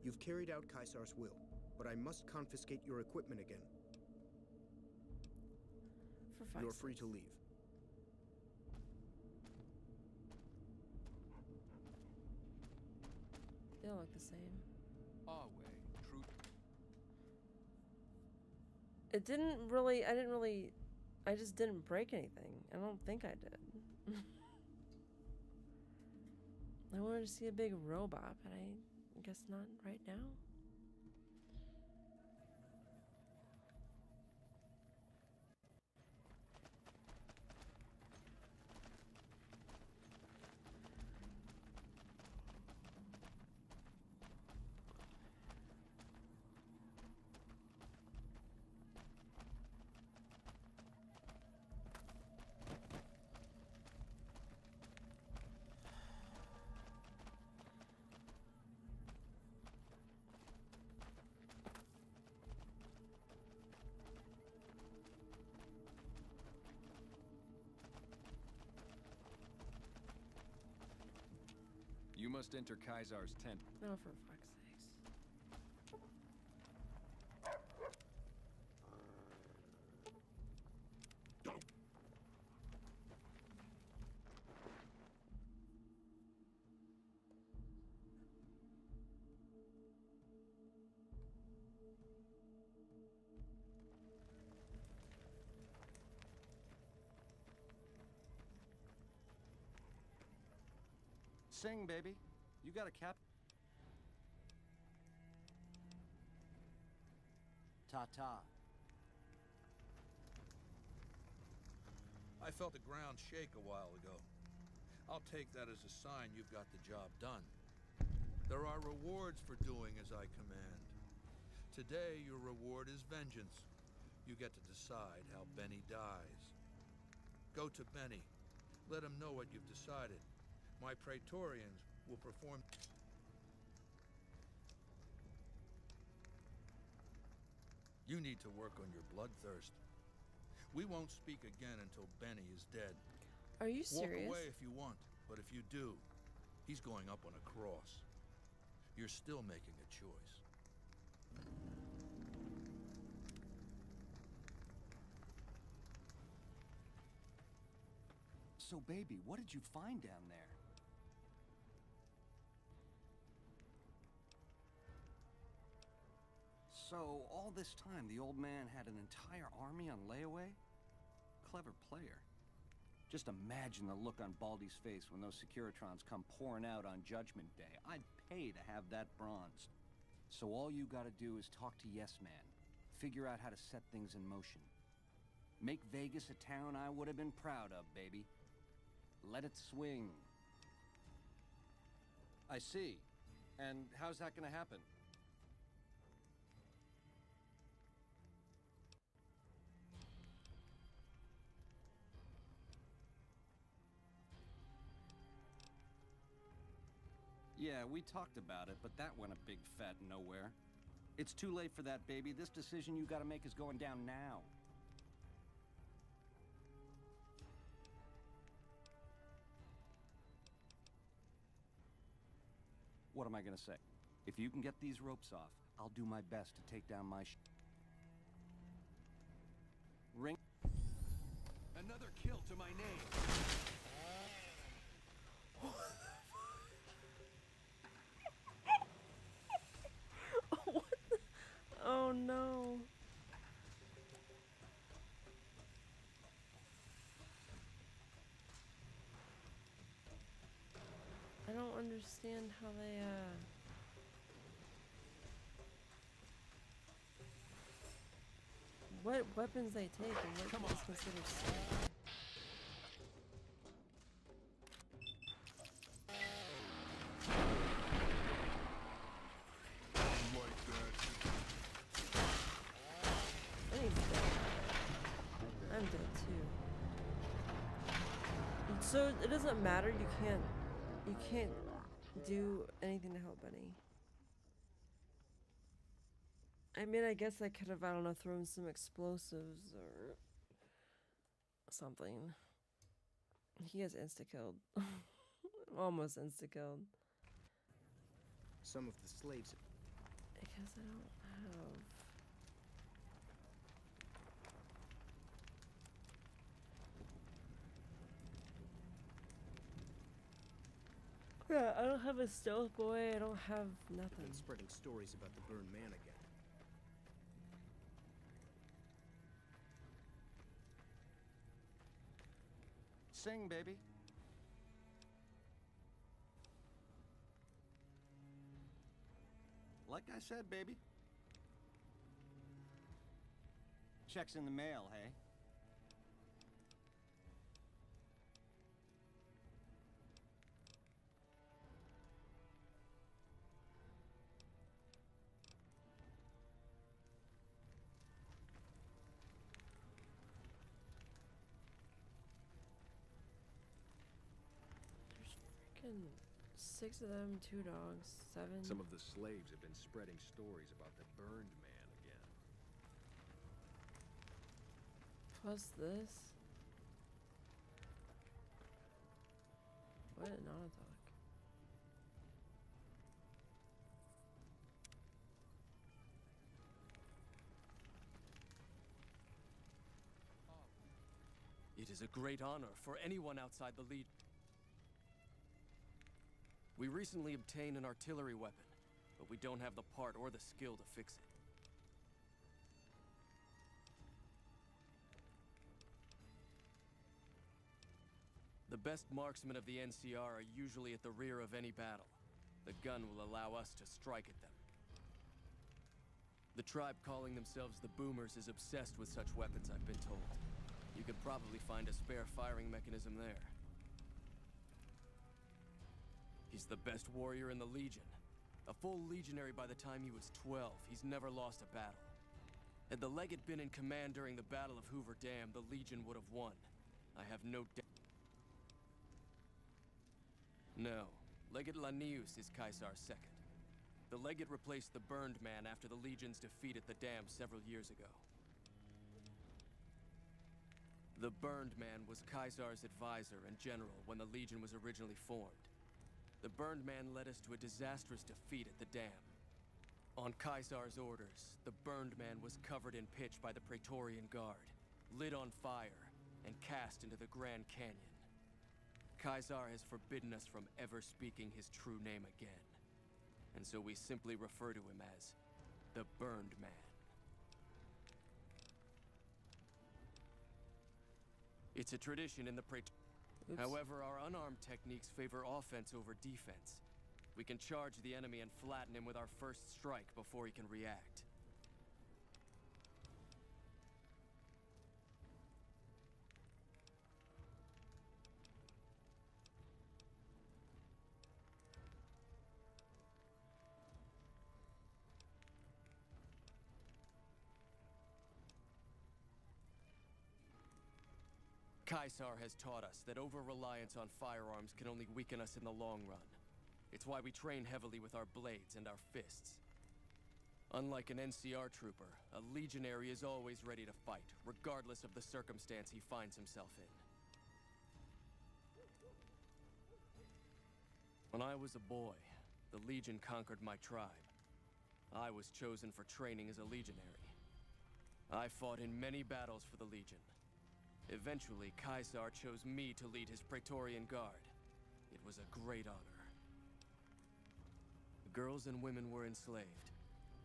You've carried out Caesar's will, but I must confiscate your equipment again. You're free to leave. They all look the same. Our way, true. It didn't really, I just didn't break anything. I don't think I did. I wanted to see a big robot, but I guess not right now. You must enter Caesar's tent. Oh, for fuck's sakes. Sing, baby. You got a cap? Ta-ta. I felt the ground shake a while ago. I'll take that as a sign you've got the job done. There are rewards for doing as I command. Today, your reward is vengeance. You get to decide how Benny dies. Go to Benny. Let him know what you've decided. My Praetorians will perform... You need to work on your bloodthirst. We won't speak again until Benny is dead. Are you serious? Walk away if you want, but if you do, he's going up on a cross. You're still making a choice. So, baby, what did you find down there? So, all this time, the old man had an entire army on layaway? Clever player. Just imagine the look on Baldy's face when those Securitrons come pouring out on Judgment Day. I'd pay to have that bronzed. So all you gotta do is talk to Yes Man. Figure out how to set things in motion. Make Vegas a town I would have been proud of, baby. Let it swing. I see. And how's that gonna happen? Yeah, we talked about it, but that went a big fat nowhere. It's too late for that, baby. This decision you gotta make is going down now. What am I gonna say? If you can get these ropes off, I'll do my best to take down my ring. Another kill to my name. Oh no. I don't understand how they what weapons they take and what is considered safe. He's dead. I'm dead too. So it doesn't matter. You can't do anything to help Benny. I mean, I guess I could have, I don't know, thrown some explosives or something. He has insta-killed. Almost insta-killed. Some of the slaves. Because I don't have... Yeah, I don't have a stealth boy, I don't have nothing. Been spreading stories about the burned man again. Sing, baby. Like I said, baby. Check's in the mail, hey? Freaking 6 of them, 2 dogs, 7. Some of the slaves have been spreading stories about the burned man again. Plus this. What an auto-talk. It is a great honor for anyone outside the lead. We recently obtained an artillery weapon, but we don't have the part or the skill to fix it. The best marksmen of the NCR are usually at the rear of any battle. The gun will allow us to strike at them. The tribe calling themselves the Boomers is obsessed with such weapons, I've been told. You could probably find a spare firing mechanism there. He's the best warrior in the Legion. A full legionary by the time he was 12. He's never lost a battle. Had the Legate been in command during the Battle of Hoover Dam, the Legion would have won. I have no doubt. No. Legate Lanius is Caesar's second. The Legate replaced the Burned Man after the Legion's defeat at the Dam several years ago. The Burned Man was Caesar's advisor and general when the Legion was originally formed. The Burned Man led us to a disastrous defeat at the Dam. On Caesar's orders, the Burned Man was covered in pitch by the Praetorian Guard, lit on fire, and cast into the Grand Canyon. Caesar has forbidden us from ever speaking his true name again. And so we simply refer to him as the Burned Man. It's a tradition in the Praetorian. However, our unarmed techniques favor offense over defense. We can charge the enemy and flatten him with our first strike before he can react. Caesar has taught us that over-reliance on firearms can only weaken us in the long run. It's why we train heavily with our blades and our fists. Unlike an NCR trooper, a legionary is always ready to fight, regardless of the circumstance he finds himself in. When I was a boy, the Legion conquered my tribe. I was chosen for training as a legionary. I fought in many battles for the Legion. Eventually, Caesar chose me to lead his Praetorian Guard. It was a great honor. Girls and women were enslaved,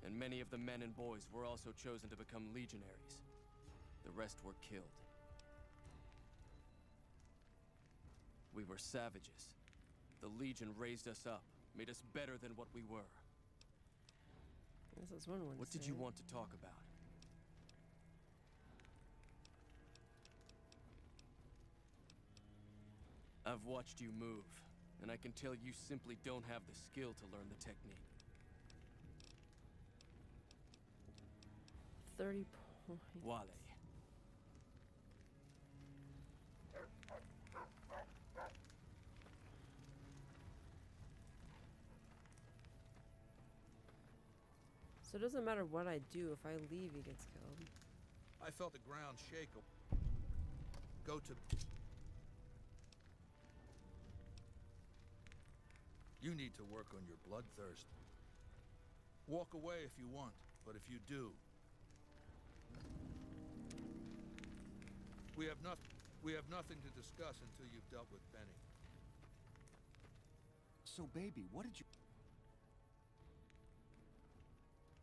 and many of the men and boys were also chosen to become legionaries. The rest were killed. We were savages. The Legion raised us up, made us better than what we were. This is one What did you want to talk about? I've watched you move, and I can tell you simply don't have the skill to learn the technique. 30 points. Wale. So it doesn't matter what I do. If I leave, he gets killed. I felt the ground shake. Go to... You need to work on your bloodthirst. Walk away if you want, but if you do... We have nothing to discuss until you've dealt with Benny. So, baby, what did you...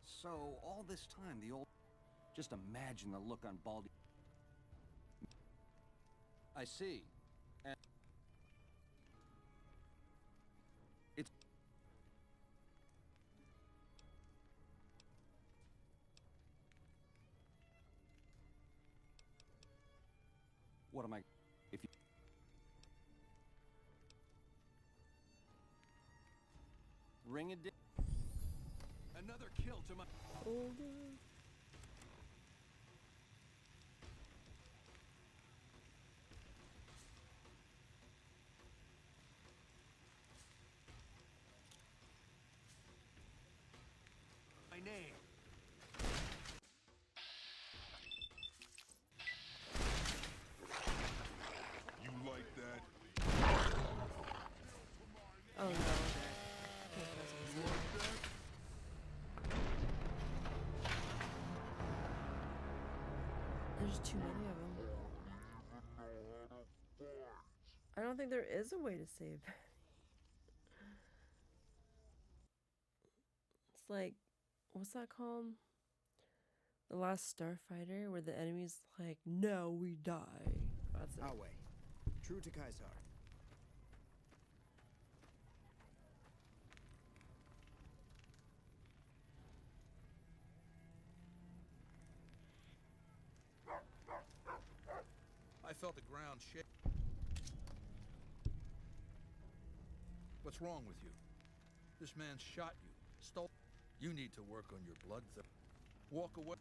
So, all this time, the old... Just imagine the look on Baldy... I see. And... It's... What am I... If you... Ring a dick. Another kill to my... My name. You like that? Oh no. There's too many of them. I don't think there is a way to save Benny. It's like, what's that called? The Last Starfighter, where the enemy's like, "No, we die." That's it. Awe, true to Kaisar. I felt the ground shake. What's wrong with you? This man shot you, stole... You need to work on your bloodthirst. Walk away.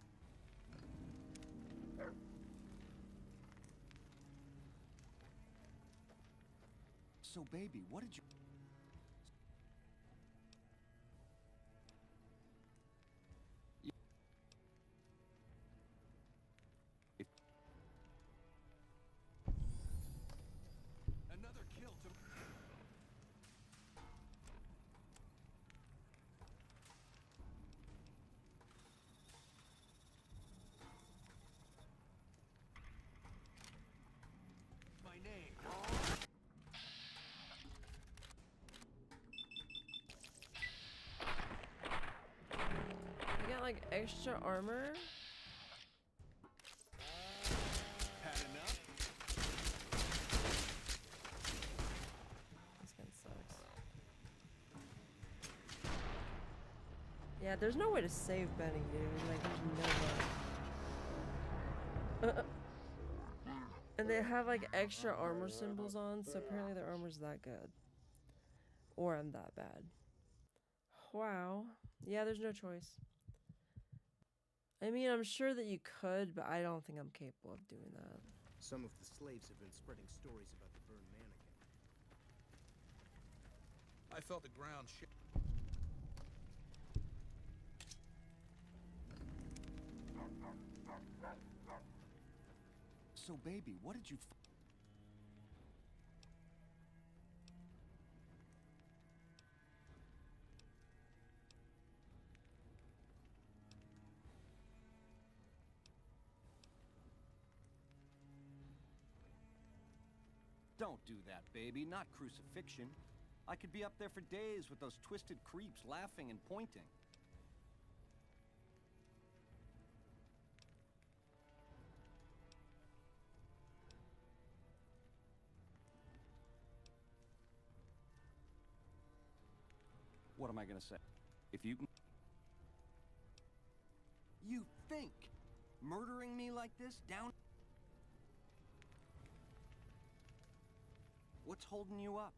So, baby, what did you... Another kill to... My name. You get like extra armor. Had enough? This gun sucks. Yeah, there's no way to save Benny, dude. Like, there's no way. And they have like extra armor symbols on, so apparently their armor's that good. Or I'm that bad. Wow. Yeah, there's no choice. I mean, I'm sure that you could, but I don't think I'm capable of doing that. Some of the slaves have been spreading stories about the burned mannequin. I felt the ground shake. So, baby, what did you... Don't do that, baby. Not crucifixion. I could be up there for days with those twisted creeps laughing and pointing. What am I gonna say? If you can... You think murdering me like this down... What What's holding you up?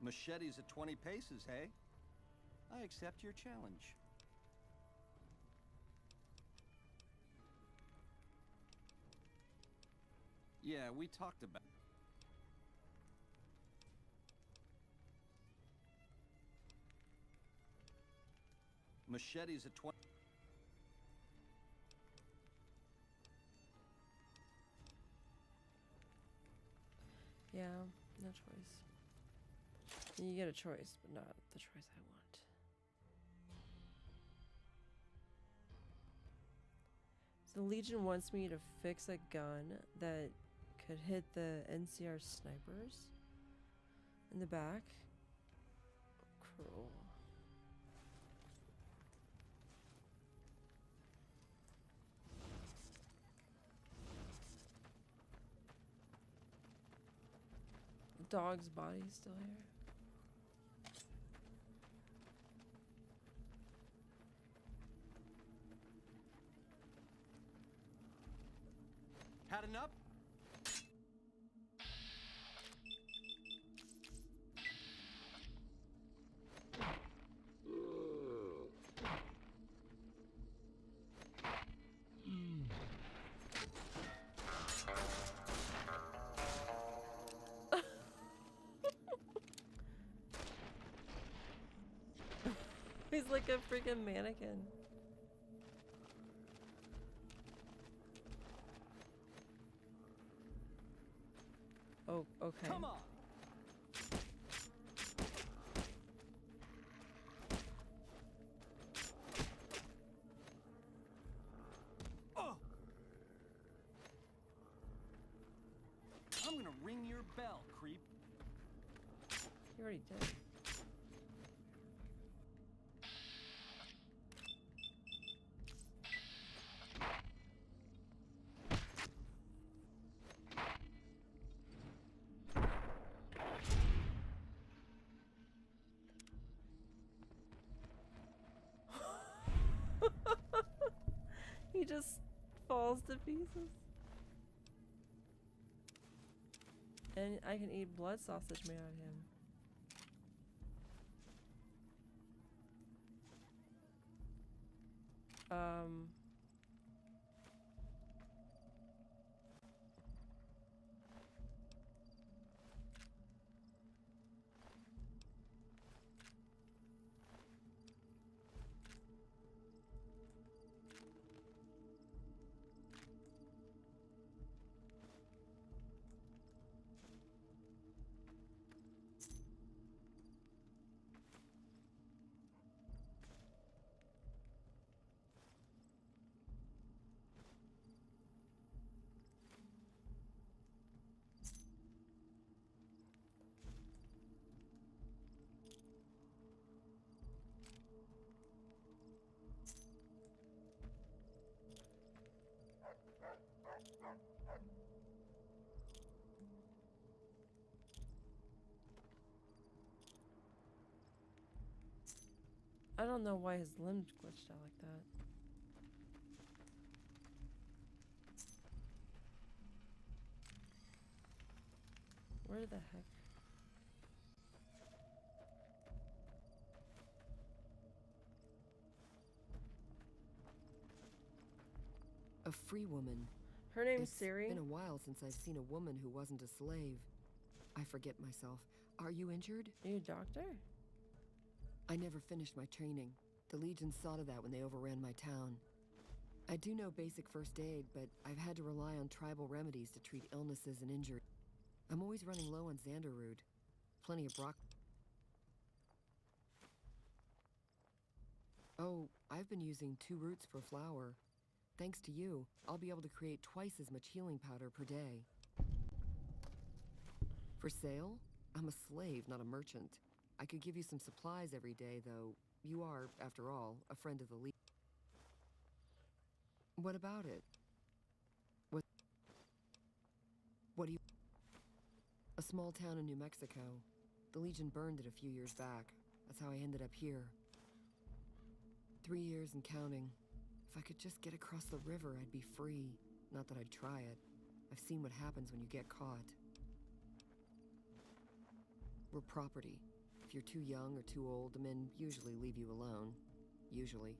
Machetes at 20 paces, hey? I accept your challenge. Yeah, we talked about... Machetes at 20... Yeah, no choice. You get a choice, but not the choice I want. So the Legion wants me to fix a gun that could hit the NCR snipers in the back. Cruel. The dog's body's still here. Had enough? He's like a freaking mannequin. Oh, okay. Come on. Oh. I'm gonna ring your bell, creep. You already did. He just falls to pieces. And I can eat blood sausage made out of him. I don't know why his limbs glitched out like that. Where the heck? A free woman. Her name's It's Siri. been a while since I've seen a woman who wasn't a slave. I forget myself. Are you injured? Are you a doctor? I never finished my training. The Legion saw to that when they overran my town. I do know basic first aid, but I've had to rely on tribal remedies to treat illnesses and injuries. I'm always running low on Xanderroot. Plenty of Brock. Oh, I've been using 2 roots for flour. Thanks to you, I'll be able to create twice as much healing powder per day. For sale? I'm a slave, not a merchant. I could give you some supplies every day, though. You are, after all, a friend of the Legion. What about it? What do you... A small town in New Mexico. The Legion burned it a few years back. That's how I ended up here. 3 years and counting. If I could just get across the river, I'd be free. Not that I'd try it. I've seen what happens when you get caught. We're property. If you're too young or too old, the men usually leave you alone. Usually.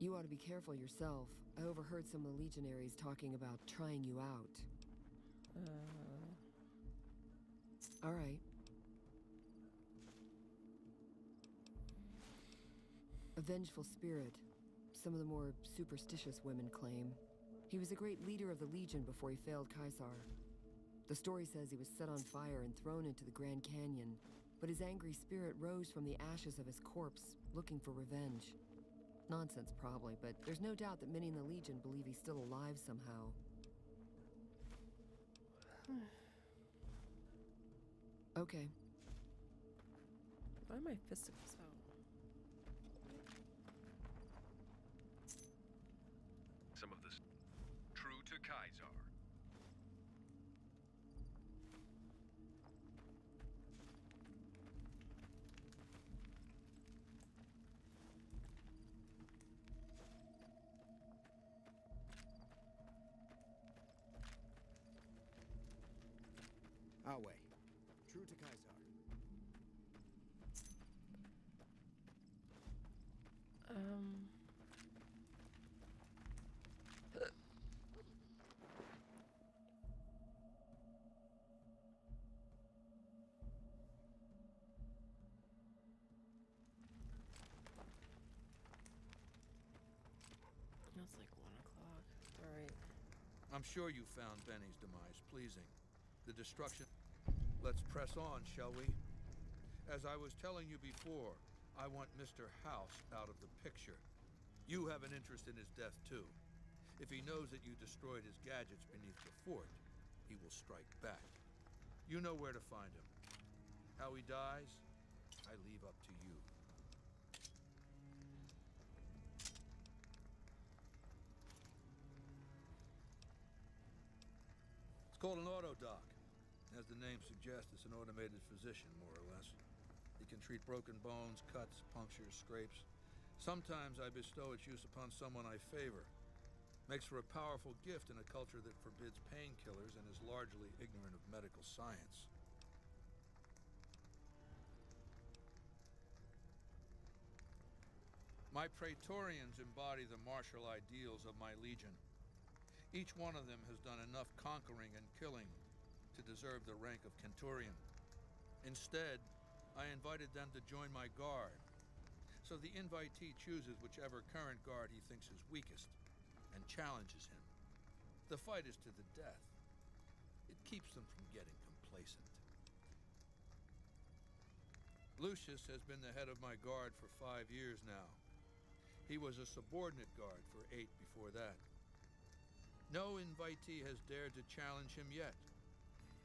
You ought to be careful yourself. I overheard some of the legionaries talking about trying you out. All right. A vengeful spirit. Some of the more superstitious women claim. He was a great leader of the Legion before he failed Caesar. The story says he was set on fire and thrown into the Grand Canyon, but his angry spirit rose from the ashes of his corpse, looking for revenge. Nonsense, probably, but there's no doubt that many in the Legion believe he's still alive somehow. Okay. Why are my physicals out? Some of this true to Caesar. Our way. True to Caesar. It's like 1 o'clock. All right. I'm sure you found Benny's demise pleasing. The destruction... Let's press on, shall we? As I was telling you before, I want Mr. House out of the picture. You have an interest in his death, too. If he knows that you destroyed his gadgets beneath the fort, he will strike back. You know where to find him. How he dies, I leave up to you. It's called an autodoc. As the name suggests, it's an automated physician, more or less. He can treat broken bones, cuts, punctures, scrapes. Sometimes I bestow its use upon someone I favor. Makes for a powerful gift in a culture that forbids painkillers and is largely ignorant of medical science. My Praetorians embody the martial ideals of my legion. Each one of them has done enough conquering and killing to deserve the rank of Centurion. Instead, I invited them to join my guard. So the invitee chooses whichever current guard he thinks is weakest and challenges him. The fight is to the death. It keeps them from getting complacent. Lucius has been the head of my guard for 5 years now. He was a subordinate guard for 8 before that. No invitee has dared to challenge him yet.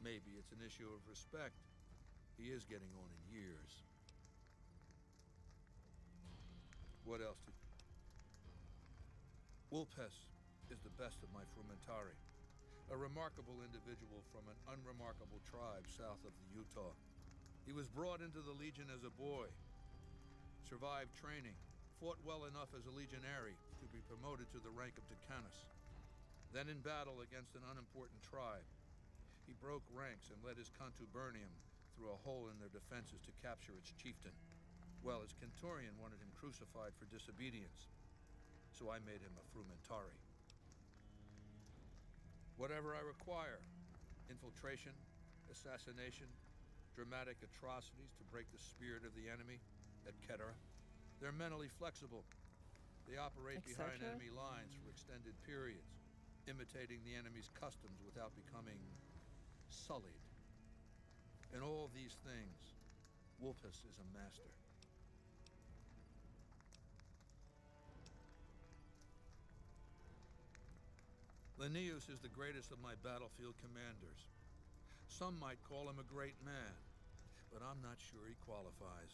Maybe it's an issue of respect. He is getting on in years. What else to... Wulpes is the best of my frumentari. A remarkable individual from an unremarkable tribe south of the Utah. He was brought into the Legion as a boy. Survived training. Fought well enough as a legionary to be promoted to the rank of decanus. Then in battle against an unimportant tribe, he broke ranks and led his contubernium through a hole in their defenses to capture its chieftain. Well, his Centurion wanted him crucified for disobedience, so I made him a frumentari. Whatever I require, infiltration, assassination, dramatic atrocities to break the spirit of the enemy, etc. They're mentally flexible. They operate behind enemy lines for extended periods, imitating the enemy's customs without becoming sullied. In all these things, Wulpes is a master. Linnaeus is the greatest of my battlefield commanders. Some might call him a great man, but I'm not sure he qualifies.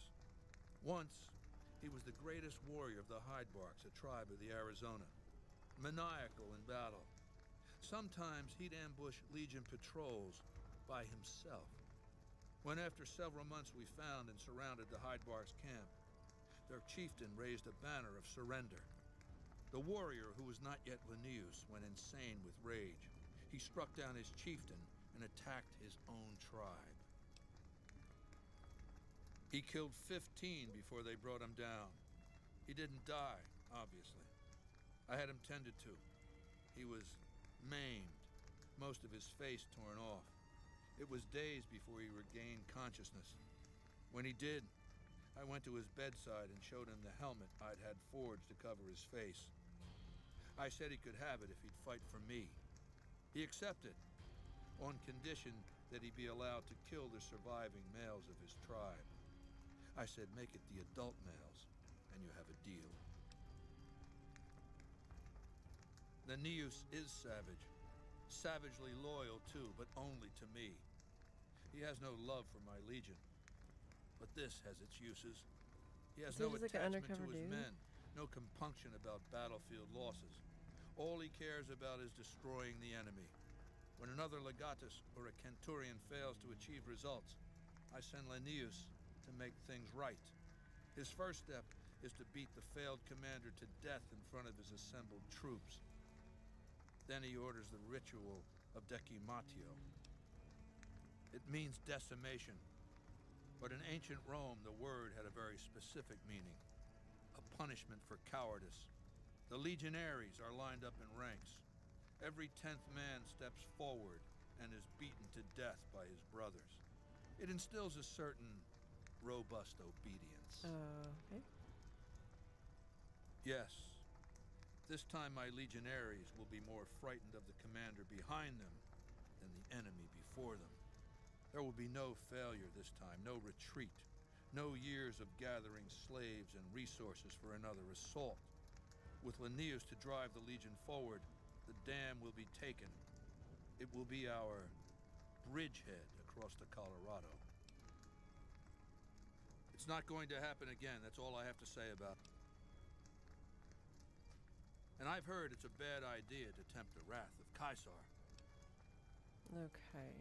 Once, he was the greatest warrior of the Hydebarks, a tribe of the Arizona. Maniacal in battle. Sometimes he'd ambush Legion patrols by himself. When after several months we found and surrounded the Hydebarks camp, their chieftain raised a banner of surrender. The warrior, who was not yet Linnaeus, went insane with rage. He struck down his chieftain and attacked his own tribe. He killed 15 before they brought him down. He didn't die, obviously. I had him tended to. He was maimed, most of his face torn off. It was days before he regained consciousness. When he did, I went to his bedside and showed him the helmet I'd had forged to cover his face. I said he could have it if he'd fight for me. He accepted, on condition that he be allowed to kill the surviving males of his tribe. I said, make it the adult males, and you have a deal. Linnaeus is savage. Savagely loyal, too, but only to me. He has no love for my legion. But this has its uses. He has no attachment to his men, no compunction about battlefield losses. All he cares about is destroying the enemy. When another legatus or a centurion fails to achieve results, I send Linnaeus to make things right. His first step is to beat the failed commander to death in front of his assembled troops. Then he orders the ritual of decimatio. It means decimation, but in ancient Rome the word had a very specific meaning, a punishment for cowardice. The legionaries are lined up in ranks. Every 10th man steps forward and is beaten to death by his brothers. It instills a certain robust obedience. Okay. Yes. This time my legionaries will be more frightened of the commander behind them than the enemy before them. There will be no failure this time, no retreat, no years of gathering slaves and resources for another assault. With Linnaeus to drive the legion forward, the dam will be taken. It will be our bridgehead across the Colorado. It's not going to happen again, that's all I have to say about it. And I've heard it's a bad idea to tempt the wrath of Caesar. Okay.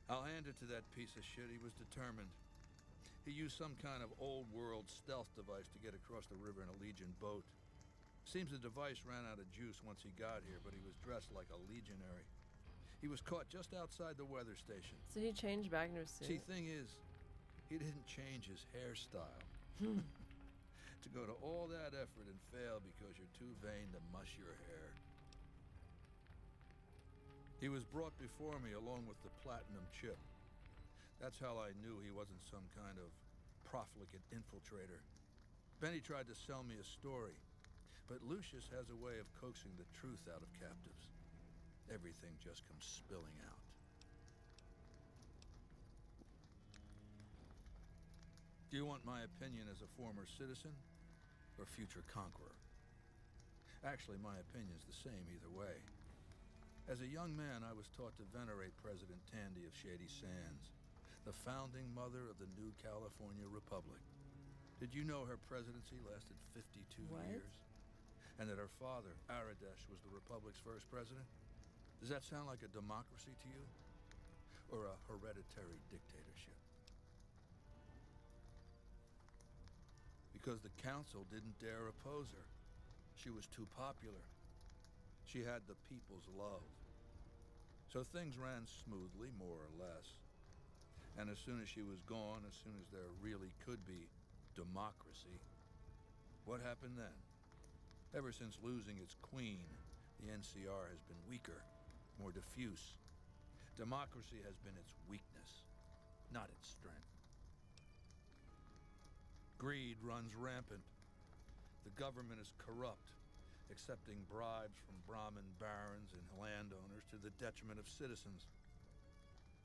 I'll hand it to that piece of shit. He was determined. He used some kind of old-world stealth device to get across the river in a Legion boat. Seems the device ran out of juice once he got here, but he was dressed like a legionary. He was caught just outside the weather station. So he changed back into a suit? See, thing is, he didn't change his hairstyle. To go to all that effort and fail because you're too vain to muss your hair. He was brought before me along with the platinum chip. That's how I knew he wasn't some kind of profligate infiltrator. Benny tried to sell me a story, but Lucius has a way of coaxing the truth out of captives. Everything just comes spilling out. Do you want my opinion as a former citizen or future conqueror? Actually, my opinion's the same either way. As a young man, I was taught to venerate President Tandy of Shady Sands, the founding mother of the new California Republic. Did you know her presidency lasted 52 years? And that her father, Aradesh, was the Republic's first president? Does that sound like a democracy to you? Or a hereditary dictatorship? Because the council didn't dare oppose her. She was too popular. She had the people's love. So things ran smoothly, more or less. And as soon as she was gone, as soon as there really could be democracy, what happened then? Ever since losing its queen, the NCR has been weaker, more diffuse. Democracy has been its weakness, not its strength. Greed runs rampant. The government is corrupt, accepting bribes from Brahmin barons and landowners to the detriment of citizens.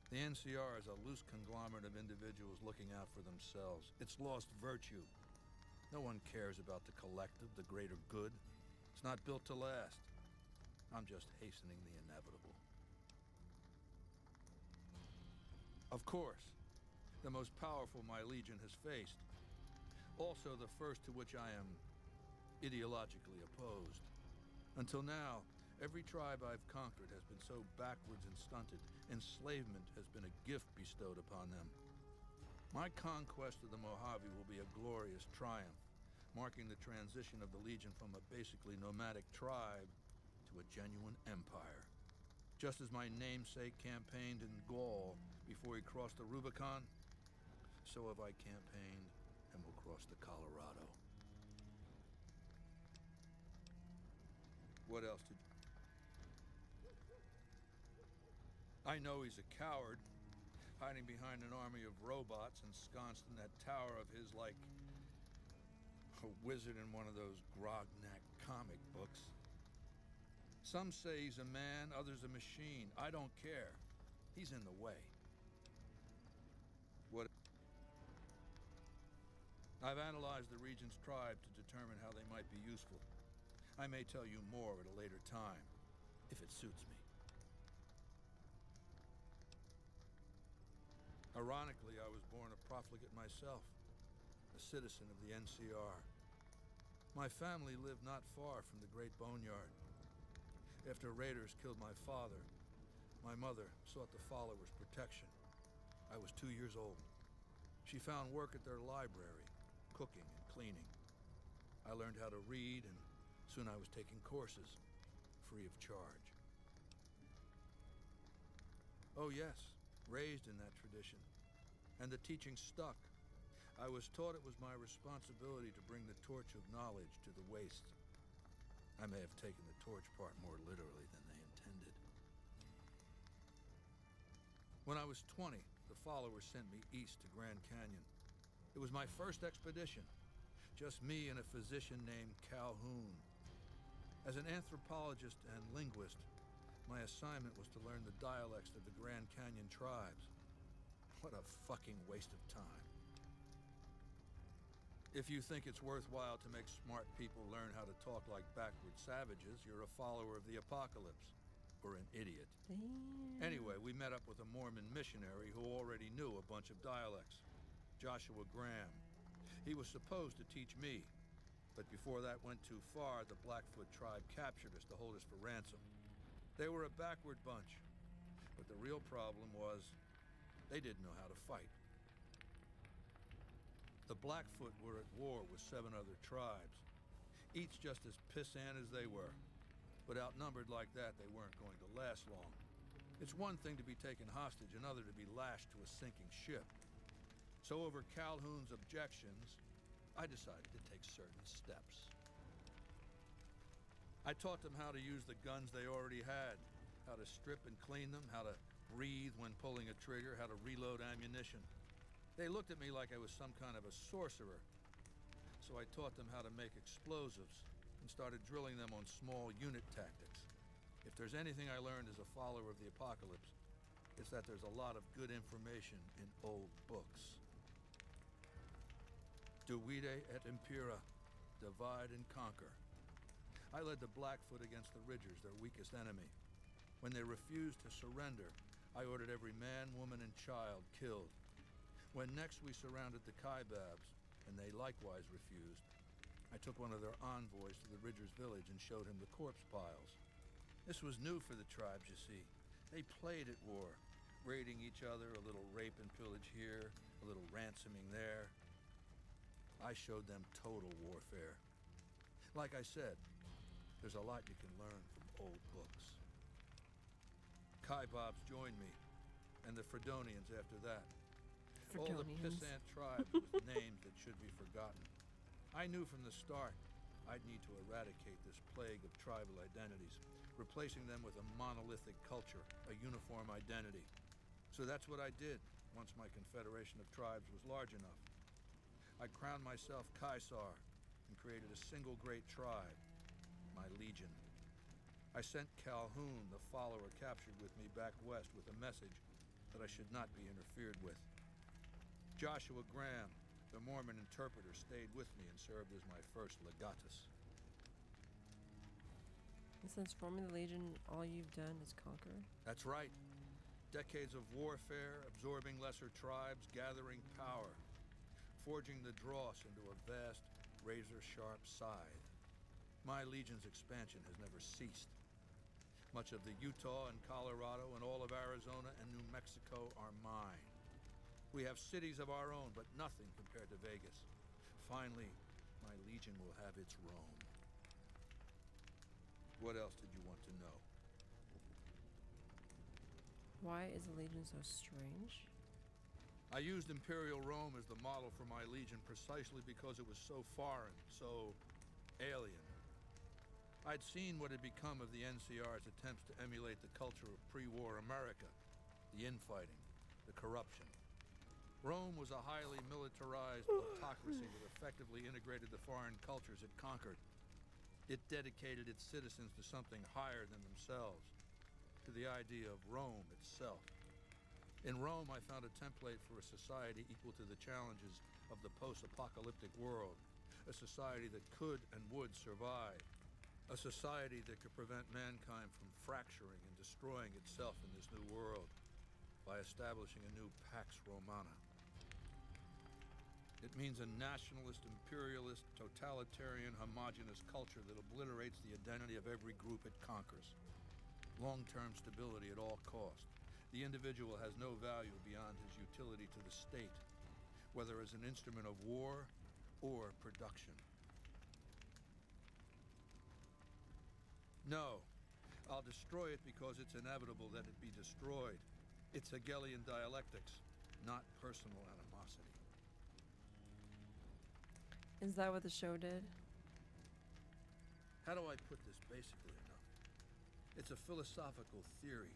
The NCR is a loose conglomerate of individuals looking out for themselves. It's lost virtue. No one cares about the collective, the greater good. It's not built to last. I'm just hastening the inevitable. Of course, the most powerful my legion has faced. Also the first to which I am ideologically opposed. Until now, every tribe I've conquered has been so backwards and stunted, enslavement has been a gift bestowed upon them. My conquest of the Mojave will be a glorious triumph, marking the transition of the Legion from a basically nomadic tribe to a genuine empire. Just as my namesake campaigned in Gaul before he crossed the Rubicon, so have I campaigned and will cross the Colorado. What else did you... I know he's a coward, hiding behind an army of robots ensconced in that tower of his like a wizard in one of those Grognak comic books. Some say he's a man, others a machine. I don't care. He's in the way. What? I've analyzed the region's tribe to determine how they might be useful. I may tell you more at a later time, if it suits me. Ironically, I was born a profligate myself, a citizen of the NCR. My family lived not far from the Great Boneyard. After raiders killed my father, my mother sought the followers' protection. I was 2 years old. She found work at their library, cooking and cleaning. I learned how to read, and soon I was taking courses, free of charge. Oh yes, raised in that tradition. And the teaching stuck. I was taught it was my responsibility to bring the torch of knowledge to the wastes. I may have taken the torch part more literally than they intended. When I was 20, the followers sent me east to Grand Canyon. It was my first expedition. Just me and a physician named Calhoun. As an anthropologist and linguist, my assignment was to learn the dialects of the Grand Canyon tribes. What a fucking waste of time. If you think it's worthwhile to make smart people learn how to talk like backward savages, you're a follower of the apocalypse. Or an idiot. Damn. Anyway, we met up with a Mormon missionary who already knew a bunch of dialects. Joshua Graham. He was supposed to teach me, but before that went too far, the Blackfoot tribe captured us to hold us for ransom. They were a backward bunch, but the real problem was they didn't know how to fight. The Blackfoot were at war with 7 other tribes, each just as pissant as they were. But outnumbered like that, they weren't going to last long. It's one thing to be taken hostage, another to be lashed to a sinking ship. So over Calhoun's objections, I decided to take certain steps. I taught them how to use the guns they already had, how to strip and clean them, how to breathe when pulling a trigger, how to reload ammunition. They looked at me like I was some kind of a sorcerer. So I taught them how to make explosives and started drilling them on small unit tactics. If there's anything I learned as a follower of the apocalypse, it's that there's a lot of good information in old books. Divide et impera, divide and conquer. I led the Blackfoot against the Ridgers, their weakest enemy. When they refused to surrender, I ordered every man, woman, and child killed. When next we surrounded the Kaibabs, and they likewise refused, I took one of their envoys to the Ridgers' village and showed him the corpse piles. This was new for the tribes, you see. They played at war, raiding each other, a little rape and pillage here, a little ransoming there. I showed them total warfare. Like I said, there's a lot you can learn from old books. Kaibabs joined me, and the Fredonians after that. All the pissant tribes with names that should be forgotten. I knew from the start I'd need to eradicate this plague of tribal identities, replacing them with a monolithic culture, a uniform identity. So that's what I did once my confederation of tribes was large enough. I crowned myself Caesar and created a single great tribe, my legion. I sent Calhoun, the follower captured with me, back west with a message that I should not be interfered with. Joshua Graham, the Mormon interpreter, stayed with me and served as my first legatus. And since forming the Legion, all you've done is conquer? That's right. Decades of warfare, absorbing lesser tribes, gathering power, forging the dross into a vast, razor-sharp scythe. My Legion's expansion has never ceased. Much of the Utah and Colorado and all of Arizona and New Mexico are mine. We have cities of our own, but nothing compared to Vegas. Finally, my legion will have its Rome. What else did you want to know? Why is the Legion so strange? I used Imperial Rome as the model for my legion precisely because it was so foreign, so alien. I'd seen what had become of the NCR's attempts to emulate the culture of pre-war America, the infighting, the corruption. Rome was a highly militarized autocracy that effectively integrated the foreign cultures it conquered. It dedicated its citizens to something higher than themselves, to the idea of Rome itself. In Rome, I found a template for a society equal to the challenges of the post-apocalyptic world, a society that could and would survive, a society that could prevent mankind from fracturing and destroying itself in this new world by establishing a new Pax Romana. It means a nationalist, imperialist, totalitarian, homogenous culture that obliterates the identity of every group it conquers. Long-term stability at all cost. The individual has no value beyond his utility to the state, whether as an instrument of war or production. No, I'll destroy it because it's inevitable that it be destroyed. It's Hegelian dialectics, not personal animosity. Is that what the show did? How do I put this basically enough? It's a philosophical theory,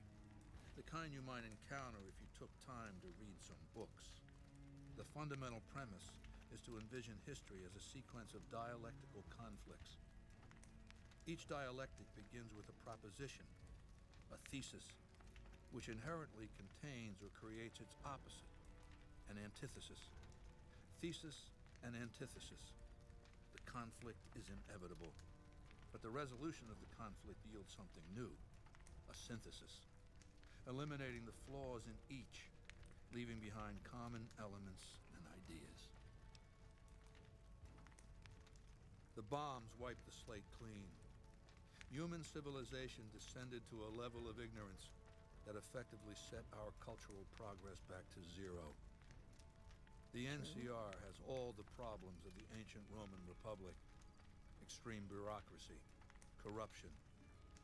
the kind you might encounter if you took time to read some books. The fundamental premise is to envision history as a sequence of dialectical conflicts. Each dialectic begins with a proposition, a thesis, which inherently contains or creates its opposite, an antithesis. Thesis and antithesis. The conflict is inevitable, but the resolution of the conflict yields something new, a synthesis, eliminating the flaws in each, leaving behind common elements and ideas. The bombs wiped the slate clean. Human civilization descended to a level of ignorance that effectively set our cultural progress back to zero. The NCR has all the problems of the ancient Roman Republic: extreme bureaucracy, corruption,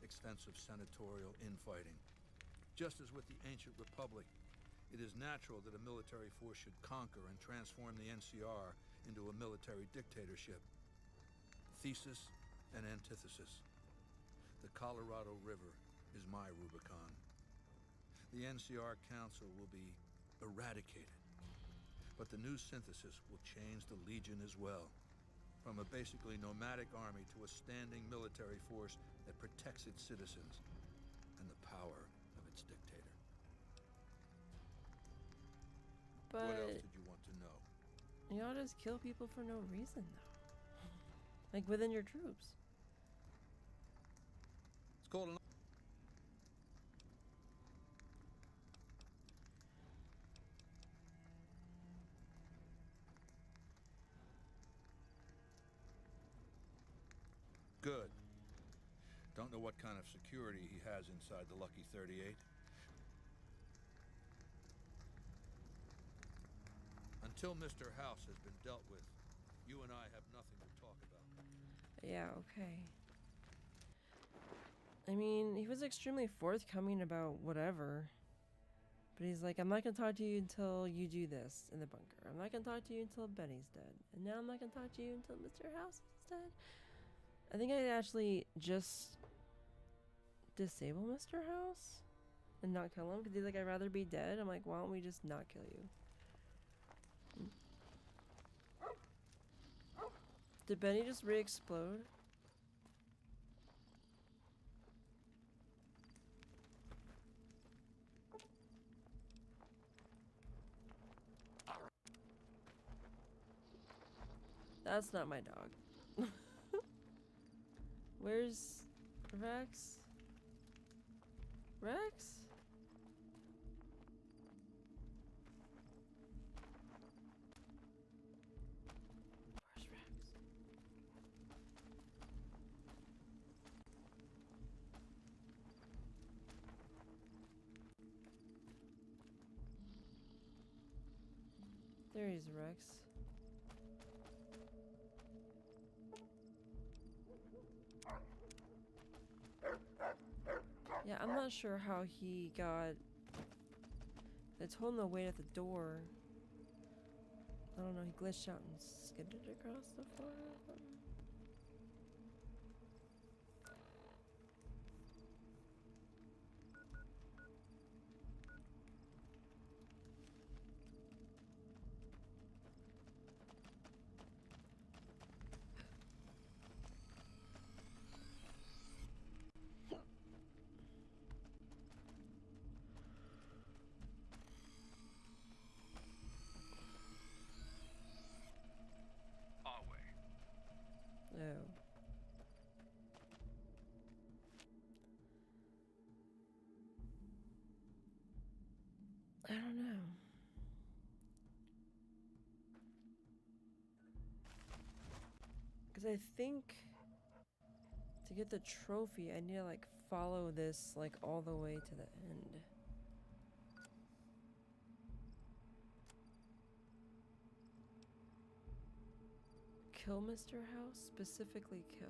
extensive senatorial infighting. Just as with the ancient Republic, it is natural that a military force should conquer and transform the NCR into a military dictatorship. Thesis and antithesis. The Colorado River is my Rubicon. The NCR Council will be eradicated, but the new synthesis will change the Legion as well, from a basically nomadic army to a standing military force that protects its citizens and the power of its dictator. But what else did you want to know? y'all just kill people for no reason, though. Like within your troops. It's called an... Good. Don't know what kind of security he has inside the Lucky 38. Until Mr. House has been dealt with, you and I have nothing to talk about. Yeah, okay. I mean, he was extremely forthcoming about whatever. But he's like, I'm not gonna talk to you until you do this in the bunker. I'm not gonna talk to you until Benny's dead. And now I'm not gonna talk to you until Mr. House is dead. I think I'd actually just disable Mr. House and not kill him. Because he's like, I'd rather be dead. I'm like, why don't we just not kill you? Did Benny just re-explode? That's not my dog. Where's Rex? Rex? Where's Rex? There he's Rex. not sure how he got. I told him to wait at the door. I don't know, he glitched out and skidded across the floor or something. Oh. I don't know. Because I think to get the trophy, I need to like follow this like all the way to the end. Kill Mr. House? Specifically kill.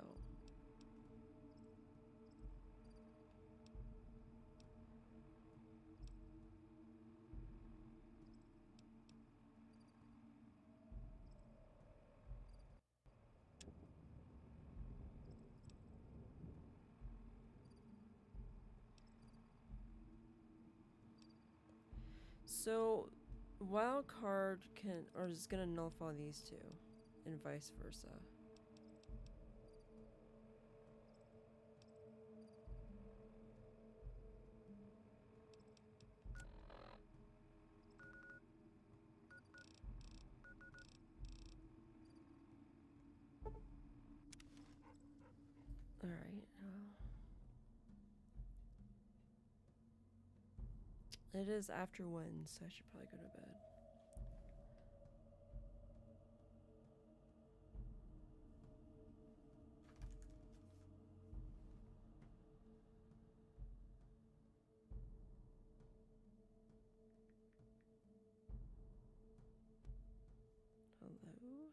So, wild card can, or is gonna nullify these two, and vice versa. All right. It is after 1, so I should probably go to bed. Hello?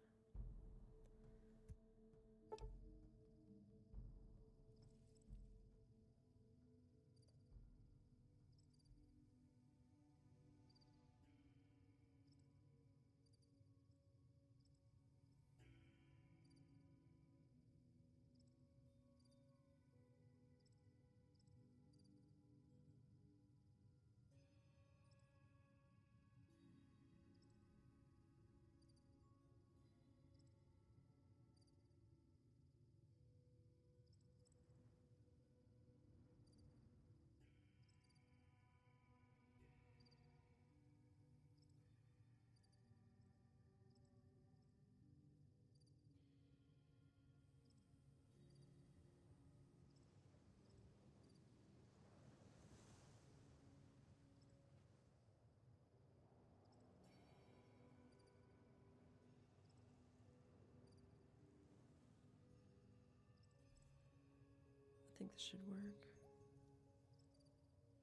I think this should work.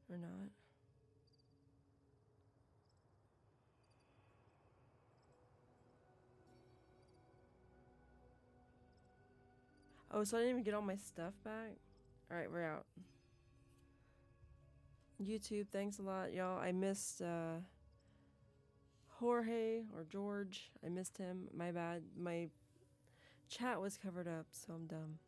Or not. Oh, so I didn't even get all my stuff back? Alright, we're out. YouTube, thanks a lot, y'all. I missed Jorge or George. I missed him. My bad. My chat was covered up, so I'm dumb.